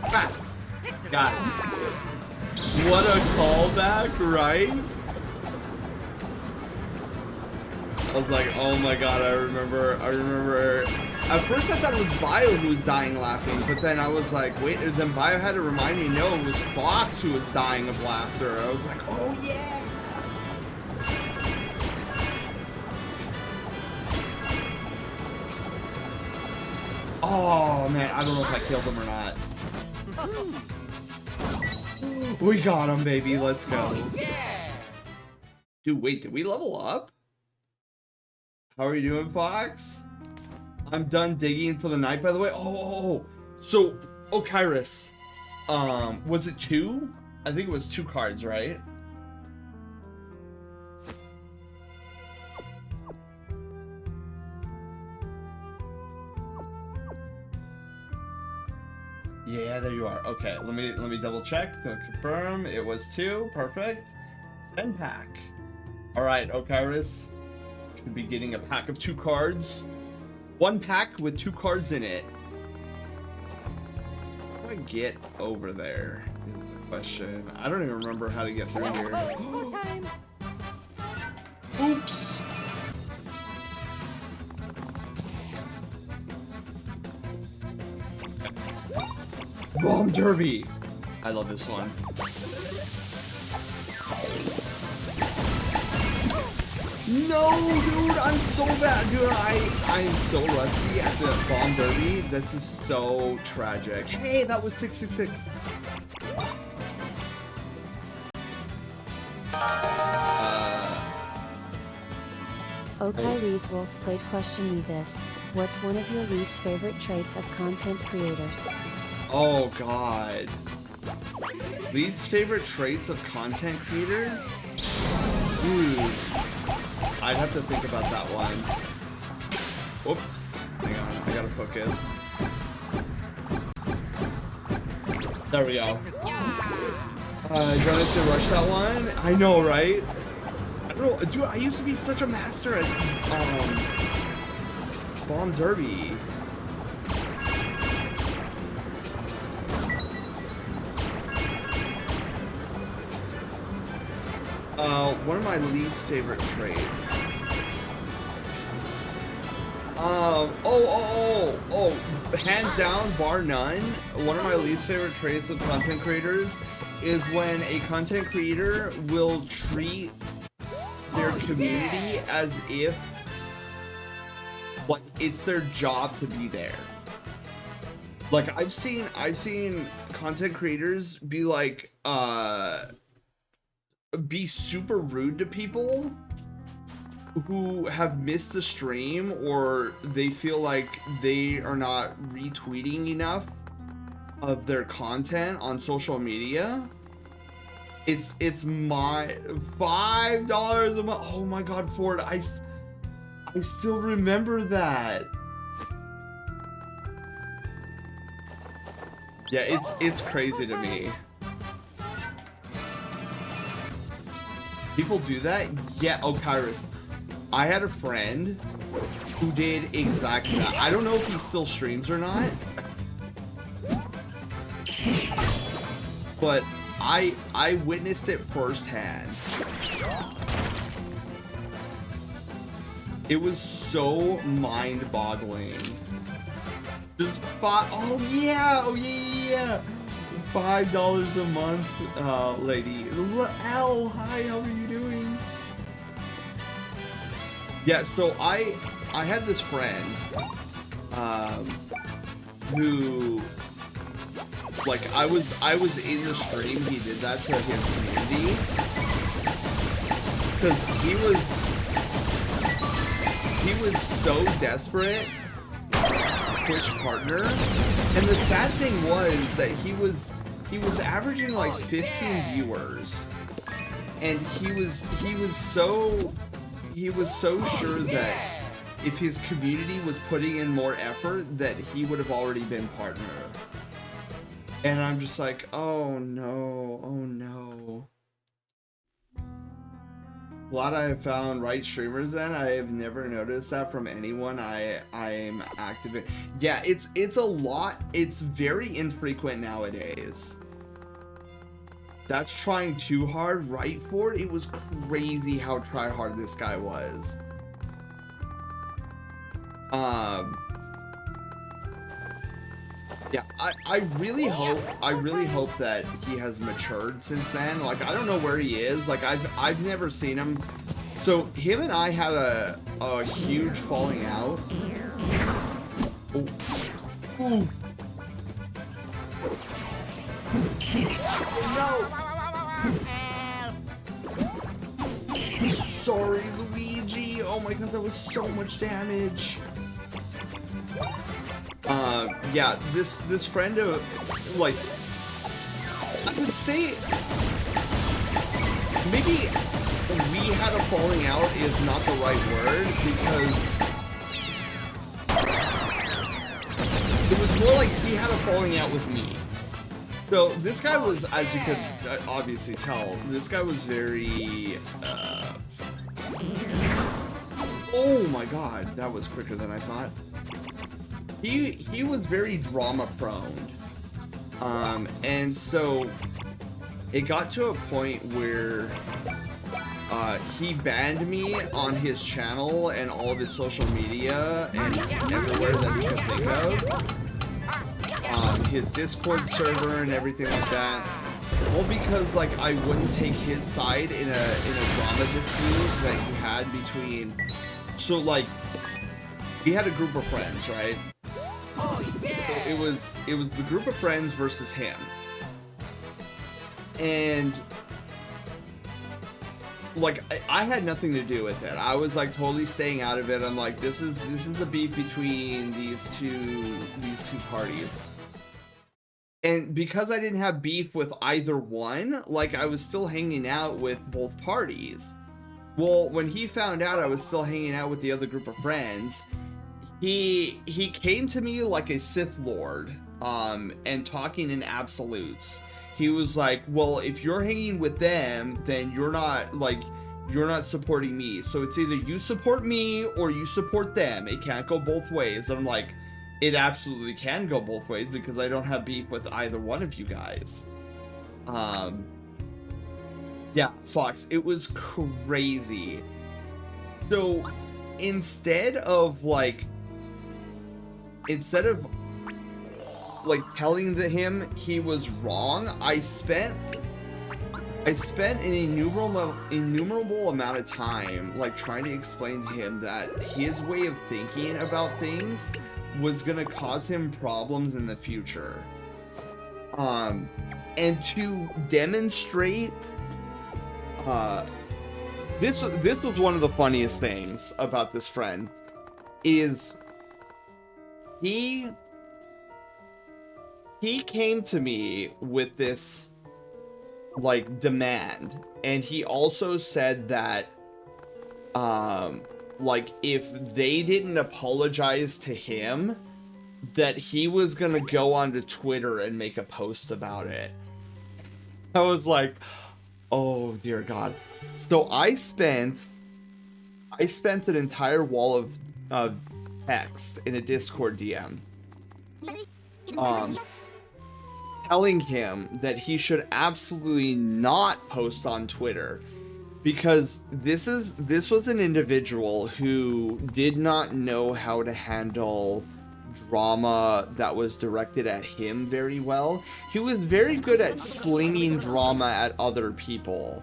S2: Ah, got it. What a callback, right? I was like, oh my god, I remember. At first I thought it was Bio who was dying laughing, but then I was like, wait, then Bio had to remind me, no, it was Fox who was dying of laughter. I was like, oh yeah! Oh man, I don't know if I killed him or not. We got him, baby, let's go.
S3: Yeah.
S2: Dude, wait, did we level up? How are you doing, Fox? I'm done digging for the night, by the way. So, Kairos. Was it 2? I think it was 2 cards, right? Yeah, there you are. Okay, let me double check to confirm. It was 2. Perfect. Send pack. All right, Kairos. Should be getting a pack of 2 cards. 1 pack with 2 cards in it. How do I get over there is the question. I don't even remember how to get through here. Oops. Bomb Derby. I love this one. No, dude, I'm so bad, dude. I'm so rusty at the Bomb Derby. This is so tragic. Hey, that was 666.
S1: Kylie's Wolf played Question Me This. What's one of your least favorite traits of content creators?
S2: Oh, God. Least favorite traits of content creators? Dude. I'd have to think about that one. Whoops. Hang on, I gotta focus. There we go. Do I have to rush that one? I know, right? I don't know, dude, I used to be such a master at, Bomb Derby. One of my least favorite traits. Hands down, bar none, one of my least favorite traits of content creators is when a content creator will treat their community as if like it's their job to be there. Like I've seen content creators be like be super rude to people who have missed the stream, or they feel like they are not retweeting enough of their content on social media. It's my $5 a month. Oh my god, Ford, I still remember that. Yeah, it's crazy to me. People do that? Yeah, Kyrus. I had a friend who did exactly that. I don't know if he still streams or not, but I witnessed it firsthand. It was so mind-boggling. Just oh yeah. $5 a month, lady. L, hi, how are you doing? Yeah, so I had this friend, who, like, I was in the stream. He did that to his community because he was so desperate Twitch partner, and the sad thing was that he was averaging like 15 viewers, and he was so sure that if his community was putting in more effort that he would have already been partner. And I'm just like, oh no. Glad I have found right streamers then. I have never noticed that from anyone I'm active in. Yeah, it's a lot. It's very infrequent nowadays. That's trying too hard, right, Ford? It was crazy how try hard this guy was. Yeah, I really hope that he has matured since then. Like, I don't know where he is. Like, I've never seen him. So him and I had a huge falling out. Oh. Ooh. No. Sorry, Luigi. Oh my god, that was so much damage. Yeah, this friend of, like, I would say maybe we had a falling out is not the right word, because it was more like he had a falling out with me. So this guy was, as you could obviously tell, this guy was very, oh my god, that was quicker than I thought. He was very drama prone, and so it got to a point where he banned me on his channel and all of his social media and everywhere that he could think of, his Discord server and everything like that, all because like I wouldn't take his side in a drama dispute that he had between. So like, we had a group of friends, right? So it was the group of friends versus him, and like I had nothing to do with it. I was like totally staying out of it. I'm like, this is the beef between these two parties, and because I didn't have beef with either one, like I was still hanging out with both parties. Well, when he found out I was still hanging out with the other group of friends, he came to me like a Sith Lord, and talking in absolutes. He was like, well, if you're hanging with them, then you're not supporting me. So it's either you support me or you support them. It can't go both ways. And I'm like, it absolutely can go both ways because I don't have beef with either one of you guys. Yeah, Fox, it was crazy. So instead of like telling him he was wrong, I spent an innumerable amount of time like trying to explain to him that his way of thinking about things was gonna cause him problems in the future. And to demonstrate, this was one of the funniest things about this friend, is he came to me with this like demand, and he also said that like if they didn't apologize to him, that he was gonna go onto Twitter and make a post about it. I was like, oh dear God. So I spent an entire wall of text in a Discord DM telling him that he should absolutely not post on Twitter, because this was an individual who did not know how to handle drama that was directed at him very well. He was very good at slinging drama at other people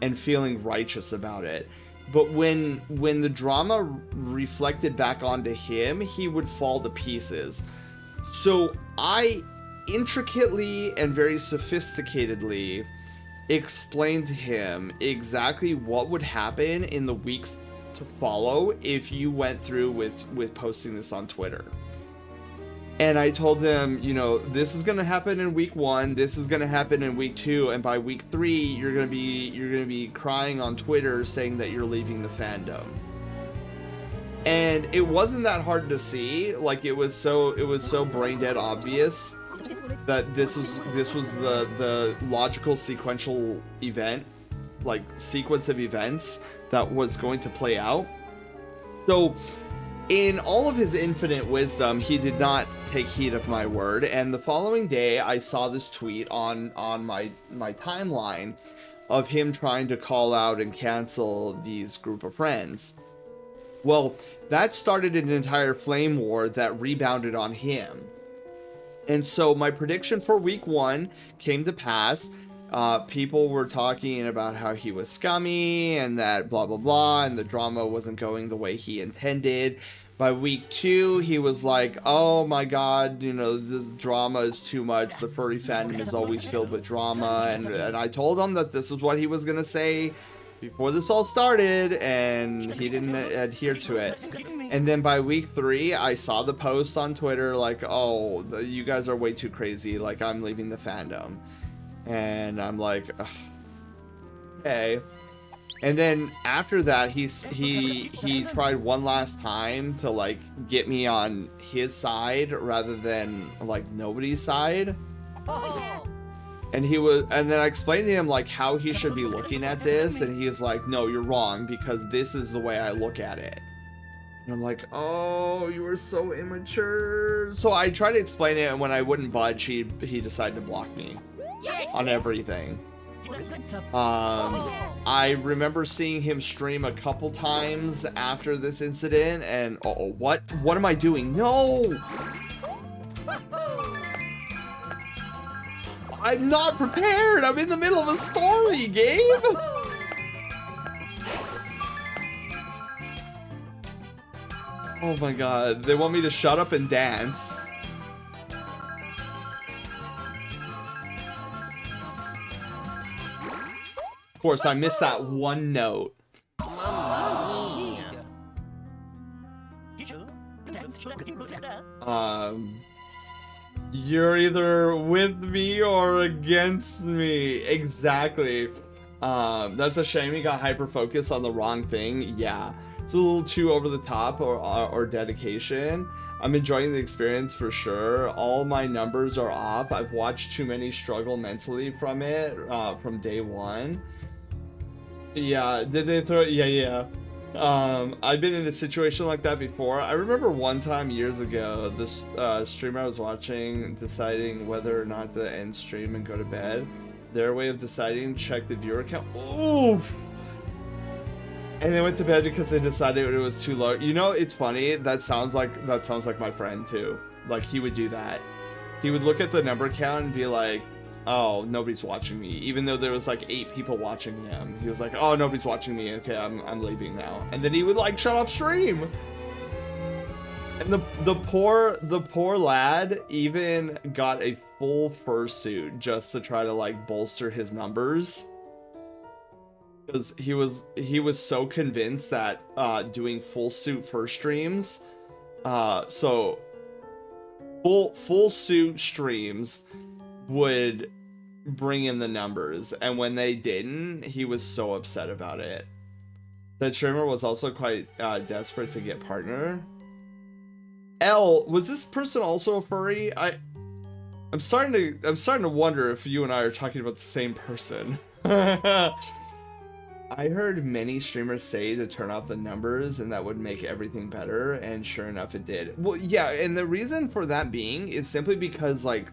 S2: and feeling righteous about it. But when the drama reflected back onto him, he would fall to pieces. So I intricately and very sophisticatedly explained to him exactly what would happen in the weeks to follow if you went through with posting this on Twitter. And I told him, you know, this is gonna happen in week 1, this is gonna happen in week 2, and by week 3 you're gonna be crying on Twitter saying that you're leaving the fandom. And it wasn't that hard to see. Like, it was so brain dead obvious that this was the logical sequential event, like sequence of events that was going to play out. So in all of his infinite wisdom, he did not take heed of my word, and the following day I saw this tweet on my timeline of him trying to call out and cancel these group of friends. Well, that started an entire flame war that rebounded on him. And so my prediction for week 1 came to pass. People were talking about how he was scummy and that blah blah blah, and the drama wasn't going the way he intended. By week 2, he was like, oh my god, you know, the drama is too much. The furry fandom is always filled with drama. And I told him that this is what he was going to say before this all started, and he didn't adhere to it. And then by week 3, I saw the post on Twitter like, oh, you guys are way too crazy. Like, I'm leaving the fandom. And I'm like, ugh, okay. And then after that, he tried one last time to like get me on his side rather than like nobody's side. And then I explained to him like how he should be looking at this, and he was like, no, you're wrong, because this is the way I look at it. And I'm like, oh, you were so immature. So I tried to explain it, and when I wouldn't budge, he decided to block me on everything. I remember seeing him stream a couple times after this incident, and what am I doing? No! I'm not prepared! I'm in the middle of a story, Gabe! Oh my god, they want me to shut up and dance. Of course, I missed that one note. You're either with me or against me. Exactly. That's a shame he got hyper-focused on the wrong thing. Yeah. It's a little too over the top or dedication. I'm enjoying the experience for sure. All my numbers are off. I've watched too many struggle mentally from it from day one. Yeah, did they throw it? Yeah. I've been in a situation like that before. I remember one time years ago, this streamer I was watching deciding whether or not to end stream and go to bed. Their way of deciding, check the viewer count. Oof. And they went to bed because they decided it was too low. You know, it's funny. That sounds like my friend too. Like he would do that. He would look at the number count and be like, "Oh, nobody's watching me." Even though there was like 8 people watching him, he was like, "Oh, nobody's watching me. Okay, I'm leaving now." And then he would like shut off stream. And the poor lad even got a full fursuit just to try to like bolster his numbers, because he was so convinced that doing full suit first streams, so full suit streams would bring in the numbers, and when they didn't, he was so upset about it. The streamer was also quite desperate to get partner. L, was this person also a furry? I'm starting to wonder if you and I are talking about the same person. I heard many streamers say to turn off the numbers and that would make everything better, and sure enough it did. Well, yeah, and the reason for that being is simply because like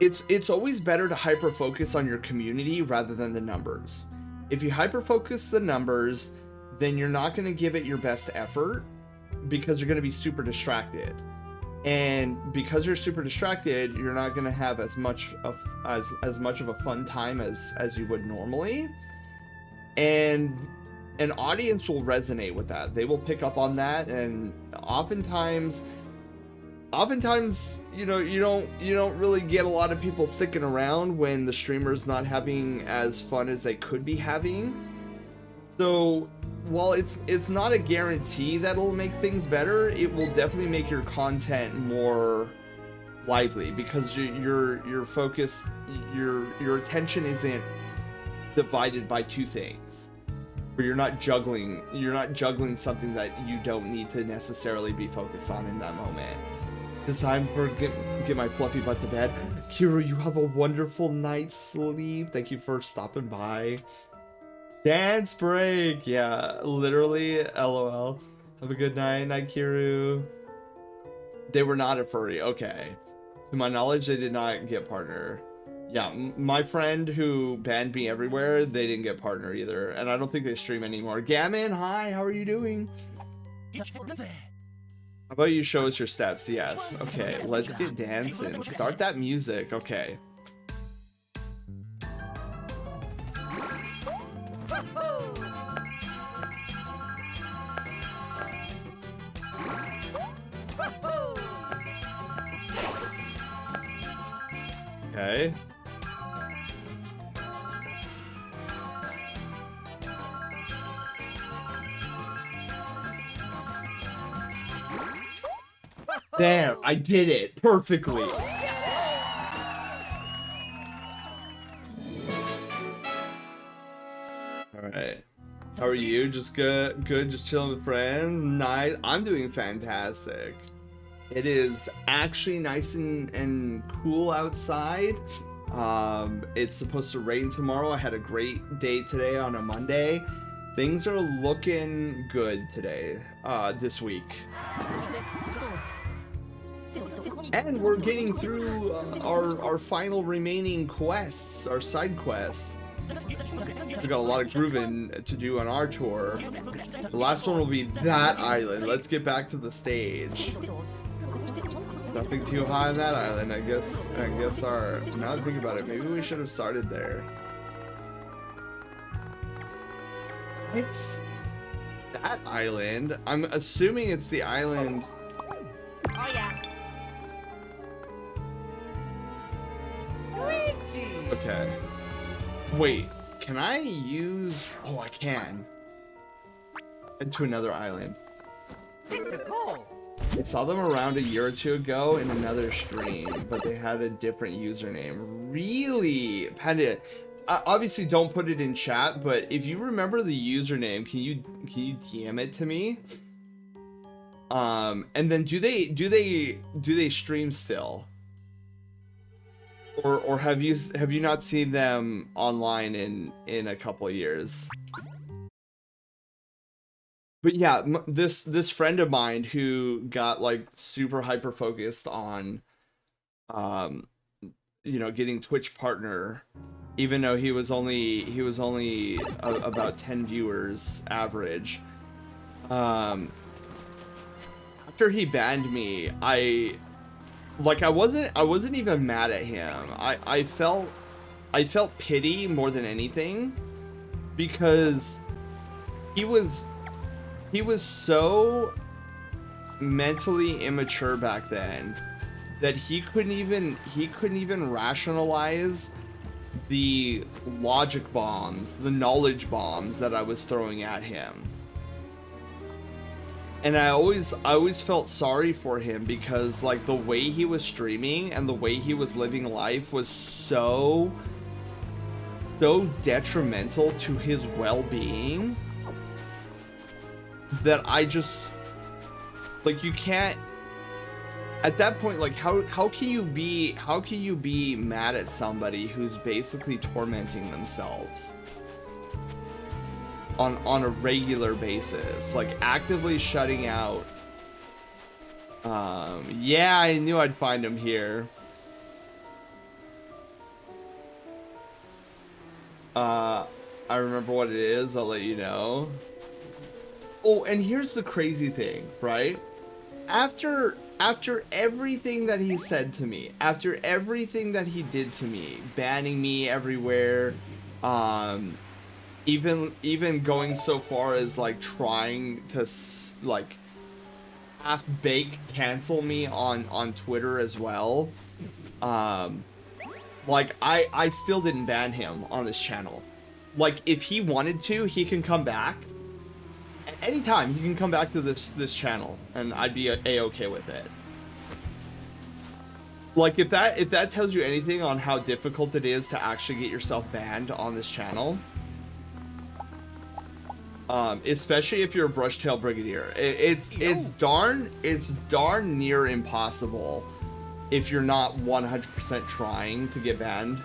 S2: it's always better to hyper focus on your community rather than the numbers. If you hyper focus the numbers, then you're not going to give it your best effort because you're going to be super distracted. And because you're super distracted, you're not going to have as much of a fun time as you would normally. And an audience will resonate with that. They will pick up on that, and oftentimes you know, you don't really get a lot of people sticking around when the streamer's not having as fun as they could be having. So while it's not a guarantee that it'll make things better, it will definitely make your content more lively, because your focus, your attention isn't divided by two things, where you're not juggling something that you don't need to necessarily be focused on in that moment. It's time for get my fluffy butt to bed. Kira, you have a wonderful night's sleep. Thank you for stopping by. Dance break, yeah, literally, LOL. Have a good night, Kiru. They were not a furry, okay. To my knowledge, they did not get partner. Yeah, my friend who banned me everywhere, they didn't get partner either, and I don't think they stream anymore. Gammon, hi, how are you doing? How about you show us your steps? Yes, okay, let's get dancing. Start that music, okay. Okay. There, I did it perfectly. Alright. How are you? Just good, just chilling with friends. Nice. I'm doing fantastic. It is actually nice and cool outside. It's supposed to rain tomorrow. I had a great day today on a Monday. Things are looking good today, this week. And we're getting through our final remaining quests, our side quests. We got a lot of grooving to do on our tour. The last one will be that island. Let's get back to the stage. Nothing too high on that island. I guess our, now that I think about it, maybe we should have started there. It's that island. I'm assuming it's the island.
S3: Oh yeah.
S2: Okay. Wait, can I use... Oh, I can. To another island.
S3: It's a goal.
S2: I saw them around a year or two ago in another stream, but they had a different username. Really? Panda, obviously don't put it in chat, but if you remember the username, can you DM it to me? And then do they stream still? Or have you not seen them online in a couple of years? But yeah, this friend of mine who got like super hyper focused on you know, getting Twitch partner, even though he was only about 10 viewers average. After he banned me, I wasn't even mad at him. I felt pity more than anything, because he was so mentally immature back then that he couldn't even rationalize the logic bombs, the knowledge bombs that I was throwing at him. And I always felt sorry for him, because like the way he was streaming and the way he was living life was so detrimental to his well-being that I just, like, you can't, at that point, like, how can you be mad at somebody who's basically tormenting themselves on a regular basis, like actively shutting out. Yeah, I knew I'd find him here. I remember what it is, I'll let you know. Oh, and here's the crazy thing, right? After everything that he said to me, after everything that he did to me, banning me everywhere, even going so far as like trying to like half-bake cancel me on Twitter as well, like I still didn't ban him on this channel. Like, if he wanted to, he can come back at any time. He can come back to this channel and I'd be a-okay with it. Like, if that tells you anything on how difficult it is to actually get yourself banned on this channel, especially if you're a Brushtail Brigadier, it's darn near impossible if you're not 100% trying to get banned.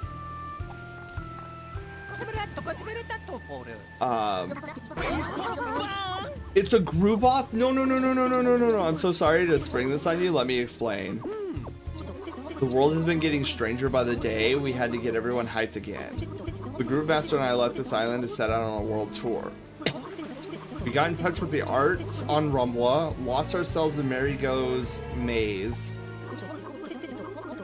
S2: It's a group off? No. I'm so sorry to spring this on you. Let me explain. The world has been getting stranger by the day. We had to get everyone hyped again. The group master and I left this island to set out on a world tour. We got in touch with the arts on Rumbla, lost ourselves in Marigo's maze,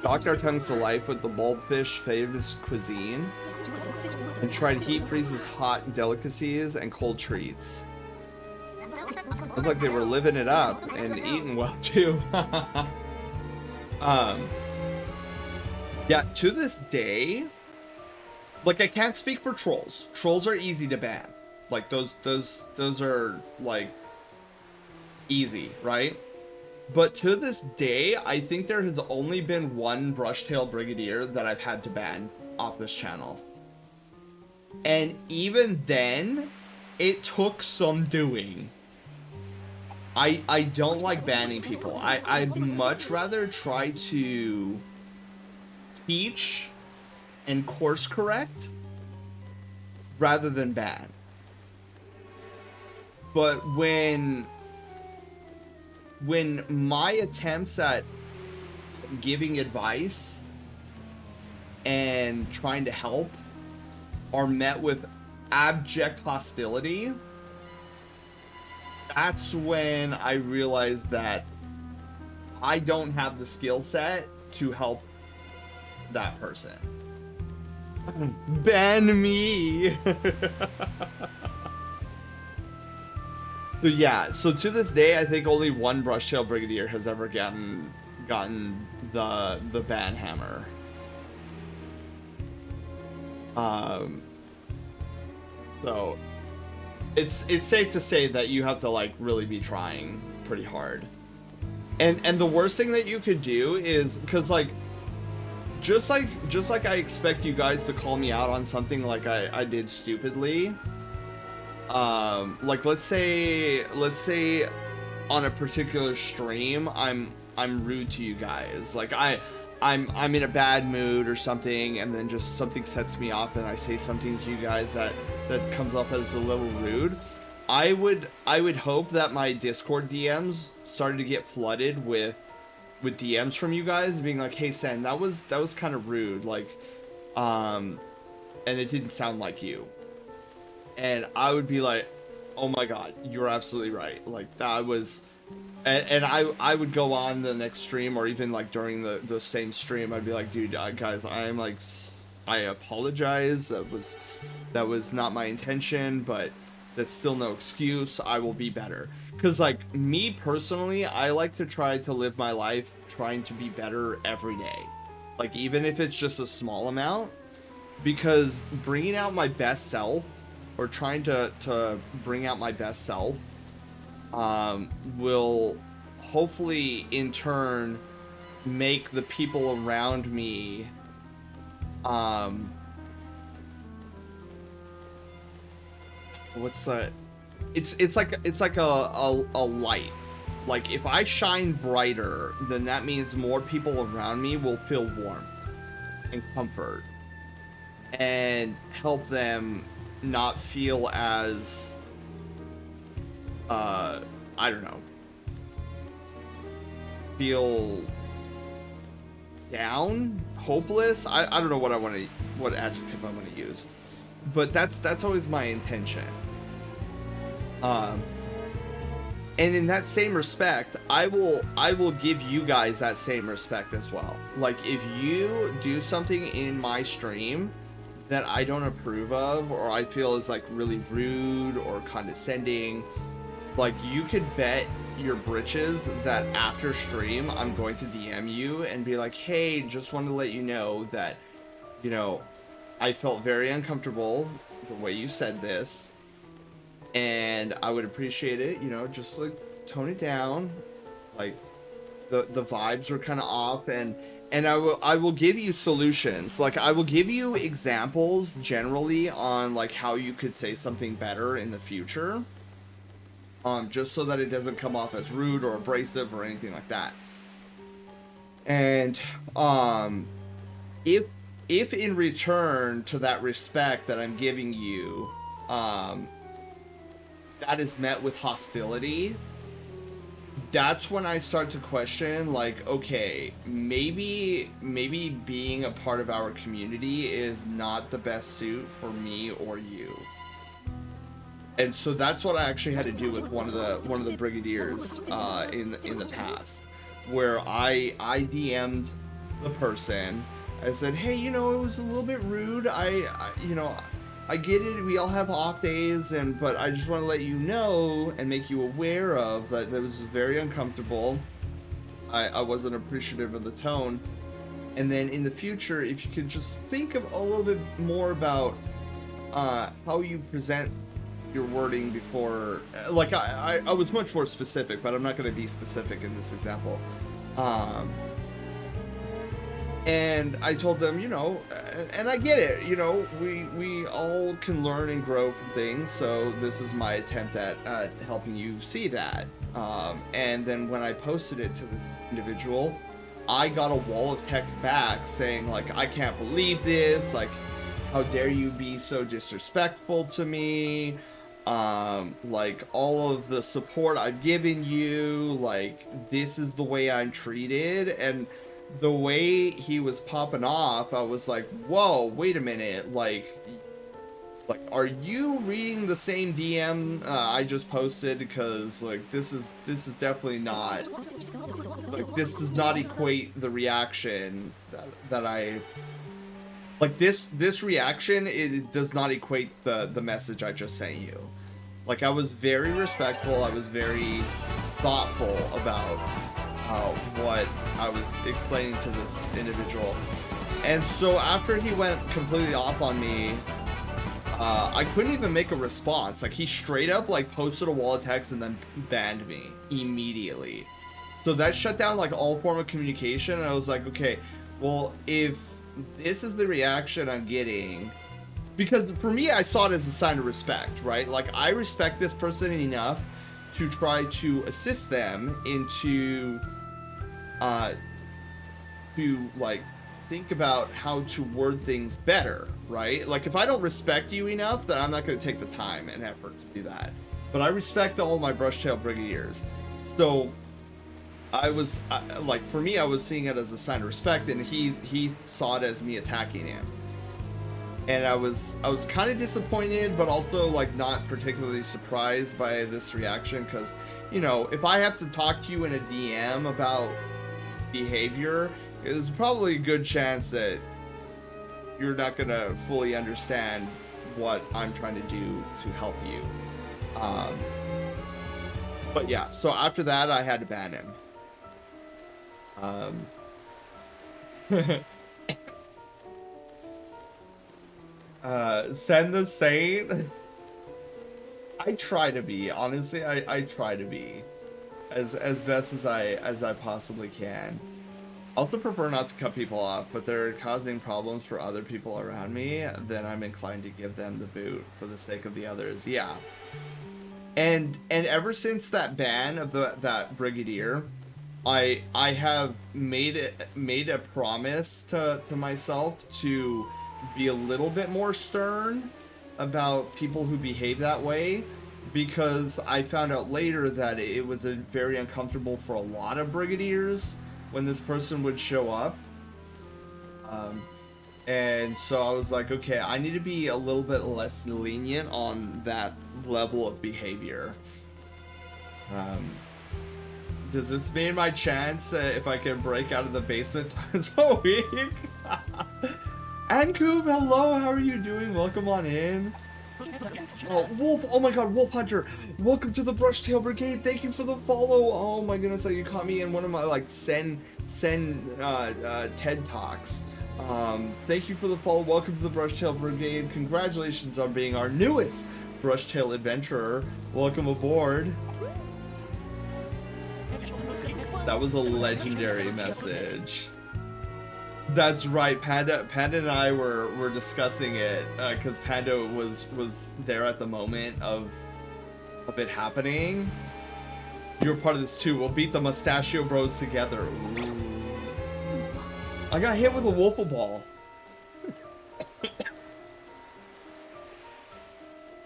S2: docked our tongues to life with the bulbfish famous cuisine, and tried Heat Freeze's hot delicacies and cold treats. It was like they were living it up and eating well too. Yeah, to this day, like, I can't speak for trolls. Trolls are easy to ban. Like, those are like easy, right? But to this day, I think there has only been one Brushtail Brigadier that I've had to ban off this channel. And even then, it took some doing. I don't like banning people. I'd much rather try to teach and course correct rather than ban. But when my attempts at giving advice and trying to help are met with abject hostility, that's when I realize that I don't have the skill set to help that person. Ban me. So yeah, so to this day, I think only one Brushtail Brigadier has ever gotten the ban hammer. So it's safe to say that you have to like really be trying pretty hard. And the worst thing that you could do is, because like just like I expect you guys to call me out on something like I did stupidly. Like let's say on a particular stream I'm rude to you guys, like I'm in a bad mood or something, and then just something sets me off and I say something to you guys that comes off as a little rude. I would hope that my Discord DMs started to get flooded with DMs from you guys being like, hey Sen, that was kind of rude, like, and it didn't sound like you. And I would be like, oh my god, you're absolutely right. Like, that was, and I would go on the next stream, or even like during the same stream, I'd be like, dude, guys, I'm like, I apologize. That was not my intention, but that's still no excuse. I will be better. Because, like, me personally, I like to try to live my life trying to be better every day. Like, even if it's just a small amount. Because bringing out my best self, or trying to bring out my best self, will hopefully, in turn, make the people around me, what's that? It's like a light. Like, if I shine brighter, then that means more people around me will feel warmth and comfort, and help them not feel as I don't know, feel down, hopeless. I don't know what adjective I want to use, but that's always my intention. And in that same respect, I will give you guys that same respect as well. Like, if you do something in my stream that I don't approve of, or I feel is like really rude or condescending, like, you could bet your britches that after stream I'm going to DM you and be like, hey, just wanted to let you know that, you know, I felt very uncomfortable the way you said this, and I would appreciate it, you know, just like tone it down. Like, the vibes are kind of off, and I will give you solutions. Like, I will give you examples generally on like how you could say something better in the future, just so that it doesn't come off as rude or abrasive or anything like that. And if in return to that respect that I'm giving you, that is met with hostility, that's when I start to question, like, okay, maybe being a part of our community is not the best suit for me or you. And so that's what I actually had to do with one of the brigadiers in the past, where I DM'd the person. I said, hey, you know, it was a little bit rude. I you know, I get it, we all have off days, but I just want to let you know and make you aware of that was very uncomfortable. I wasn't appreciative of the tone. And then in the future, if you could just think of a little bit more about how you present your wording before, like, I was much more specific, but I'm not going to be specific in this example. And I told them, you know, and I get it, you know, we all can learn and grow from things, so this is my attempt at helping you see that. And then when I posted it to this individual, I got a wall of text back saying, like, I can't believe this, like, how dare you be so disrespectful to me, like, all of the support I've given you, like, this is the way I'm treated. And the way he was popping off, I was like, whoa, wait a minute, like, are you reading the same DM I just posted? Because, like, this is definitely not, like, this does not equate the reaction that I, like, this reaction, it does not equate the message I just sent you. Like, I was very respectful, I was very thoughtful about what I was explaining to this individual. And so after he went completely off on me, I couldn't even make a response. Like, he straight up, like, posted a wall of text and then banned me immediately. So that shut down, like, all form of communication, and I was like, okay, well, if this is the reaction I'm getting, because for me, I saw it as a sign of respect, right? Like, I respect this person enough to try to assist them into to, like, think about how to word things better, right? Like, if I don't respect you enough, then I'm not going to take the time and effort to do that. But I respect all of my brushtail brigadiers. So like, for me, I was seeing it as a sign of respect, and he saw it as me attacking him. And I was kind of disappointed, but also like not particularly surprised by this reaction, because, you know, if I have to talk to you in a DM about behavior, there's probably a good chance that you're not gonna fully understand what I'm trying to do to help you. But yeah, so after that, I had to ban him. Send the Saint. I try to be, honestly. I try to be as best as I possibly can. I also prefer not to cut people off, but they're causing problems for other people around me, then I'm inclined to give them the boot for the sake of the others. Yeah. And ever since that ban of that brigadier, I have made a promise to myself to be a little bit more stern about people who behave that way, because I found out later that it was very uncomfortable for a lot of brigadiers when this person would show up. And so I was like, okay, I need to be a little bit less lenient on that level of behavior. Does this mean my chance if I can break out of the basement twice a week? Ancoop, hello, how are you doing? Welcome on in. Oh, Wolf, oh my god, Wolf Hunter, welcome to the Brushtail Brigade, thank you for the follow. Oh my goodness, you caught me in one of my, like, TED Talks. Thank you for the follow, welcome to the Brushtail Brigade, congratulations on being our newest Brushtail adventurer, welcome aboard. That was a legendary message. That's right, Panda and I were discussing it, because Panda was there at the moment of it happening. You're part of this too. We'll beat the Mustachio Bros together. Ooh. I got hit with a Wolfle Ball.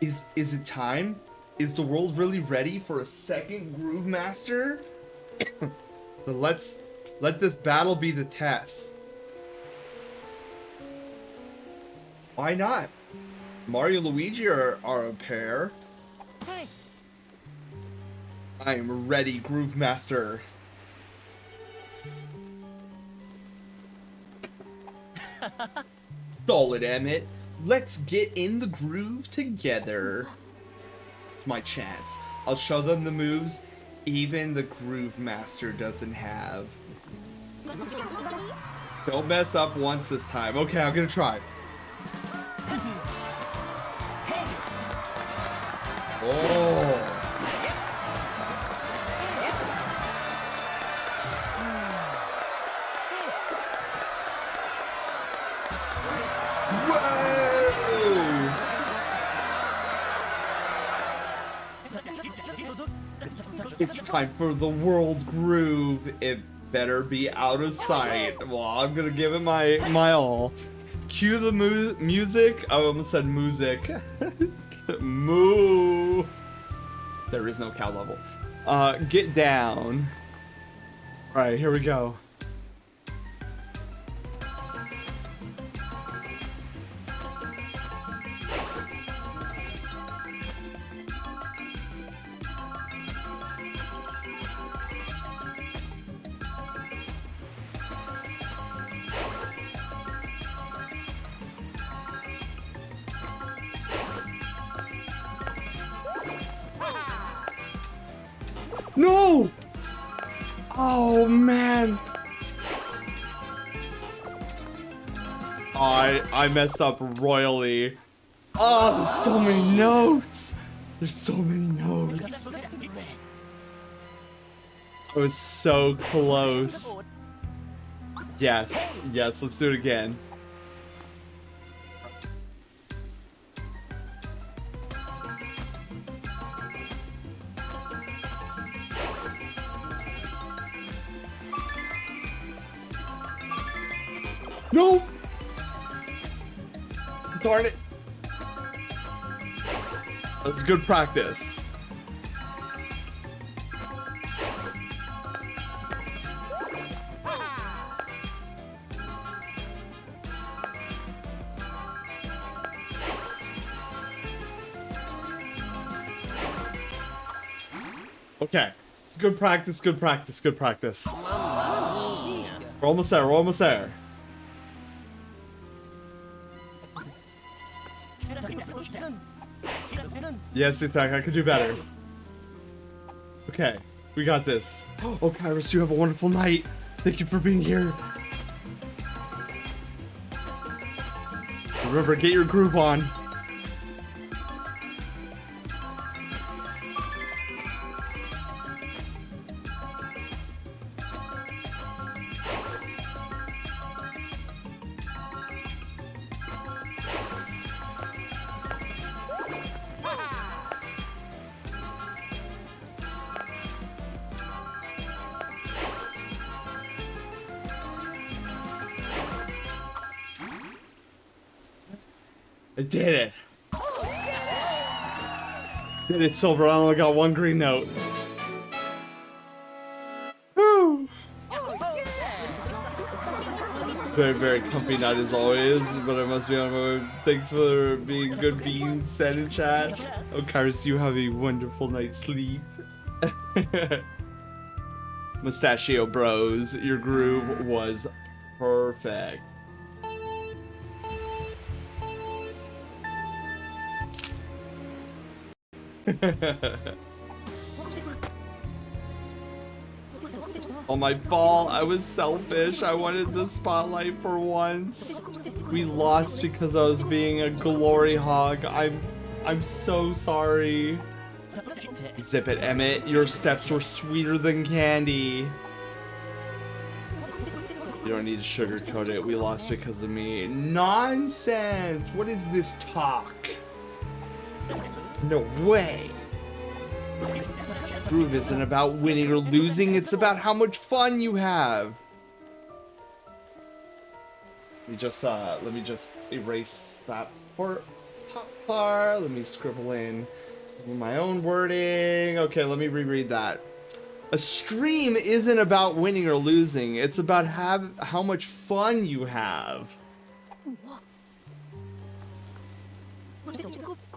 S2: Is it time? Is the world really ready for a second Groove Master? Then let this battle be the test. Why not? Mario and Luigi are a pair.
S3: Hey.
S2: I am ready, Groove Master. Solid, Emmett. Let's get in the groove together. It's my chance. I'll show them the moves even the Groove Master doesn't have. Don't mess up once this time. Okay, I'm gonna try. Oh. It's time for the world groove. It better be out of sight. Well, I'm gonna give it my all. Cue the music. I almost said music. Moo. There is no cow level. Get down. All right, here we go. No! Oh man! I messed up royally. Oh, there's so many notes! There's so many notes. I was so close. Yes, yes, let's do it again. No! Darn it. That's good practice. Okay. It's good practice, good practice, good practice. We're almost there, we're almost there. Yes, Itak, I could do better. Okay, we got this. Oh, Kairos, you have a wonderful night. Thank you for being here. Remember, get your groove on. I did it. Did it, Silver. I only got one green note. Woo. Very, very comfy night as always, but I must be on my way. Thanks for being good beans said in chat. Oh, Kairos, you have a wonderful night's sleep. Mustachio Bros, your groove was perfect. Oh, my fault. I was selfish. I wanted the spotlight for once. We lost because I was being a glory hog. I'm so sorry. Zip it, Emmett. Your steps were sweeter than candy. You don't need to sugarcoat it. We lost because of me. Nonsense! What is this talk? No way. Groove isn't about winning or losing, it's about how much fun you have. Let me just erase that top part. Let me scribble in my own wording. Okay, let me reread that. A stream isn't about winning or losing, it's about how much fun you have.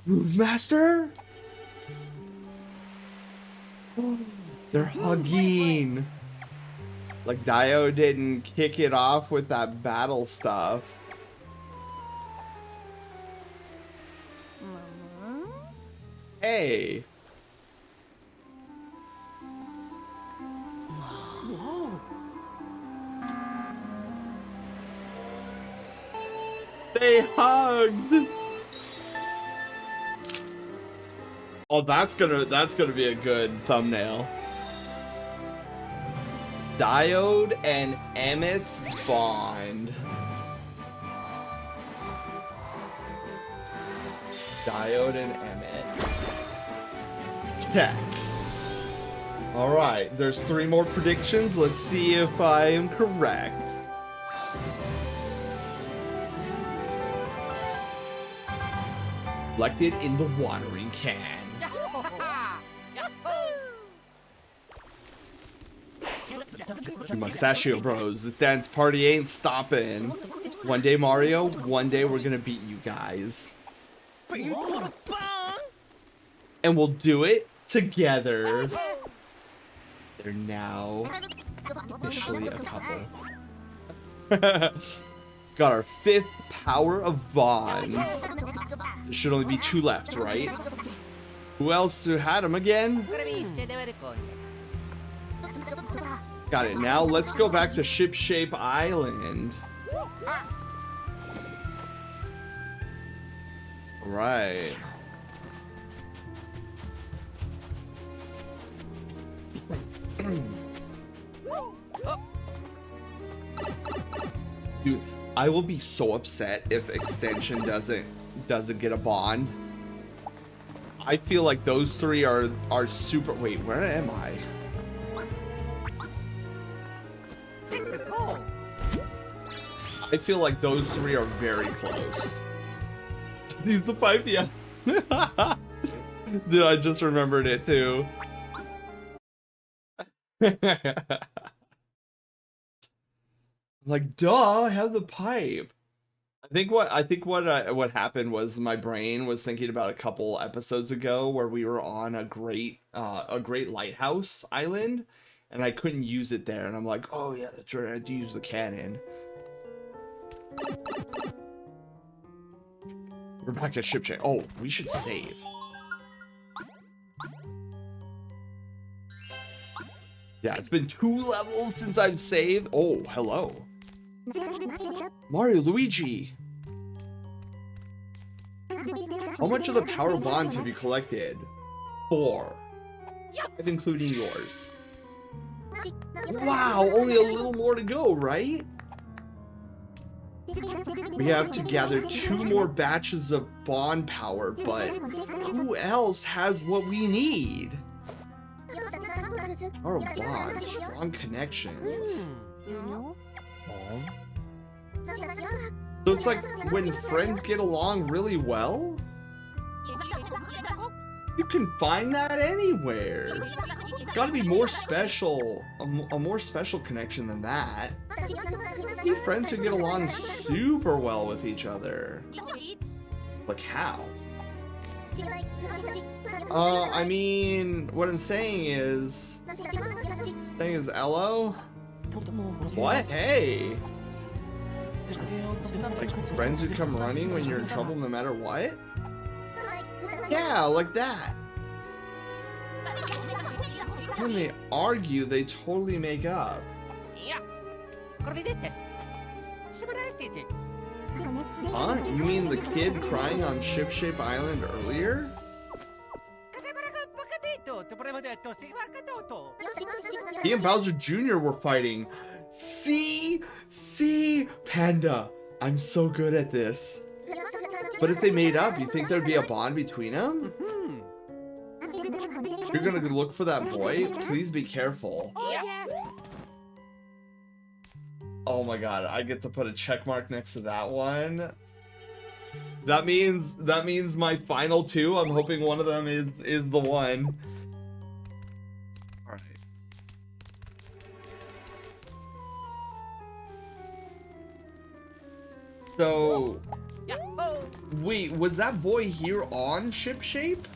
S2: Groove Master? They're hugging. Like Dio didn't kick it off with that battle stuff. Hey.
S3: Whoa.
S2: They hugged. Oh, that's gonna be a good thumbnail. Diode and Emmett's bond. Diode and Emmett. Check. All right, there's 3 more predictions. Let's see if I am correct. Collected in the watering can. Mustachio Bros, this dance party ain't stopping. One day Mario, one day we're gonna beat you guys. And we'll do it together. They're now officially a couple. Got our 5th power of bonds. There should only be 2 left, right? Who else had them again? Got it. Now let's go back to Shipshape Island. Right. Dude, I will be so upset if Extension doesn't get a bond. I feel like those 3 are super. Wait, where am I?
S3: It's a goal.
S2: I feel like those 3 are very close. He's the pipe, yeah. Dude, I just remembered it too. Like, duh, I have the pipe. what happened was my brain was thinking about a couple episodes ago where we were on a great lighthouse island, and I couldn't use it there, and I'm like, oh yeah, that's right, I had to use the cannon. We're back at ship check. Oh, we should save. Yeah, it's been 2 levels since I've saved. Oh, hello. Mario, Luigi. How much of the power bonds have you collected? 4. Including yours. Wow, only a little more to go, right? We have to gather 2 more batches of bond power, but who else has what we need? Our bond, strong connections. So it's like when friends get along really well? You can find that anywhere. It's gotta be more special, a more special connection than that. You friends who get along super well with each other. Like how? I mean, what I'm saying is, Ello? What? Hey! Like friends who come running when you're in trouble no matter what? Yeah, like that. When they argue, they totally make up. Huh? You mean the kid crying on Ship Island earlier? He and Bowser Jr. were fighting. See, Panda, I'm so good at this. But if they made up, you think there'd be a bond between them? You're gonna look for that boy? Please be careful. Oh my god, I get to put a check mark next to that one. That means my final 2. I'm hoping one of them is the one. Alright. So wait, was that boy here on Ship Shape?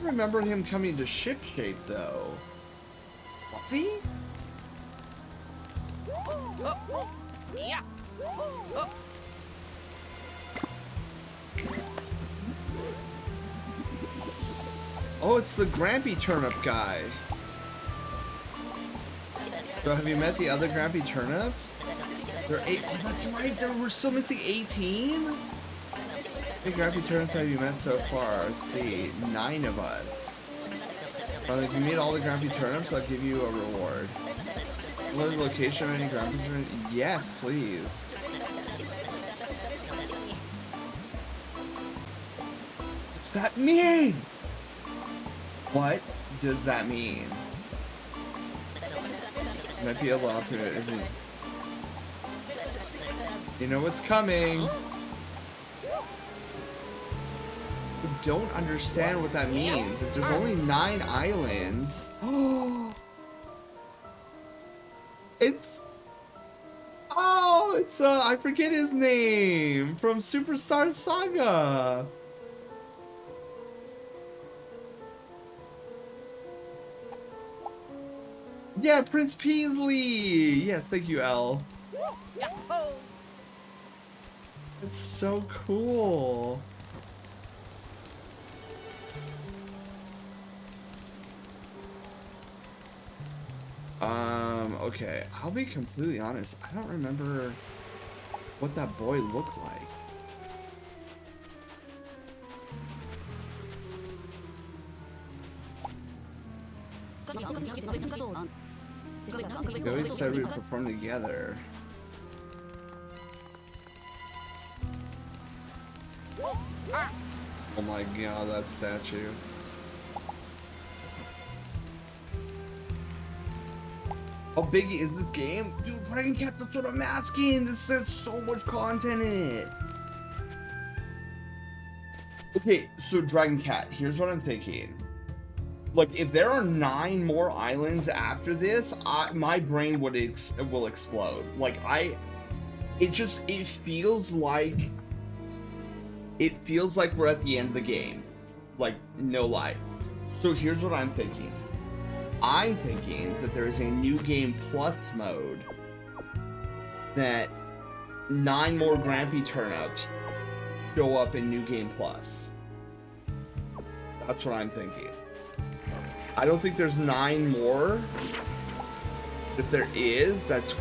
S2: I remember him coming to Ship Shape though. Was he? Oh, it's the Grampy Turnip guy. So have you met the other Grampy Turnips? There are 8. Oh, that's right. We're still missing 18. How many Grampy Turnips have you met so far? Let's see. 9 of us. Well, if you meet all the Grampy Turnips, I'll give you a reward. What is the location of any Grampy Turnips? Yes, please. What's that mean? What does that mean? Might be a lot of it. You know what's coming. I don't understand what that means. If there's only 9 islands. Oh, it's I forget his name from Superstar Saga. Yeah, Prince Peasley. Yes, thank you, Elle. It's so cool. Okay, I'll be completely honest. I don't remember what that boy looked like. We always said we'd perform together. Oh my god, that statue. How big is this game? Dude, Dragon Cat, that's what I'm asking. This has so much content in it. Okay, so Dragon Cat, here's what I'm thinking. Like, if there are 9 more islands after this, my brain will explode. Like, it feels like we're at the end of the game. Like, no lie. So here's what I'm thinking. I'm thinking that there is a new game plus mode that 9 more Grampy turnips show up in New Game Plus. That's what I'm thinking. I don't think there's 9 more. If there is, that's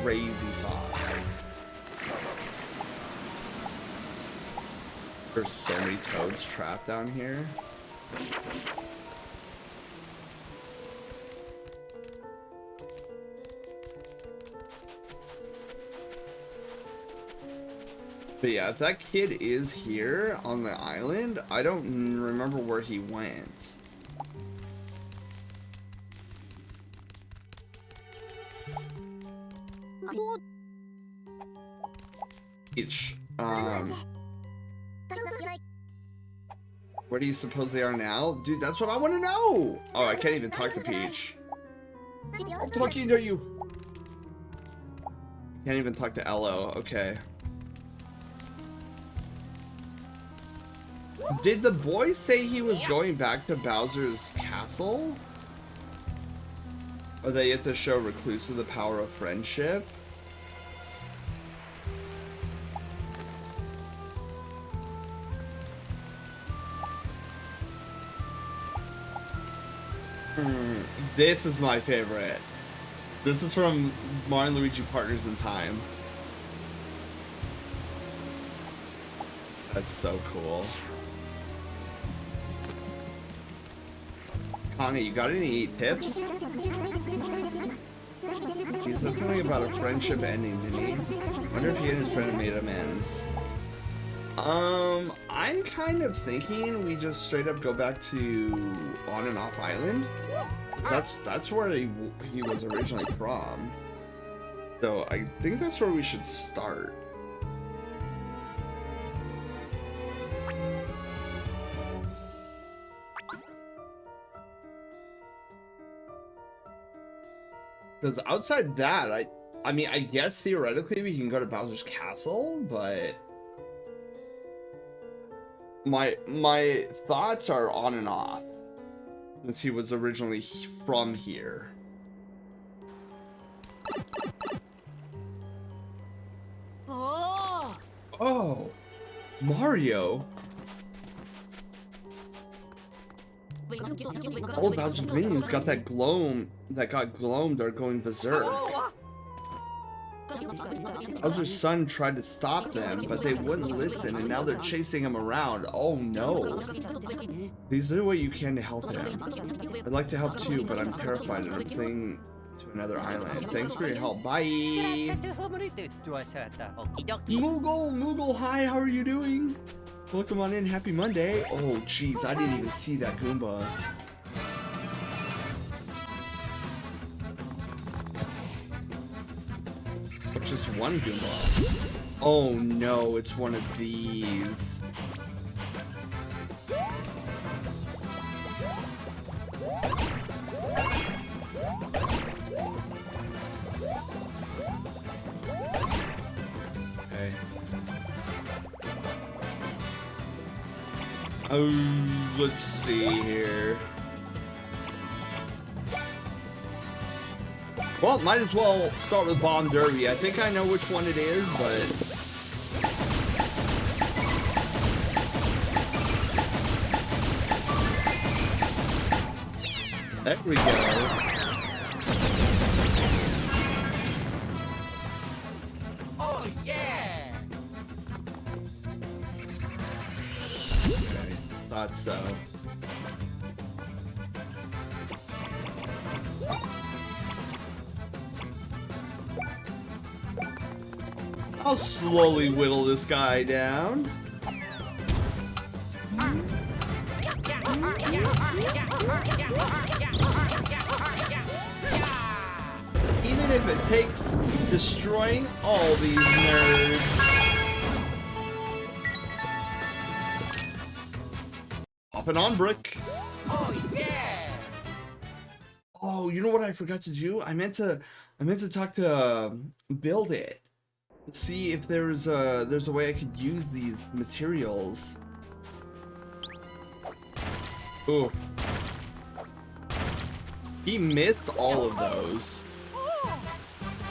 S2: crazy sauce. There's so many toads trapped down here. But yeah, if that kid is here on the island, I don't remember where he went. Peach, where do you suppose they are now? Dude, that's what I want to know! Oh, I can't even talk to Peach. I'm talking to you! Can't even talk to Ello, okay. Did the boy say he was going back to Bowser's castle? Or they have to show Reclusive the power of friendship? This is my favorite. This is from Mario and Luigi Partners in Time. That's so cool. Connie, you got any tips? He said something about a friendship ending, didn't he? Wonder if he and his friend made amends. I'm kind of thinking we just straight up go back to On and Off Island. That's where he was originally from. So I think that's where we should start. Because outside that, I mean, I guess theoretically we can go to Bowser's Castle, but my thoughts are On and Off, since he was originally from here. Oh, Mario. All Bowser's minions got that got gloamed are going berserk. Bowser's son tried to stop them, but they wouldn't listen, and now they're chasing him around. Oh no. Please do what you can to help him. I'd like to help too, but I'm terrified and I'm fleeing to another island. Thanks for your help. Bye. Moogle, hi, how are you doing? Welcome on in, happy Monday. Oh jeez, I didn't even see that Goomba. It's just one Goomba. Oh no, it's one of these. Okay. Oh, let's see here. Well, might as well start with Bomb Derby. I think I know which one it is, but there we go.
S3: Oh yeah!
S2: Okay, thought so. I'll slowly whittle this guy down. Even if it takes destroying all these nerds. Off and on, Brick.
S3: Oh yeah!
S2: Oh, you know what I forgot to do? I meant to talk to Build It to see if there's a way I could use these materials. Ooh. He missed all of those.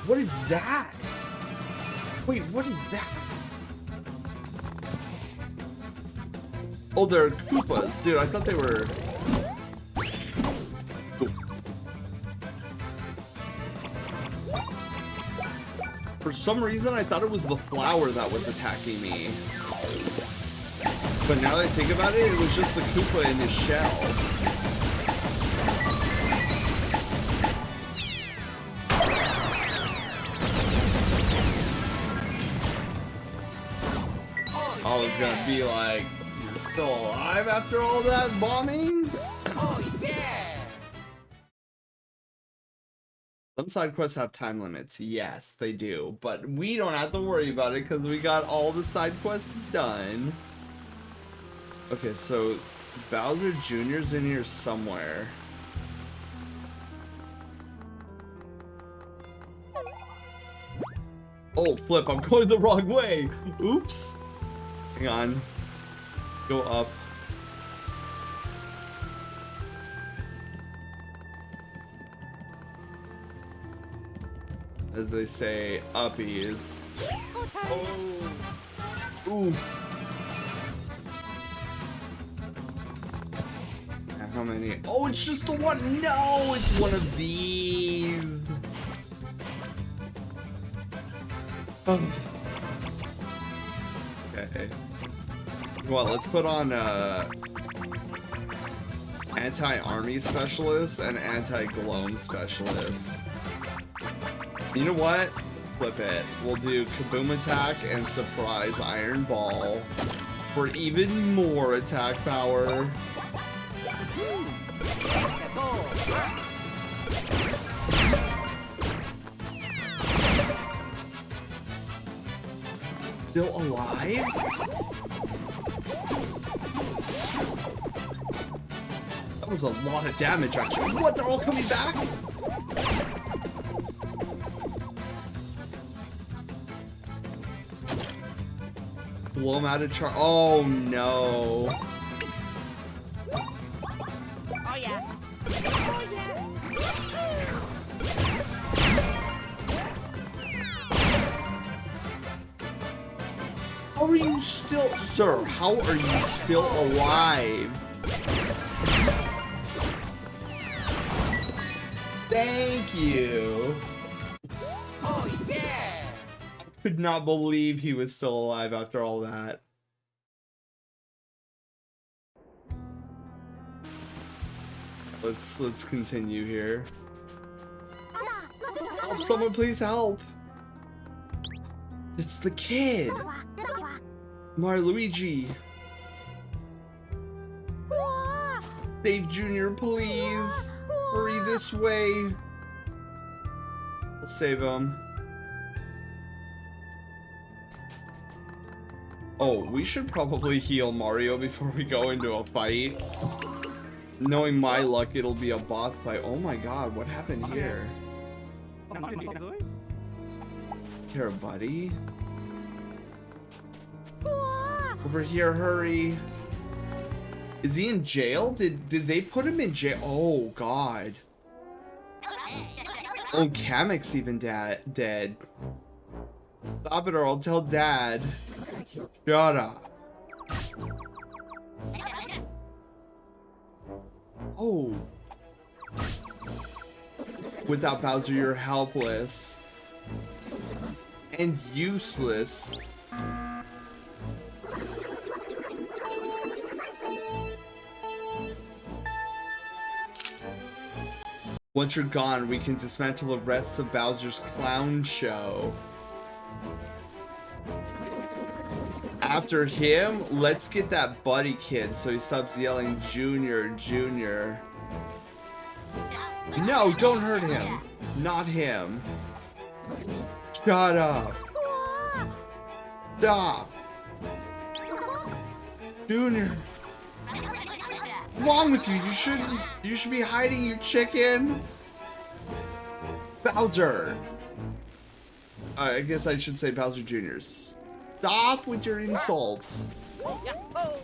S2: What is that? Wait, what is that? Oh, they're Koopas. Dude, I thought they were... Ooh. For some reason, I thought it was the flower that was attacking me. But now that I think about it, it was just the Koopa in his shell. I was gonna be like, you're still alive after all that bombing?
S3: Oh yeah!
S2: Some side quests have time limits. Yes, they do. But we don't have to worry about it because we got all the side quests done. Okay, so Bowser Jr.'s in here somewhere. Oh, flip, I'm going the wrong way. Oops. Hang on. Go up. As they say, uppies. Oh. Ooh. How many? Oh, it's just the one. No, it's one of these. Oh. Okay. Well, let's put on anti-army specialist and anti-gloam specialist. You know what? Flip it. We'll do Kaboom attack and surprise iron ball for even more attack power. Still alive? That was a lot of damage, actually. What? They're all coming back? Blow him out of charge. Oh no.
S3: Oh yeah.
S2: How are you still, sir? How are you still alive? Thank you.
S3: Oh yeah.
S2: I could not believe he was still alive after all that. Let's continue here. Help, someone please help. It's the kid. Luigi. Save Junior, please. Hurry this way. We'll save him. Oh, we should probably heal Mario before we go into a fight. Knowing my luck, it'll be a boss fight. Oh my god, what happened here? Here, buddy. Over here, hurry. Is he in jail? Did they put him in jail? Oh god. Oh, Kamek's even dead. Stop it or I'll tell Dad. Shut up. Oh. Without Bowser, you're helpless. And useless. Once you're gone, we can dismantle the rest of Bowser's clown show. After him, let's get that buddy kid so he stops yelling Junior, Junior. No, don't hurt him. Not him. Shut up. Stop. Junior. What's wrong with you? You should be hiding, you chicken. Bowser! I guess I should say Bowser Jr. Stop with your insults.
S3: Yahoo!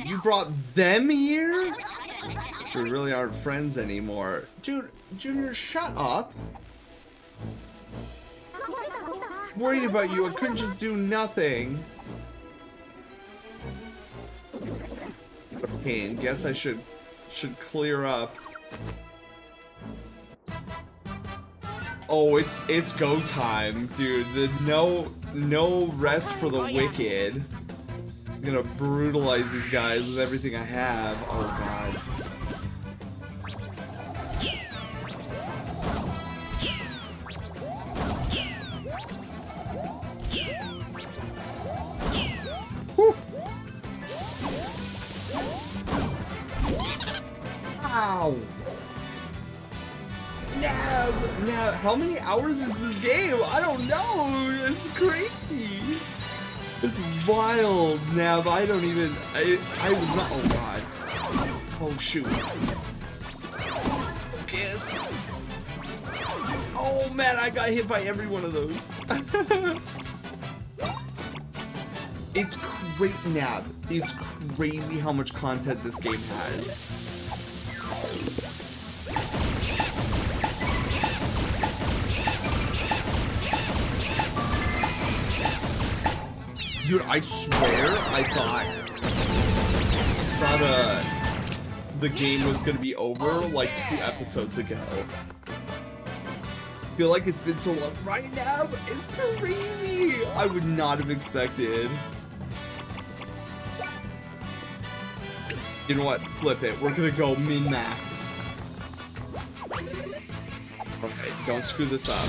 S2: You brought them here? So we really aren't friends anymore. Dude, Junior, shut up. Worried about you, I couldn't just do nothing. Okay, guess I should clear up. Oh, it's go time, dude. The no rest for the wicked. I'm gonna brutalize these guys with everything I have. Oh god. Whew. Ow. No, how many hours is this game? I don't know. It's crazy. It's wild, Nav. I don't even. I was not. Oh god. Oh shoot. Focus. Oh man, I got hit by every one of those. It's great, Nav. It's crazy how much content this game has. Dude, I swear I thought the game was gonna be over like 2 episodes ago. I feel like it's been so long. Right now, it's crazy. I would not have expected. You know what? Flip it. We're gonna go min-max. Okay, don't screw this up.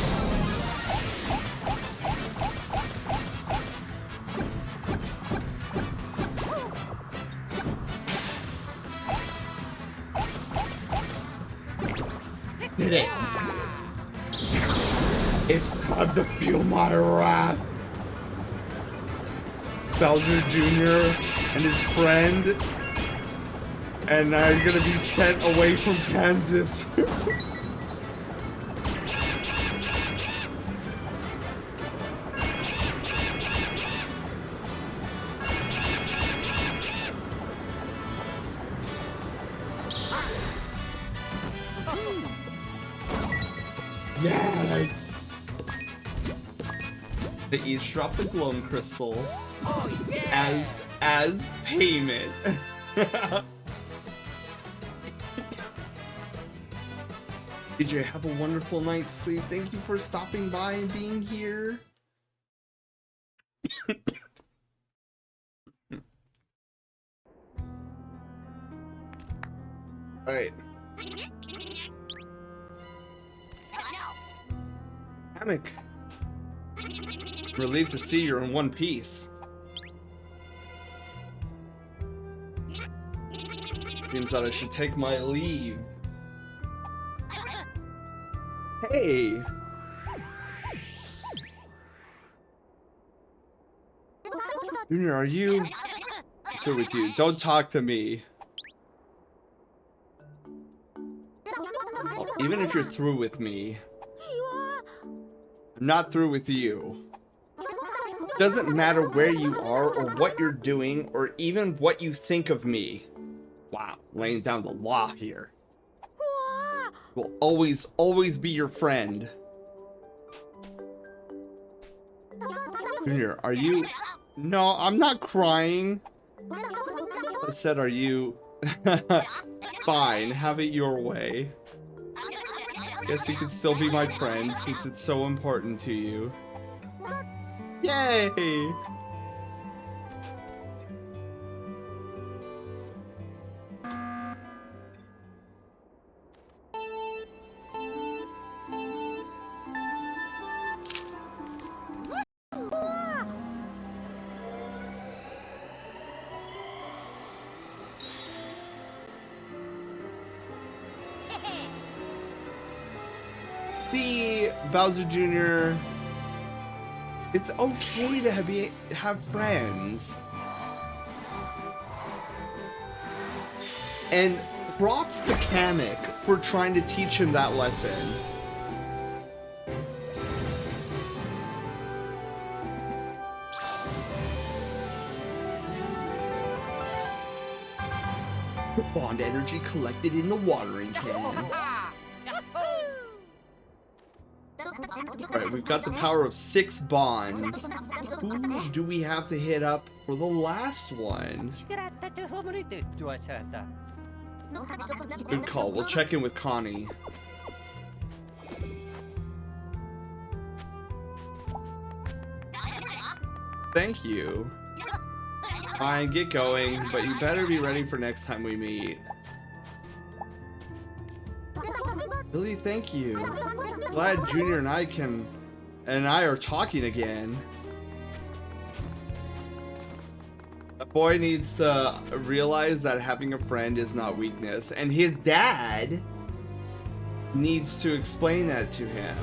S2: Did it. It's time to feel my wrath. Bowser Jr. and his friend, and now you're gonna be sent away from Kansas. Yes! They each drop the Gloam Crystal as payment. DJ, have a wonderful night's sleep. Thank you for stopping by and being here. Alright. Hammock. Relieved to see you're in one piece. Seems that I should take my leave. Hey! Junior, are you... Through with you. Don't talk to me. Oh, even if you're through with me, I'm not through with you. Doesn't matter where you are or what you're doing or even what you think of me. Wow, laying down the law here. Will always be your friend. Junior, are you... No, I'm not crying. I said, are you... Fine, have it your way. Guess you could still be my friend since it's so important to you. Yay! See, Bowser Jr., it's okay to have friends. And props to Kamek for trying to teach him that lesson. Bond energy collected in the watering can. Alright, we've got the power of 6 bonds. Who do we have to hit up for the last one? Good call. We'll check in with Connie. Thank you. Fine, get going, but you better be ready for next time we meet. Really, thank you. Glad Junior and I are talking again. A boy needs to realize that having a friend is not weakness, and his dad needs to explain that to him.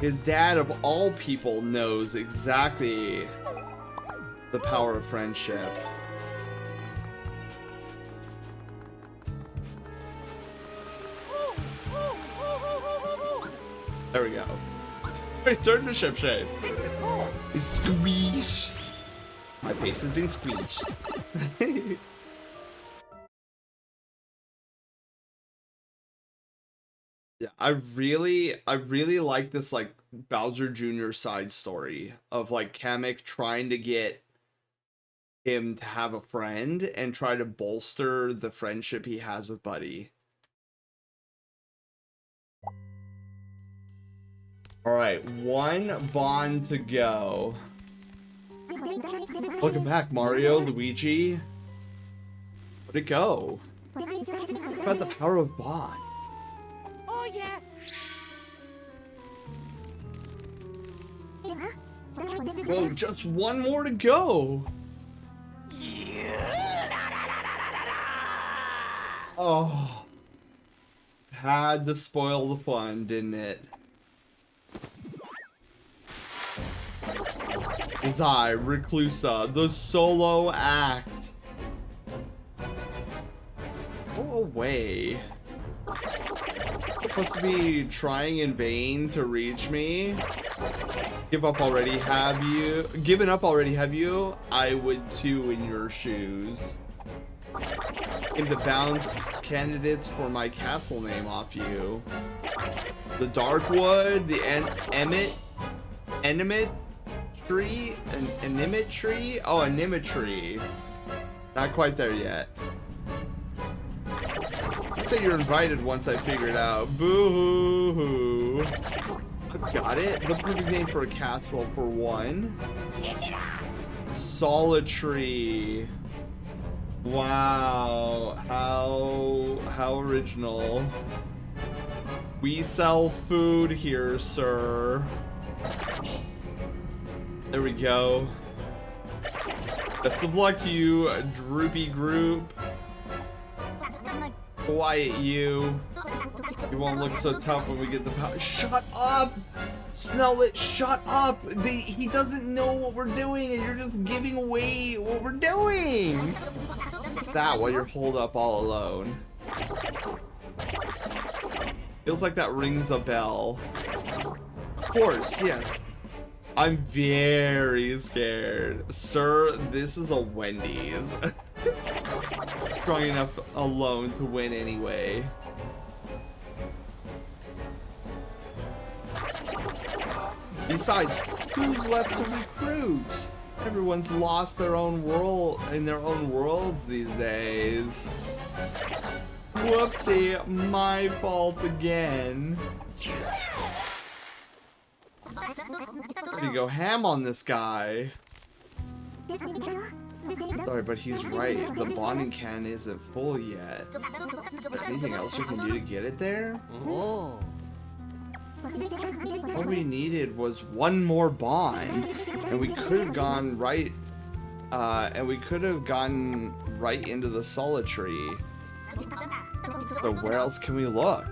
S2: His dad, of all people, knows exactly the power of friendship. There we go. Return to ship shape. Squeeze. My face has been squeezed. Yeah, I really like this like Bowser Jr. side story of like Kamek trying to get him to have a friend and try to bolster the friendship he has with Buddy. Alright, 1 bond to go. Welcome back, Mario, Luigi. Where'd it go? What about the power of bonds?
S3: Oh yeah.
S2: Whoa, just 1 more to go. Oh. Had to spoil the fun, didn't it? Zai, Reclusa, the solo act. Go away. Supposed to be trying in vain to reach me. Give up already, have you? Given up already, have you? I would too in your shoes. Give the bounce candidates for my castle name off you. The Darkwood, the Animate tree? An Animate tree? Oh, Animatry. Not quite there yet. I think you're invited once I figure it out. Boo-hoo. I've got it. The perfect name for a castle for 1. Solitary. Wow. How original. We sell food here, sir. There we go. Best of luck to you, droopy group. Quiet you. You won't look so tough when we get the power. Shut up! Snellit, shut up! He doesn't know what we're doing and you're just giving away what we're doing! That while you're holed up all alone. Feels like that rings a bell. Of course, yes. I'm very scared. Sir, this is a Wendy's. Strong enough alone to win anyway. Besides, who's left to recruit? Everyone's lost their own world in their own worlds these days. Whoopsie, my fault again. Ready to go ham on this guy. Sorry, but he's right. The bonding can isn't full yet. Anything else we can do to get it there?
S3: Oh.
S2: All we needed was 1 more bond, and we could have gone right. Into the solitary. So where else can we look?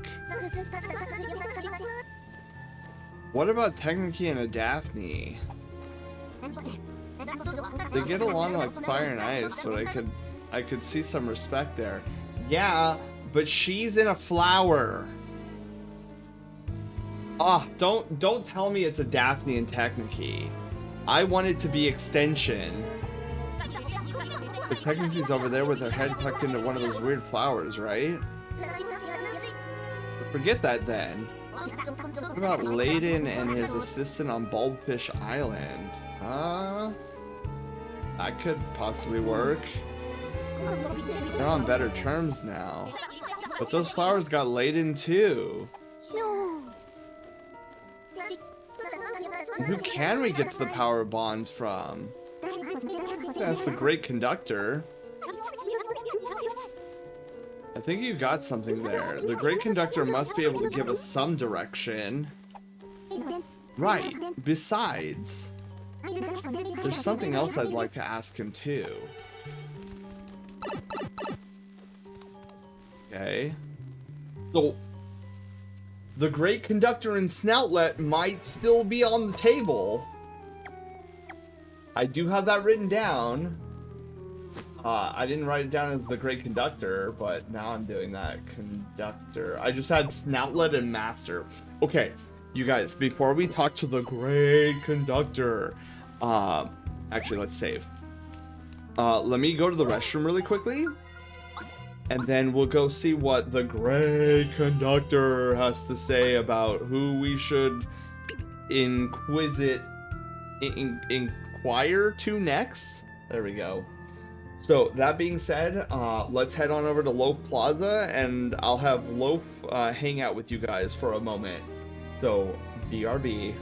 S2: What about Technicky and a Daphne? They get along like fire and ice, but I could see some respect there. Yeah, but she's in a flower. Ah, don't tell me it's a Daphne and Technique. I want it to be extension. The Technique's over there with her head tucked into one of those weird flowers, right? Forget that then. What about Layden and his assistant on Bulbfish Island? That could possibly work. They're on better terms now. But those flowers got Layden too. Who can we get to the power bonds from? That's the Great Conductor. I think you got something there. The Great Conductor must be able to give us some direction. Right. Besides, there's something else I'd like to ask him too. Okay. So, the Great Conductor and Snoutlet might still be on the table. I do have that written down. I didn't write it down as the Great Conductor, but now I'm doing that. Conductor. I just had Snoutlet and Master. Okay, you guys, before we talk to the Great Conductor, actually, let's save. Let me go to the restroom really quickly, and then we'll go see what the Great Conductor has to say about who we should inquire to next. There we go. So, that being said, let's head on over to Loaf Plaza, and I'll have Loaf hang out with you guys for a moment. So, BRB.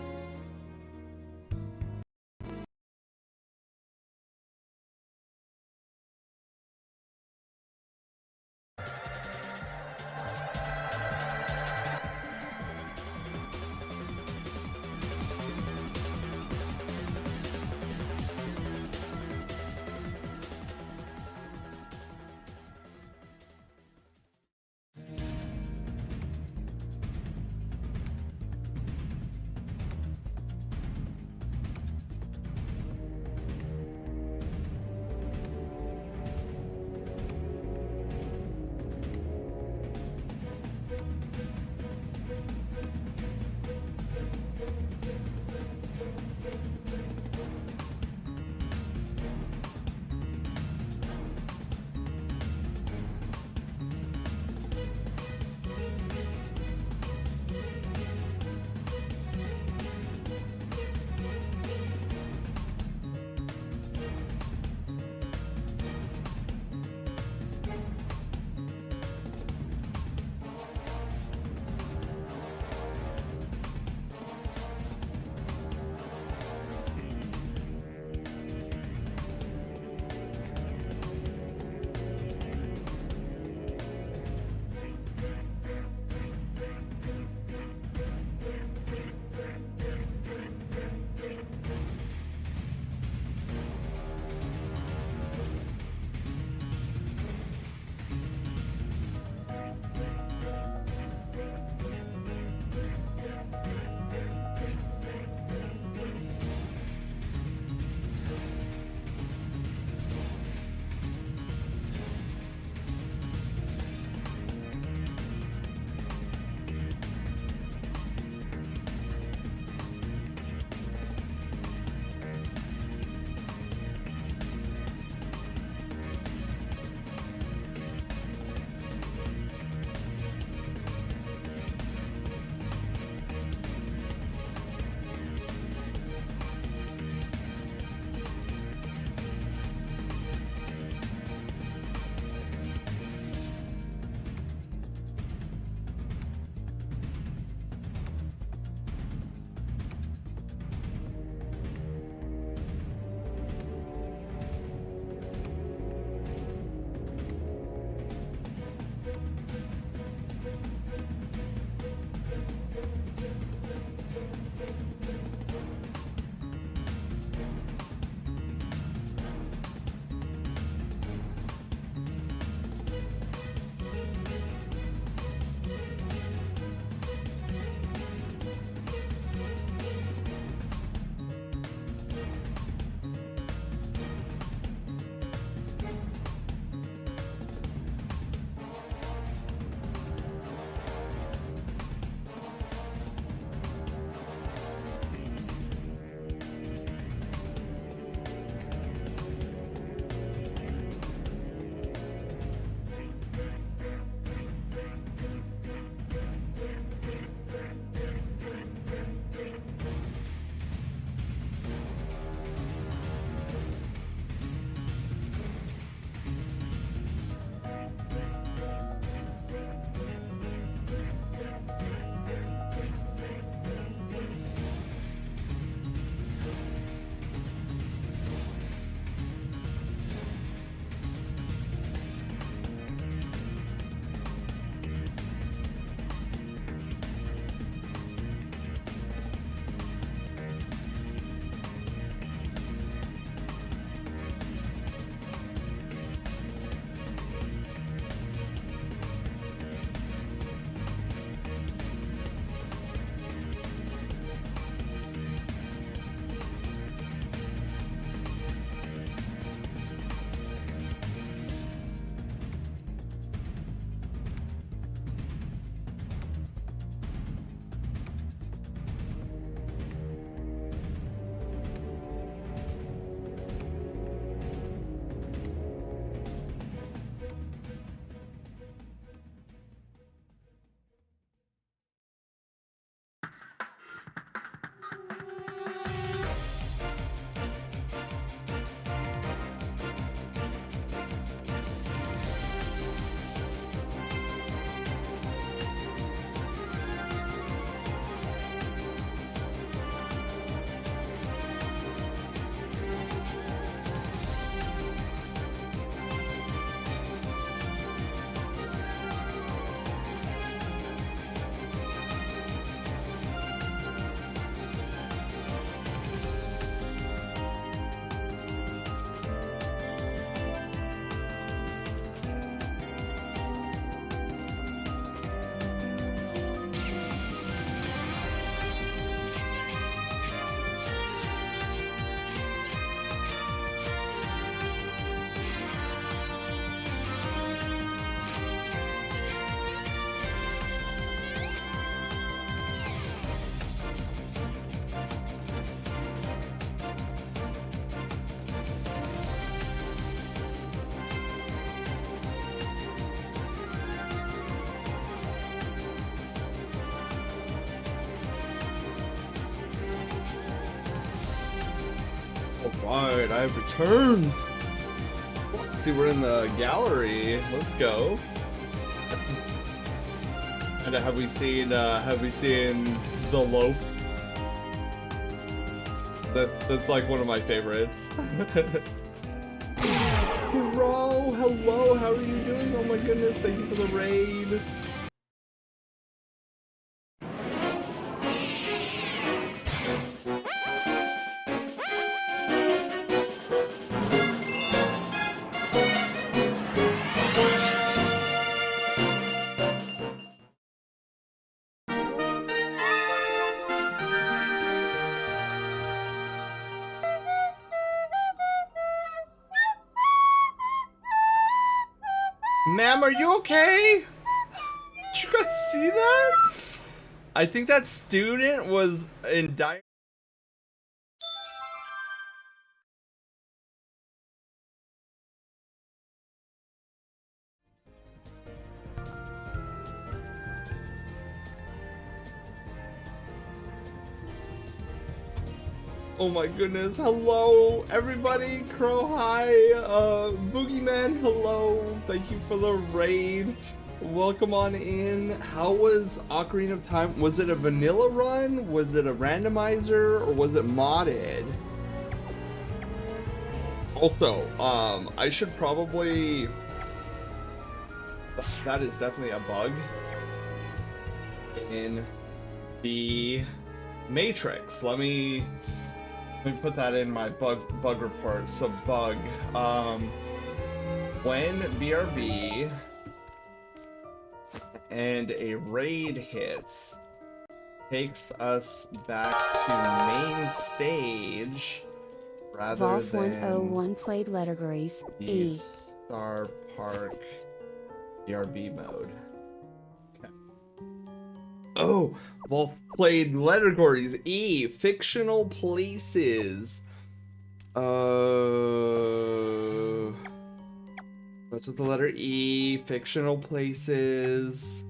S2: Alright, I have returned. Let's see, we're in the gallery. Let's go. And have we seen the loaf? That's like one of my favorites. Bro, hello, how are you doing? Oh my goodness, thank you for the raid. Ma'am, are you okay? Did you guys see that? I think that student was in dire. Oh my goodness, hello everybody, Crow hi, Boogeyman, hello, thank you for the raid, welcome on in. How was Ocarina of Time? Was it a vanilla run, was it a randomizer, or was it modded? Also, I should probably, that is definitely a bug in the Matrix. Let me put that in my bug report. So bug, when BRB and a raid hits, takes us back to main stage rather
S1: Volf
S2: than
S1: 101 played categories E.
S2: Star Park BRB mode. Okay. Oh, Wolf played categories E, fictional places. What's with the letter E? Fictional places.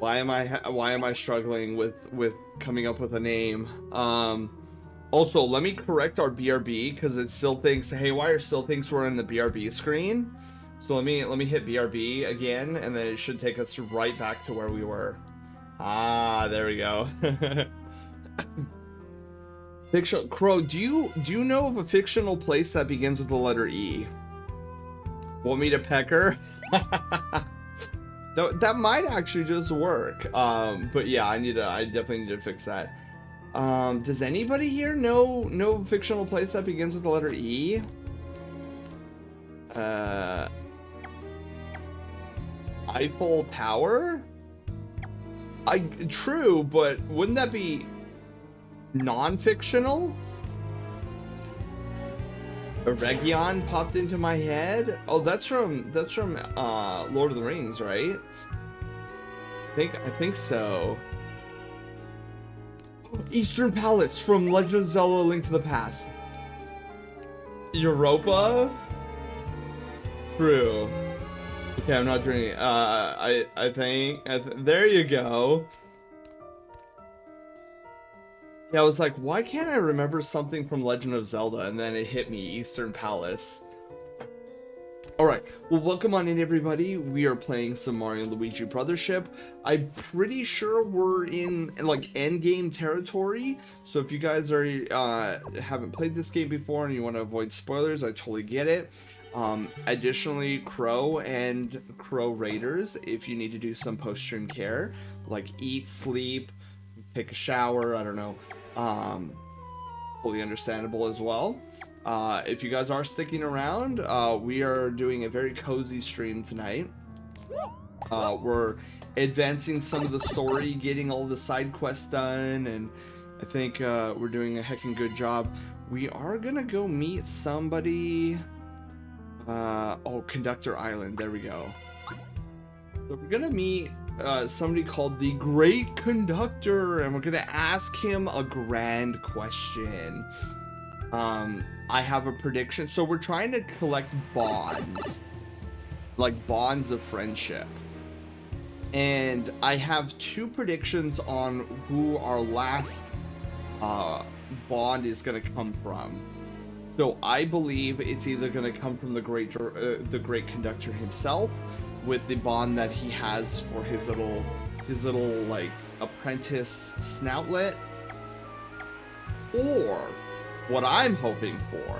S2: Why am I struggling with coming up with a name? Also, let me correct our BRB because it still thinks Haywire still thinks we're in the BRB screen. So let me hit BRB again, and then it should take us right back to where we were. Ah, there we go. Fictional Crow, do you know of a fictional place that begins with the letter E? Want me to pecker? That might actually just work. But yeah, I definitely need to fix that. Does anybody here know fictional place that begins with the letter E? Eiffel Tower? True, but wouldn't that be non-fictional? A Region popped into my head. Oh, that's from Lord of the Rings, right? I think so. Eastern Palace from Legend of Zelda: Link to the Past. Europa? True. Okay, I'm not drinking. I think there you go. Yeah, I was like, why can't I remember something from Legend of Zelda? And then it hit me, Eastern Palace. Alright, well, welcome on in, everybody. We are playing some Mario and Luigi Brothership. I'm pretty sure we're in, like, endgame territory. So if you guys haven't played this game before and you want to avoid spoilers, I totally get it. Additionally, Crow and Crow Raiders, if you need to do some post-stream care, like eat, sleep, take a shower, I don't know, fully understandable as well. If you guys are sticking around, we are doing a very cozy stream tonight. We're advancing some of the story, getting all the side quests done, and I think we're doing a heckin' good job. We are gonna go meet somebody. Oh, Conductor Island, there we go. So we're gonna meet somebody called the Great Conductor, and we're gonna ask him a grand question. I have a prediction. So we're trying to collect bonds, like bonds of friendship. And I have 2 predictions on who our last bond is going to come from. So I believe it's either going to come from the great conductor himself, with the bond that he has for his little like apprentice snoutlet, or what I'm hoping for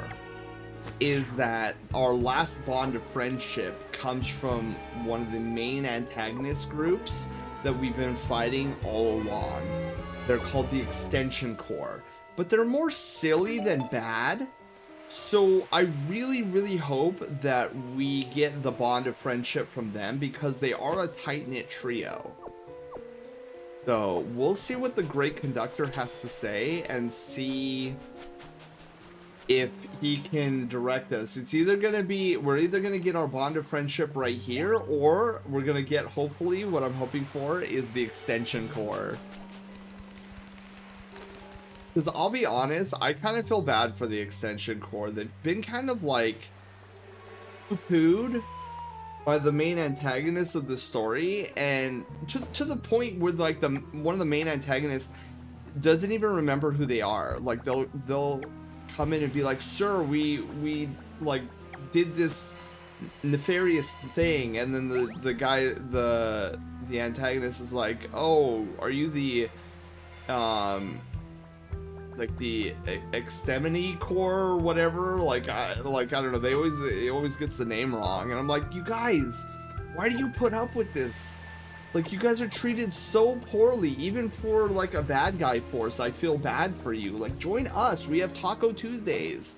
S2: is that our last bond of friendship comes from one of the main antagonist groups that we've been fighting all along. They're called the Extension Corps, but they're more silly than bad. So I really, really hope that we get the bond of friendship from them, because they are a tight-knit trio. So we'll see what the Great Conductor has to say and see if he can direct us. It's either gonna be, we're either gonna get our bond of friendship right here, or we're gonna get, hopefully, what I'm hoping for is the Extension Corps. Because I'll be honest, I kind of feel bad for the Extension Corps. They've been kind of like poo-pooed by the main antagonist of the story, and to the point where like one of the main antagonists doesn't even remember who they are. Like they'll come in and be like, "Sir, we like did this nefarious thing," and then the guy, the antagonist is like, "Oh, are you the like the Extemini Corps or whatever?" Like I don't know, they always gets the name wrong, and I'm like, you guys, why do you put up with this? Like, you guys are treated so poorly, even for like a bad guy force. I feel bad for you. Like, join us. We have Taco Tuesdays.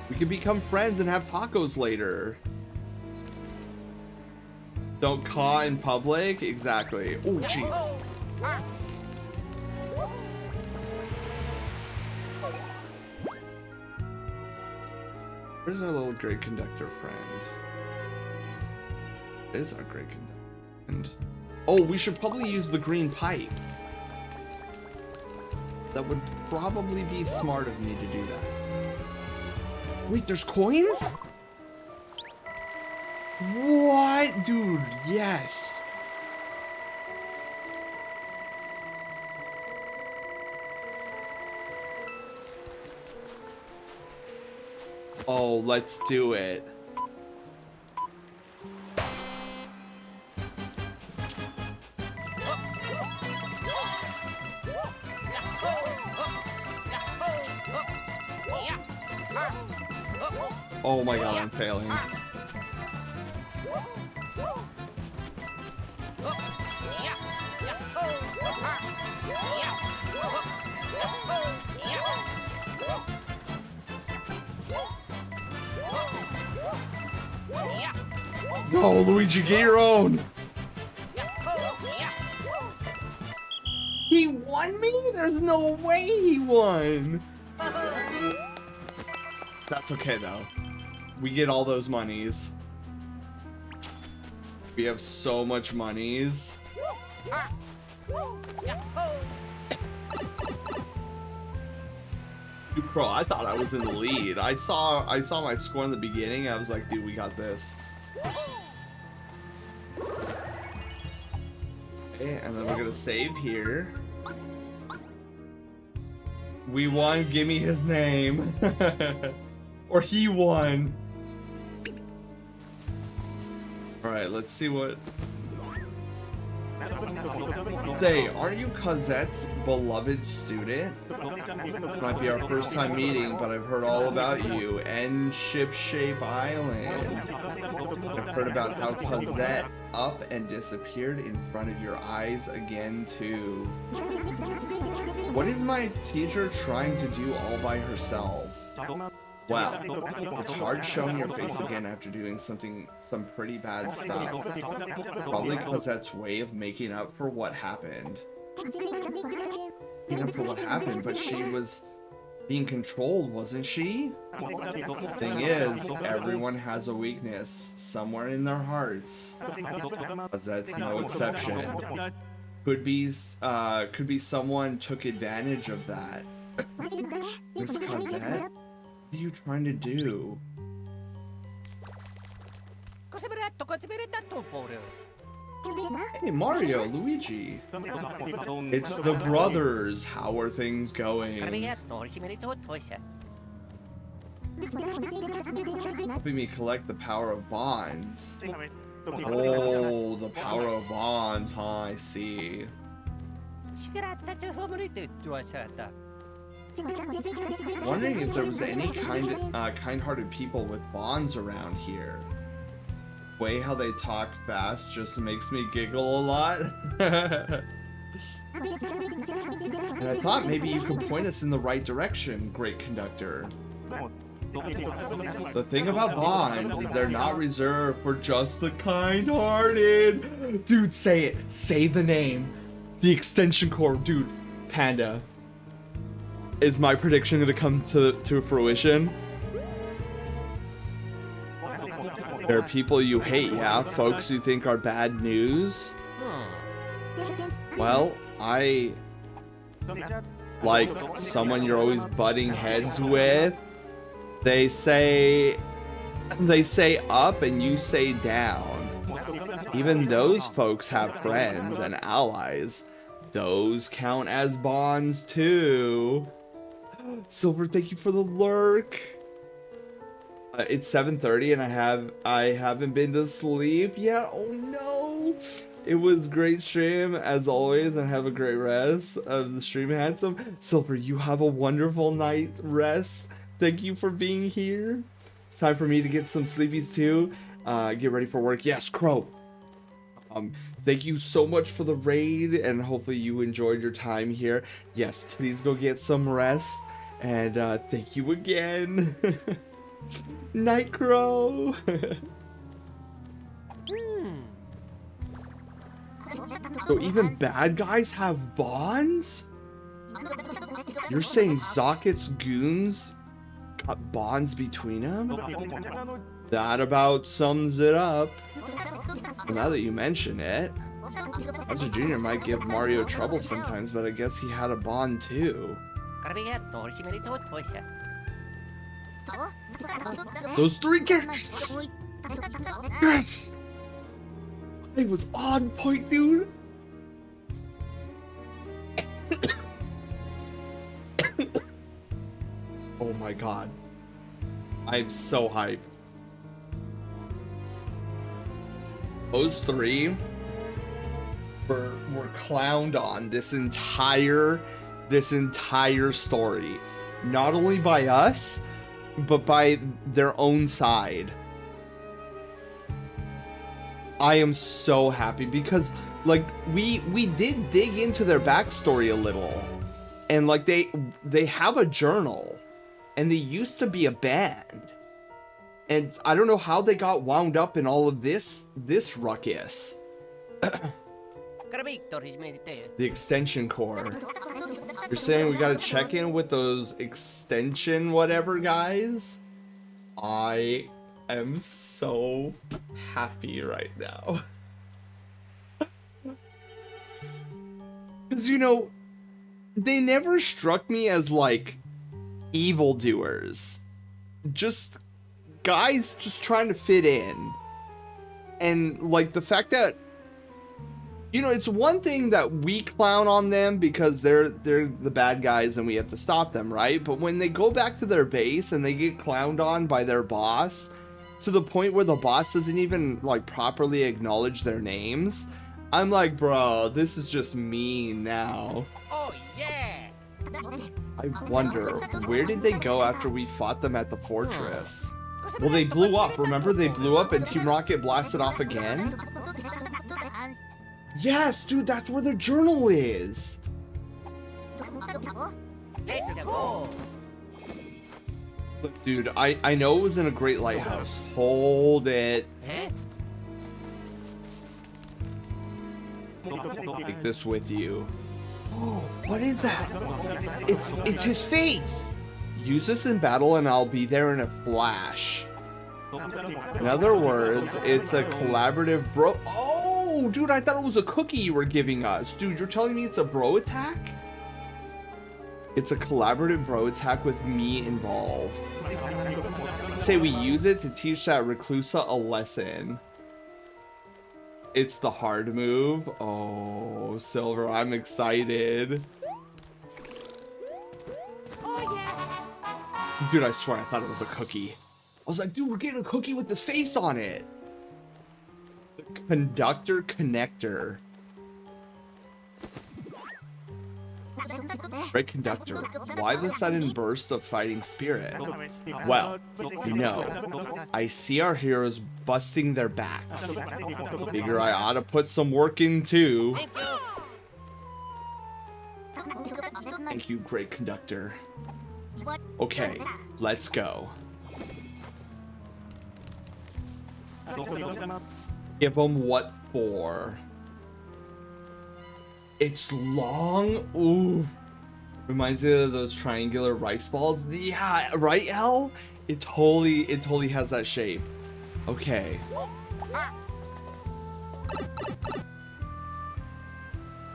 S2: We can become friends and have tacos later. Don't caw in public. Exactly. Oh, jeez. Where's our little Great Conductor friend? It is our Great Conductor friend. Oh, we should probably use the green pipe. That would probably be smart of me to do that. Wait, there's coins? What? Dude, yes. Oh, let's do it. Oh my god, I'm failing. No, Luigi, get your own! He won me? There's no way he won! That's okay though. We get all those monies. We have so much monies. Dude, bro, I thought I was in the lead. I saw my score in the beginning. I was like, dude, we got this. Okay, and then we're gonna save here. We won. Give me his name. Or he won. Alright, let's see what... Say, aren't you Cosette's beloved student? Might be our first time meeting, but I've heard all about you and Shipshape Island. I've heard about how Cosette up and disappeared in front of your eyes again, too. What is my teacher trying to do all by herself? Wow, it's hard showing your face again after doing some pretty bad stuff. Probably Cosette's way of making up for what happened. Making up for what happened, but she was being controlled, wasn't she? Thing is, everyone has a weakness somewhere in their hearts. Cosette's no exception. Could be someone took advantage of that. Miss Cosette? What are you trying to do? Hey, Mario, Luigi. It's the brothers. How are things going? Helping me collect the power of bonds. Oh, the power of bonds, huh? I see. Wondering if there was any kind-hearted people with bonds around here. Way how they talk fast just makes me giggle a lot. And I thought maybe you could point us in the right direction, great conductor. The thing about bonds is they're not reserved for just the kind-hearted. Dude, say it. Say the name. The extension cord. Dude, Panda. Is my prediction going to come to fruition? There are people you hate, yeah? Folks you think are bad news? Well, I like someone you're always butting heads with. They say up and you say down. Even those folks have friends and allies. Those count as bonds too. Silver, thank you for the lurk. It's 7:30 and I haven't been to sleep yet. Oh no. It was great stream as always, and have a great rest of the stream, handsome. Silver, you have a wonderful night rest. Thank you for being here. It's time for me to get some sleepies too. Get ready for work. Yes, Crow. Thank you so much for the raid, and hopefully you enjoyed your time here. Yes, please go get some rest, and thank you again. Night, Crow. So even bad guys have bonds? You're saying Zocket's goons got bonds between them? That about sums it up. Now that you mention it, Bowser Jr. might give Mario trouble sometimes, but I guess he had a bond too. Those three characters! Yes! It was on point, dude! Oh my god. I'm so hyped. Those three were clowned on this entire story. Not only by us, but by their own side. I am so happy because like we did dig into their backstory a little, and like they have a journal, and they used to be a band, and I don't know how they got wound up in all of this ruckus. The extension core. You're saying we gotta check in with those extension whatever guys? I am so happy right now. Because, you know, they never struck me as, like, evildoers. Just guys just trying to fit in. And, like, the fact that, you know, it's one thing that we clown on them because they're the bad guys and we have to stop them, right? But when they go back to their base and they get clowned on by their boss to the point where the boss doesn't even, like, properly acknowledge their names, I'm like, bro, this is just mean now.
S3: Oh, yeah!
S2: I wonder, where did they go after we fought them at the fortress? Well, they blew up. Remember, they blew up and Team Rocket blasted off again? Yes, dude, that's where the journal is.
S3: Let's go!
S2: Look, dude, I know it was in a great lighthouse. Hold it.
S3: Huh?
S2: Take this with you. Oh, what is that? It's his face. Use this in battle and I'll be there in a flash. In other words, it's a collaborative bro. Oh, dude, I thought it was a cookie you were giving us. Dude, you're telling me it's a bro attack? It's a collaborative bro attack with me involved. Say we use it to teach that Reclusa a lesson. It's the hard move. Oh, Silver, I'm excited.
S3: Oh, yeah.
S2: Dude, I swear I thought it was a cookie. I was like, dude, we're getting a cookie with this face on it. The conductor connector. Great conductor. Why the sudden burst of fighting spirit? Well, I see our heroes busting their backs. Figure I ought to put some work in too. Thank you, great conductor. Okay, let's go. Give them what for? It's long. Ooh. Reminds me of those triangular rice balls. Yeah, right, Al? It totally has that shape. Okay.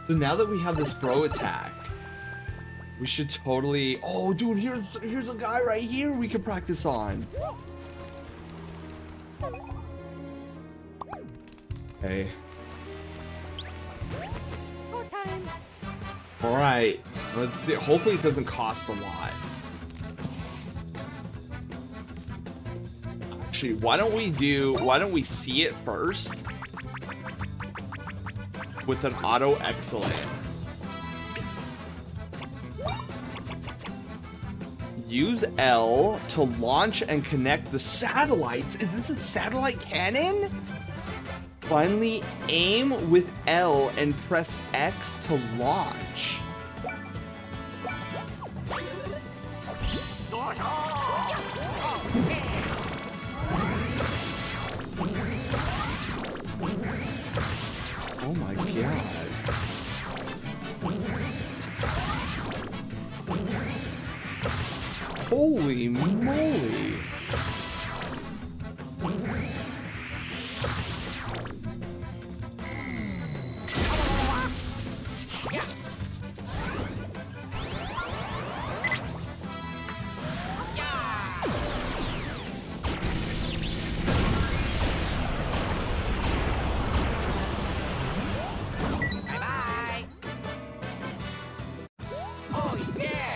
S2: So now that we have this bro attack, we should totally... Oh, dude, here's a guy right here we could practice on. Okay. Alright, let's see. Hopefully it doesn't cost a lot. Actually, why don't we see it first? With an auto excellent. Use L to launch and connect the satellites. Is this a satellite cannon? Finally, aim with L and press X to launch. Oh my god. Holy moly.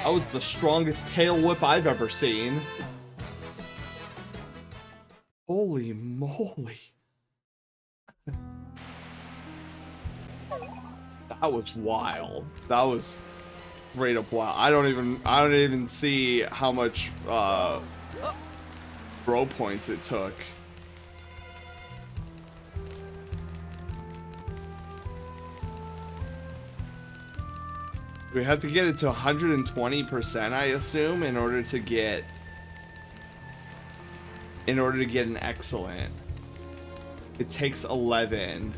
S2: That was the strongest tail whip I've ever seen. Holy moly. That was wild. That was straight up wild. I don't even see how much bro points it took. We have to get it to 120%, I assume, in order to get an excellent. It takes 11.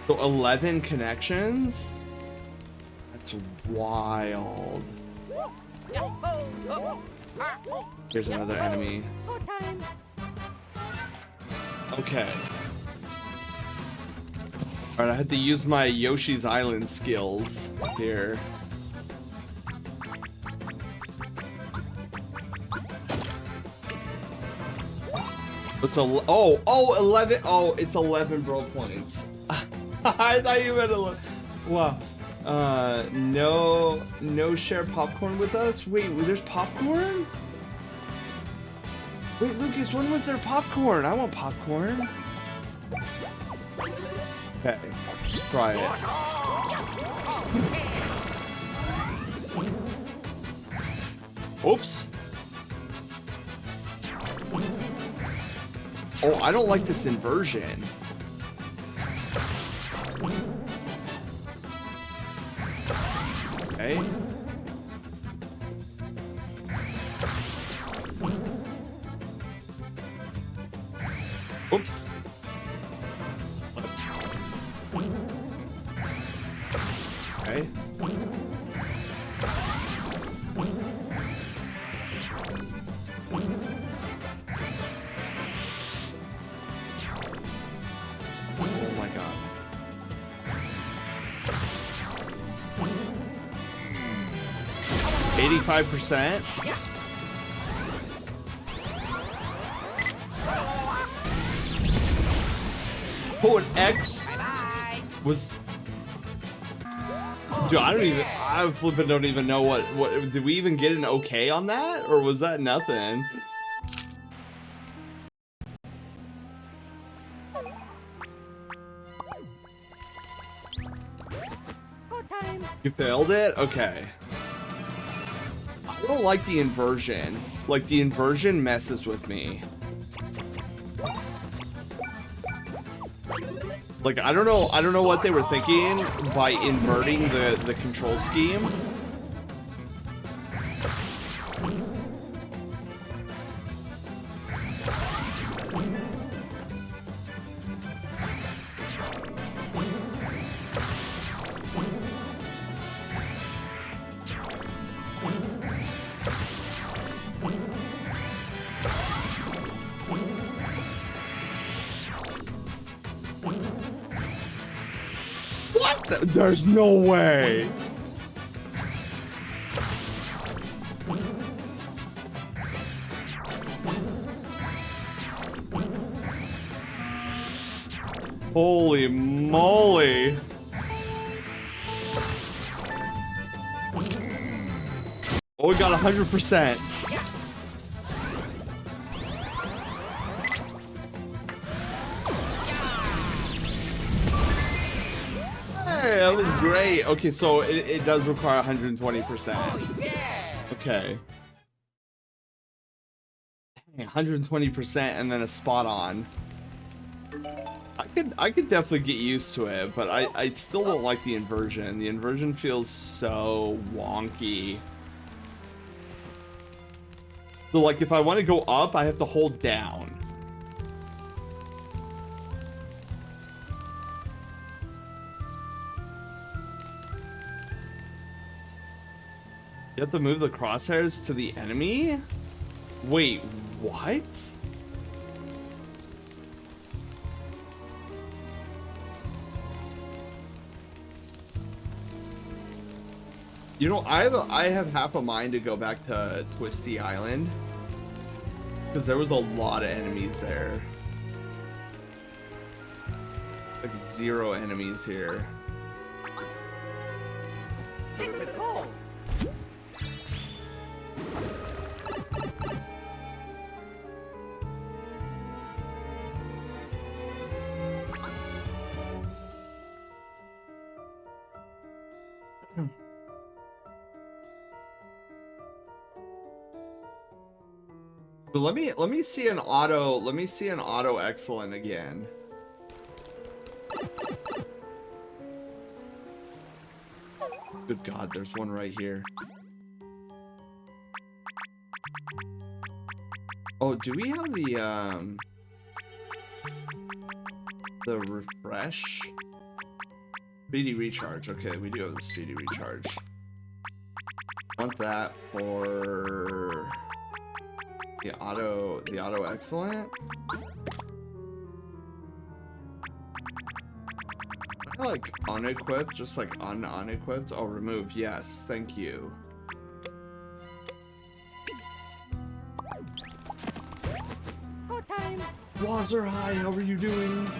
S2: So 11 connections? That's wild. Here's another enemy. Okay. Alright, I had to use my Yoshi's Island skills here. It's 11. Oh, it's 11 bro points. I thought you meant 11. Wow. No share popcorn with us? Wait, there's popcorn? Wait, Lucas, when was there popcorn? I want popcorn. Okay, try it. Oops. Oh, I don't like this inversion. Okay. Oops. Okay. Oh my god. $85%? Oh, an X
S3: Bye-bye.
S2: was... Dude, I flipping don't even know what, did we even get an okay on that? Or was that nothing?
S3: Go time.
S2: You failed it? Okay. I don't like the inversion. Like, the inversion messes with me. Like, I don't know what they were thinking by inverting the control scheme. There's no way. Holy moly. Oh, we got 100%. Hey, that was great. Okay, so it does require 120%. Okay. 120% and then a spot on. I could definitely get used to it, but I still don't like the inversion. The inversion feels so wonky. So like if I want to go up, I have to hold down. You have to move the crosshairs to the enemy? Wait, what? You know, I have half a mind to go back to Twisty Island. Because there was a lot of enemies there. Like 0 enemies here.
S3: It's a goal.
S2: So let me see an auto excellent again. Good God, there's one right here. Oh, do we have the refresh? Speedy recharge. Okay, we do have the speedy recharge. Want that for the auto excellent. I like unequipped, just like unequipped. Oh, remove. Yes, thank you.
S3: Go time.
S2: Wazzer, hi. How are you doing?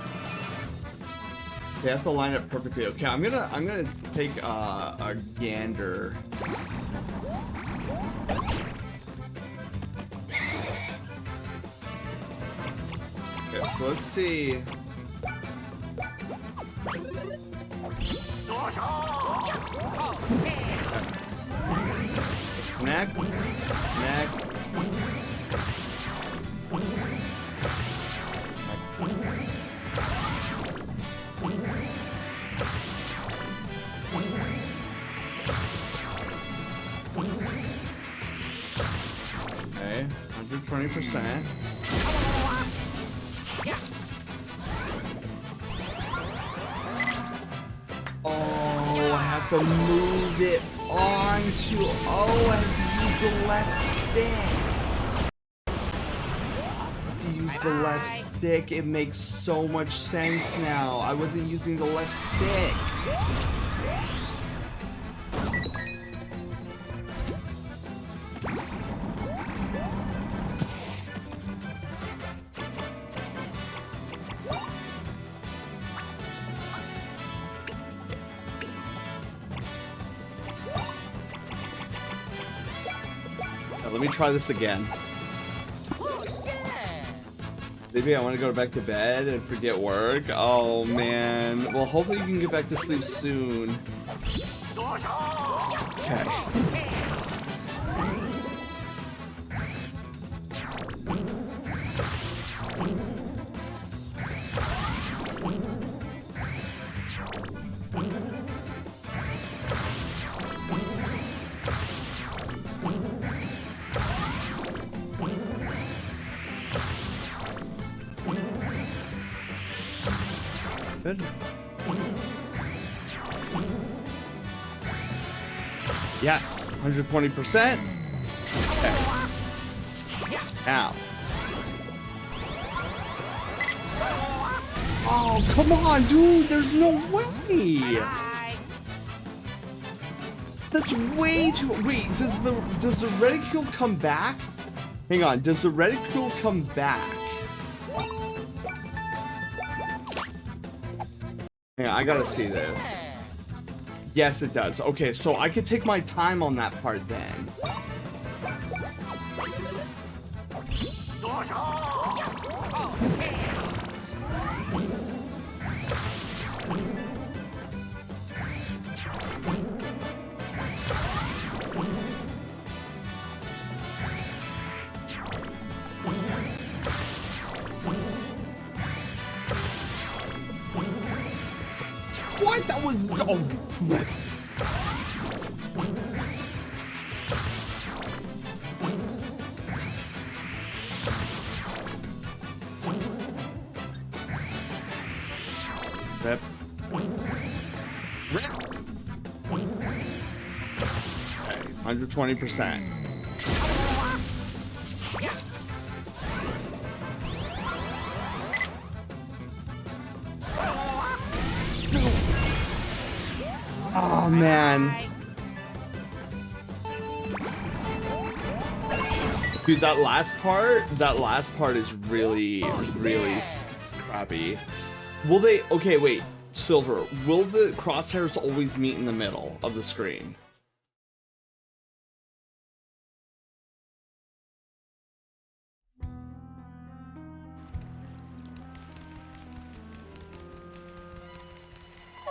S2: They have to line up perfectly. Okay, I'm gonna take a gander. Okay, so let's see. Connect. Okay, 120%. Oh, I have to move it onto. Oh, I have to use the left stick. I have to use the left stick. It makes so much sense now. I wasn't using the left stick. Let me try this again.
S3: Oh, yeah.
S2: Maybe I want to go back to bed and forget work. Oh man. Well, hopefully you can get back to sleep soon. Okay. Good. Yes, 120%. Okay. Now. Oh, come on, dude. There's no way. That's way too. Wait, does the reticule come back? Hang on. Does the reticule come back? Hang on, I gotta see this. Yes, it does. Okay, so I could take my time on that part then. What? That was... Oh. Rip. Rip. Okay, 120%. Oh man. Dude, that last part is really crappy. Will they, okay, wait, Silver, will the crosshairs always meet in the middle of the screen?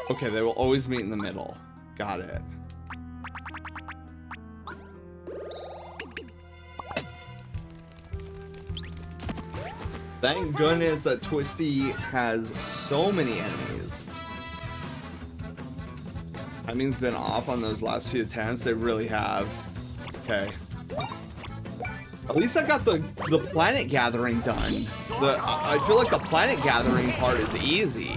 S2: Okay, they will always meet in the middle. Got it. Thank goodness that Twisty has so many enemies. Timing's been off on those last few attempts. They really have. Okay. At least I got the planet gathering done. I feel like the planet gathering part is easy.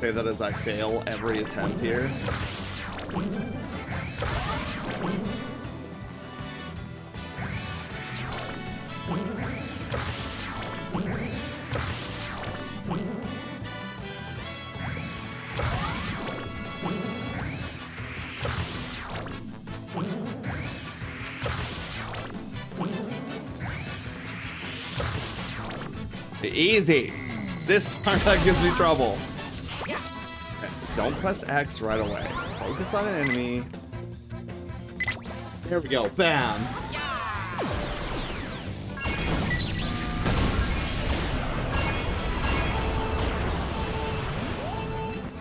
S2: Say that as I fail every attempt here. Easy. It's this part that gives me trouble. Okay, don't press X right away. Focus on an enemy. There we go. Bam.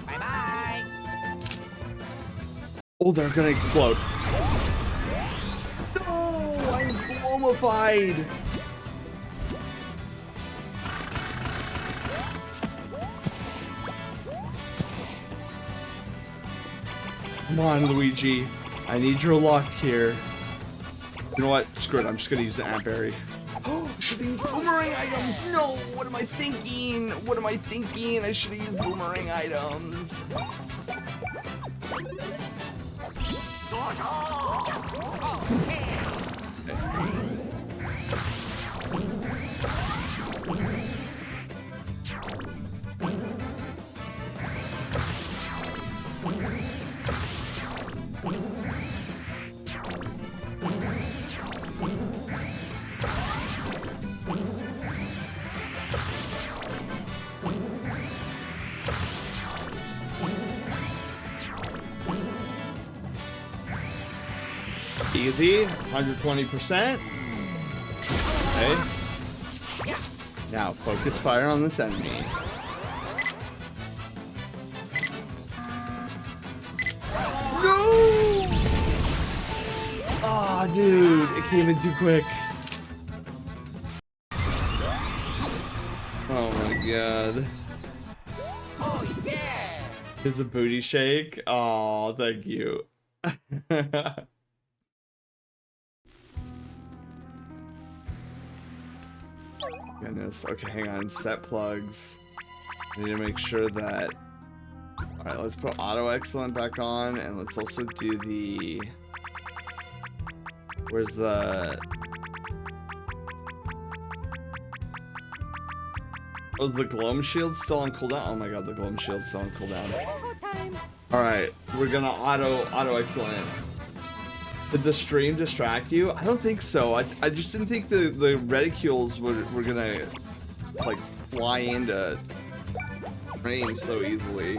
S3: Bye-bye.
S2: Oh, they're gonna explode. No, I'm blomified. Come on, Luigi. I need your luck here. You know what? Screw it. I'm just gonna use the ant berry. Oh, should have used boomerang items. No, what am I thinking? What am I thinking? I should have used boomerang items. Easy. 120%. Okay. Now, focus fire on this enemy. No! Aw, dude. It came in too quick. Oh my god.
S3: Oh yeah!
S2: Is a booty shake? Oh, thank you. Goodness. Okay, hang on. Set plugs. I need to make sure that... Alright, let's put auto excellent back on, and let's also do the... Where's the... Oh, the Gloam Shield's still on cooldown? Oh my god, the Gloam Shield's still on cooldown. Alright, we're gonna auto excellent. Did the stream distract you? I don't think so. I just didn't think the reticules were gonna like fly into frame so easily.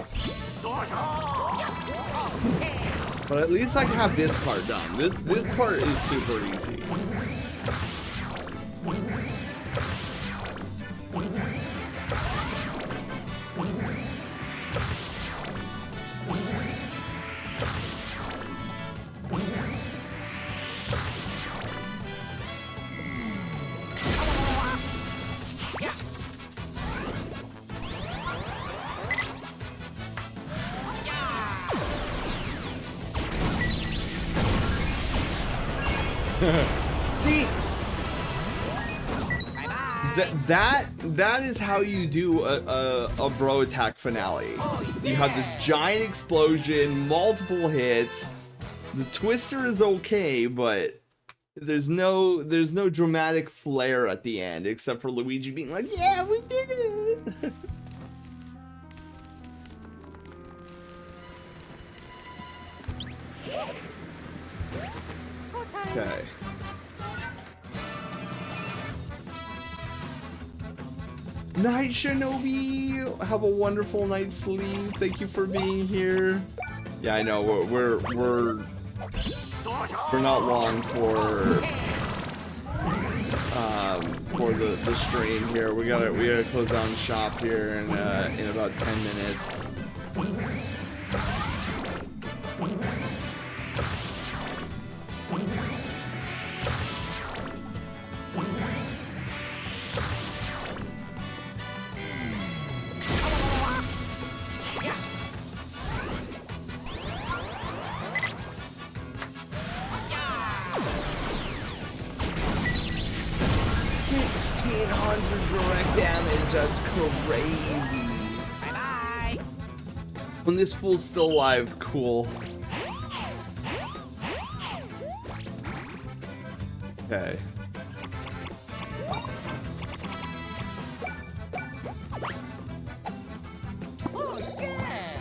S2: But at least I have this part done. This part is super easy. See, that is how you do a bro attack finale. You have this giant explosion, multiple hits. The twister is okay, but there's no dramatic flair at the end, except for Luigi being like, "Yeah, we did it." Okay. Night Shinobi, have a wonderful night's sleep. Thank you for being here. Yeah, I know we're not long for the stream here. We gotta close down shop here in about 10 minutes. Direct damage, that's crazy.
S3: Bye-bye!
S2: When this fool's still alive, cool. Okay.
S3: Oh yeah!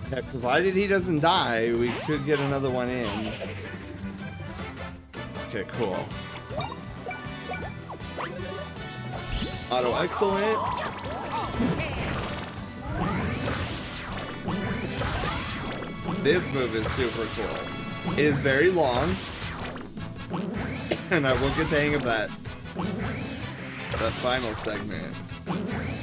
S2: Okay, provided he doesn't die, we could get another one in. Okay, cool. Auto excellent. This move is super cool. It is very long, and I will get the hang of that final segment.
S3: Bye-bye!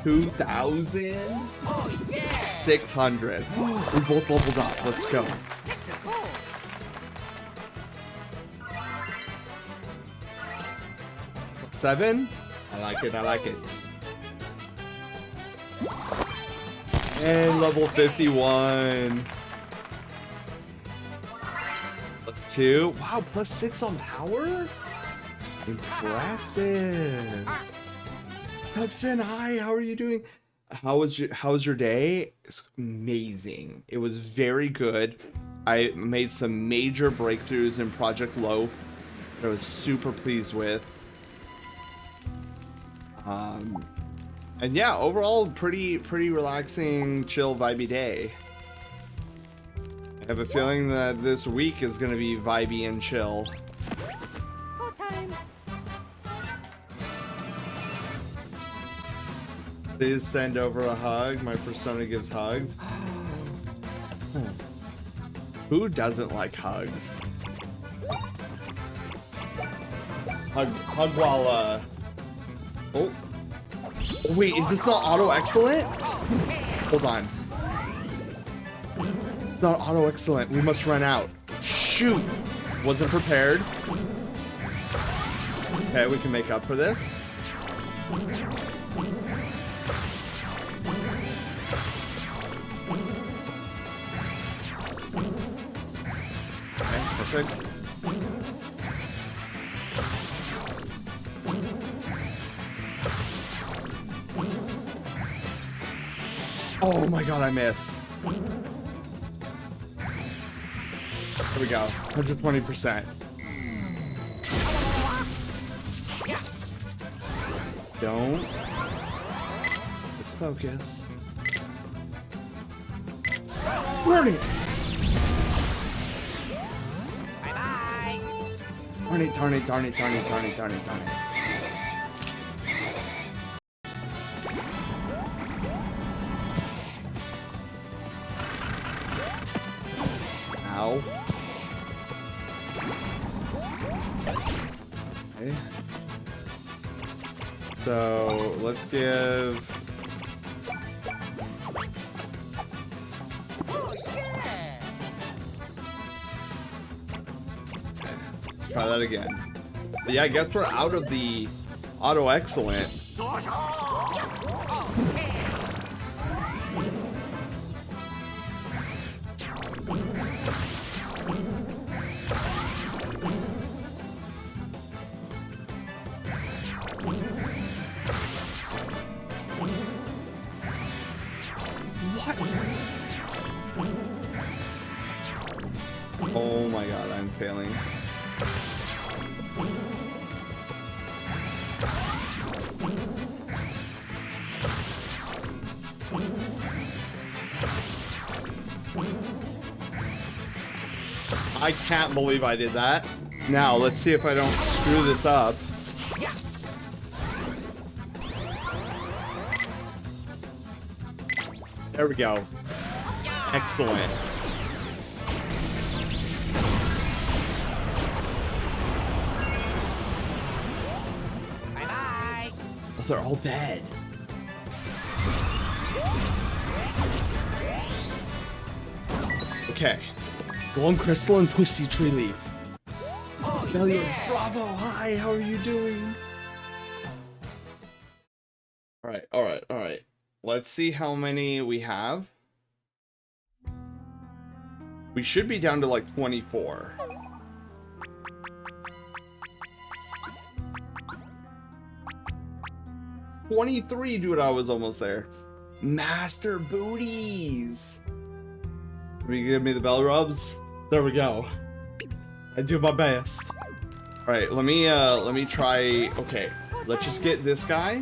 S2: 2,000?
S3: Oh yeah!
S2: 600. We both leveled up. Let's go.
S3: That's a cool!
S2: 7? I like it, I like it. And level 51. Plus 2. Wow, plus 6 on power? Impressive. Hudson, hi, how are you doing? How's your day? It's amazing. It was very good. I made some major breakthroughs in Project Loaf that I was super pleased with. And yeah, overall, pretty relaxing, chill, vibey day. I have a feeling that this week is gonna be vibey and chill.
S3: Go time.
S2: Please send over a hug. My persona gives hugs. Who doesn't like hugs? Hug while, oh. Wait, is this not auto excellent? Hold on. It's not auto excellent. We must run out. Shoot! Wasn't prepared. Okay, we can make up for this. Okay, perfect. Oh my god, I missed. There we go. 120%. Don't. Just focus. Darn it!
S3: Bye-bye.
S2: Darn it, darn it, darn it, darn it, darn it, darn it, darn it. Ow. Okay. So, let's give...
S3: Oh, yeah.
S2: Okay, let's try that again. But yeah, I guess we're out of the auto excellent. Oh my god, I'm failing. I can't believe I did that. Now, let's see if I don't screw this up. There we go. Excellent.
S3: Bye-bye.
S2: Oh, they're all dead. Okay. Golden Crystal and Twisty Tree Leaf.
S3: Oh,
S2: Failure.
S3: yeah.
S2: Bravo. Hi, how are you doing? Alright, alright, alright. Let's see how many we have. We should be down to like 24. $23, dude, I was almost there. Master booties. Will you give me the bell rubs? There we go. I do my best. All right, let me try. Okay, let's just get this guy,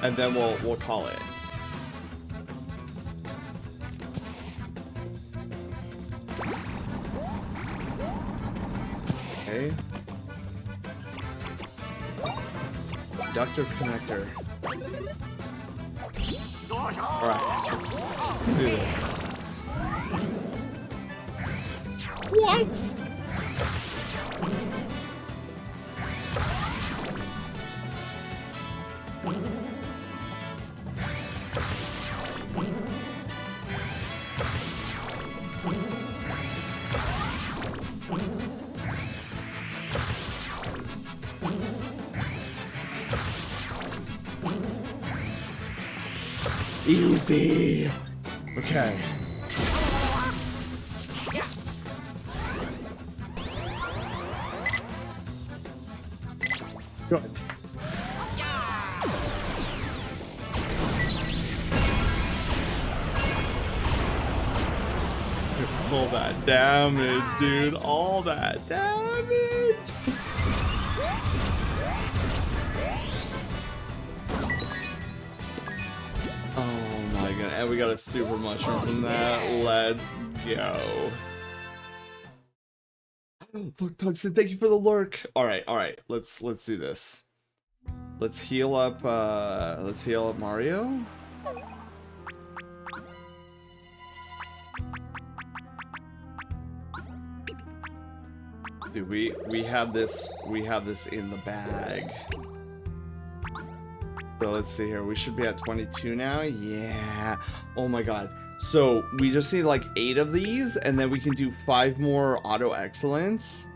S2: and then we'll call it. Okay. Ductor connector. All right, let's do this. What? Easy. Okay. Good. All that damage, dude. All that damage. second, and we got a super mushroom from that. Let's go. Look, Tungsten, thank you for the lurk. Alright, let's do this. Let's heal up Mario. Dude, we have this in the bag. So let's see here. We should be at 22 now. Yeah. Oh my god. So we just need like 8 of these, and then we can do 5 more auto excellence.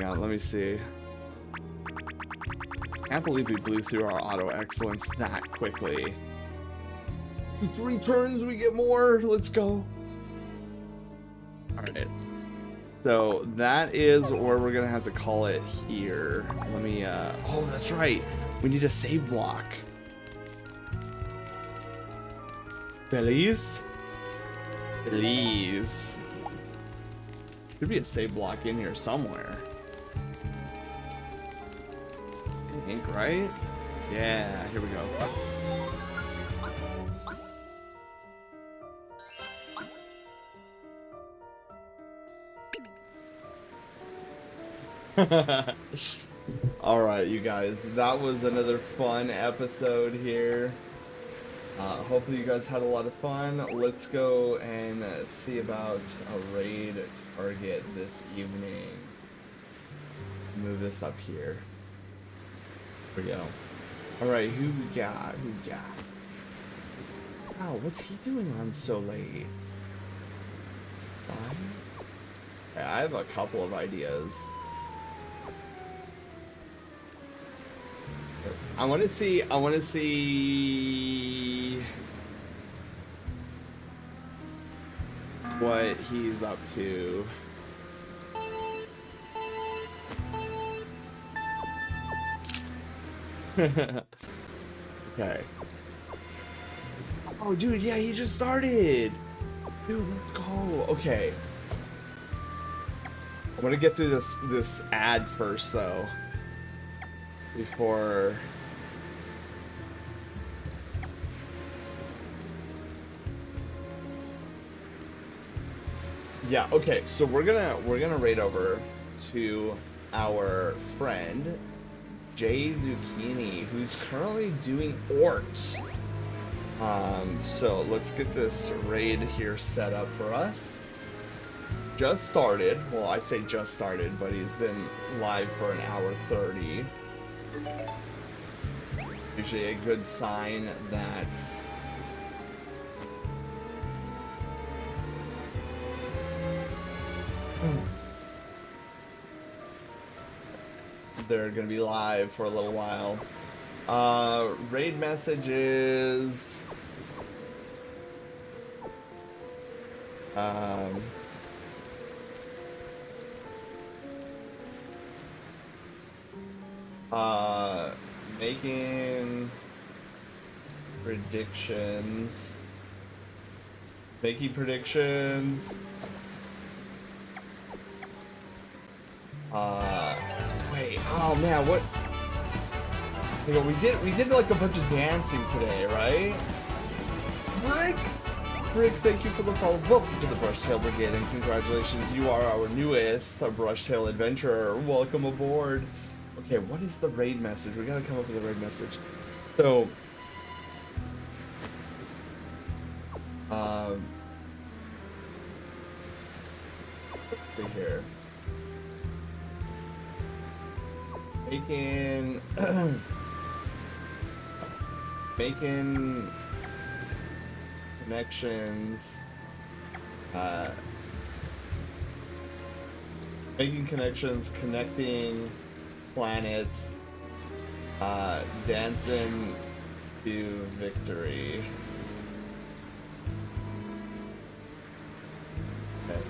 S2: Yeah, let me see. Can't believe we blew through our auto excellence that quickly. 3 turns, we get more. Let's go. All right. So that is where we're gonna have to call it here. Let me. Oh, that's right. We need a save block. Please? Please. Should be a save block in here somewhere. I think, right? Yeah, here we go. Alright, you guys. That was another fun episode here. Hopefully you guys had a lot of fun. Let's go and see about a raid target this evening. Move this up here. There we go. Alright, who we got? Wow, what's he doing on so late? Yeah, I have a couple of ideas. I want to see what he's up to. Okay. Oh, dude, yeah, he just started. Dude, let's go. Okay. I'm gonna get through this ad first, though. Before. Yeah, okay, so we're gonna raid over to our friend Jay Zucchini, who's currently doing Ort. So let's get this raid here set up for us. Just started. Well, I'd say just started, but he's been live for an hour 30. Usually a good sign that they're gonna be live for a little while. Raid messages. Making predictions. Making predictions. Wait, oh man, what? You know, we did like a bunch of dancing today, right? Rick, thank you for the follow. Welcome to the Brushtail Brigade, and congratulations, you are our newest Brushtail adventurer. Welcome aboard. Okay, what is the raid message? We gotta come up with a raid message. So, let's see here. Making connections, connecting planets, dancing to victory. Okay.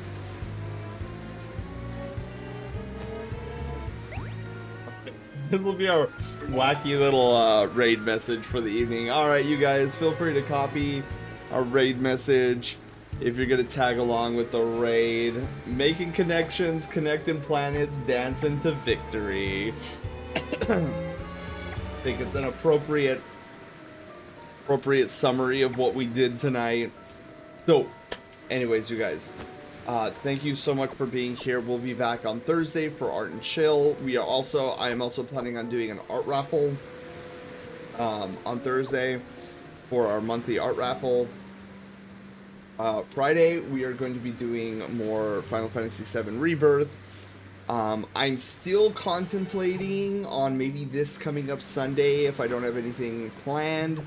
S2: This will be our wacky little raid message for the evening. Alright, you guys, feel free to copy our raid message if you're gonna tag along with the raid. Making connections, connecting planets, dancing to victory. I think it's an appropriate appropriate summary of what we did tonight. So, anyways, you guys, thank you so much for being here. We'll be back on Thursday for Art and Chill. I am also planning on doing an art raffle on Thursday for our monthly art raffle. Friday, we are going to be doing more Final Fantasy VII Rebirth. I'm still contemplating on maybe this coming up Sunday, if I don't have anything planned,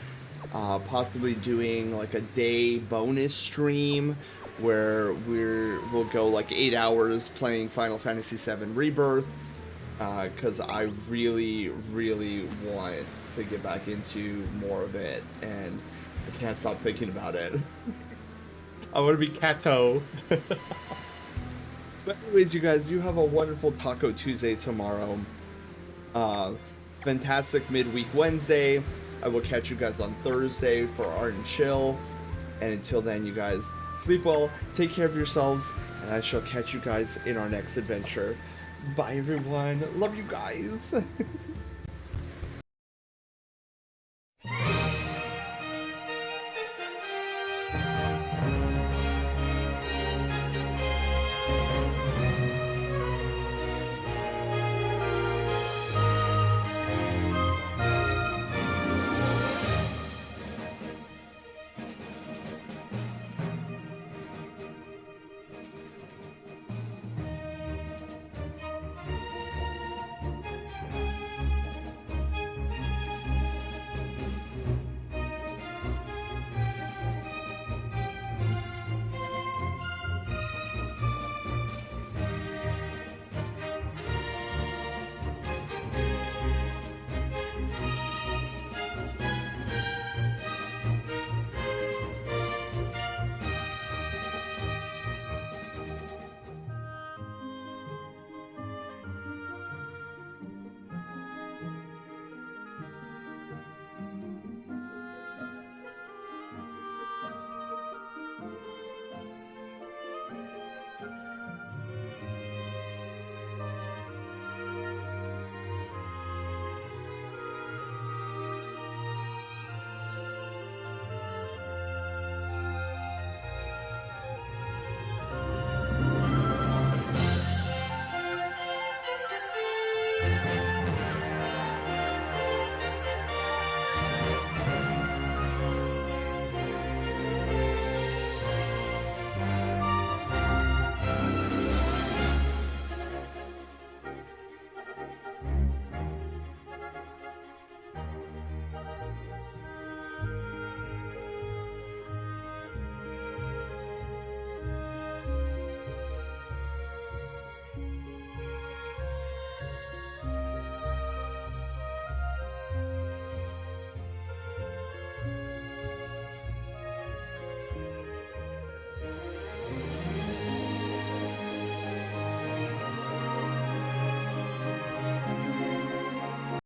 S2: possibly doing like a day bonus stream where we'll go like 8 hours playing Final Fantasy VII Rebirth, because I really, really want to get back into more of it, and I can't stop thinking about it. I want to be Kato. But anyways, you guys, you have a wonderful Taco Tuesday tomorrow. Fantastic midweek Wednesday. I will catch you guys on Thursday for Art and Chill. And until then, you guys, sleep well, take care of yourselves, and I shall catch you guys in our next adventure. Bye, everyone. Love you guys.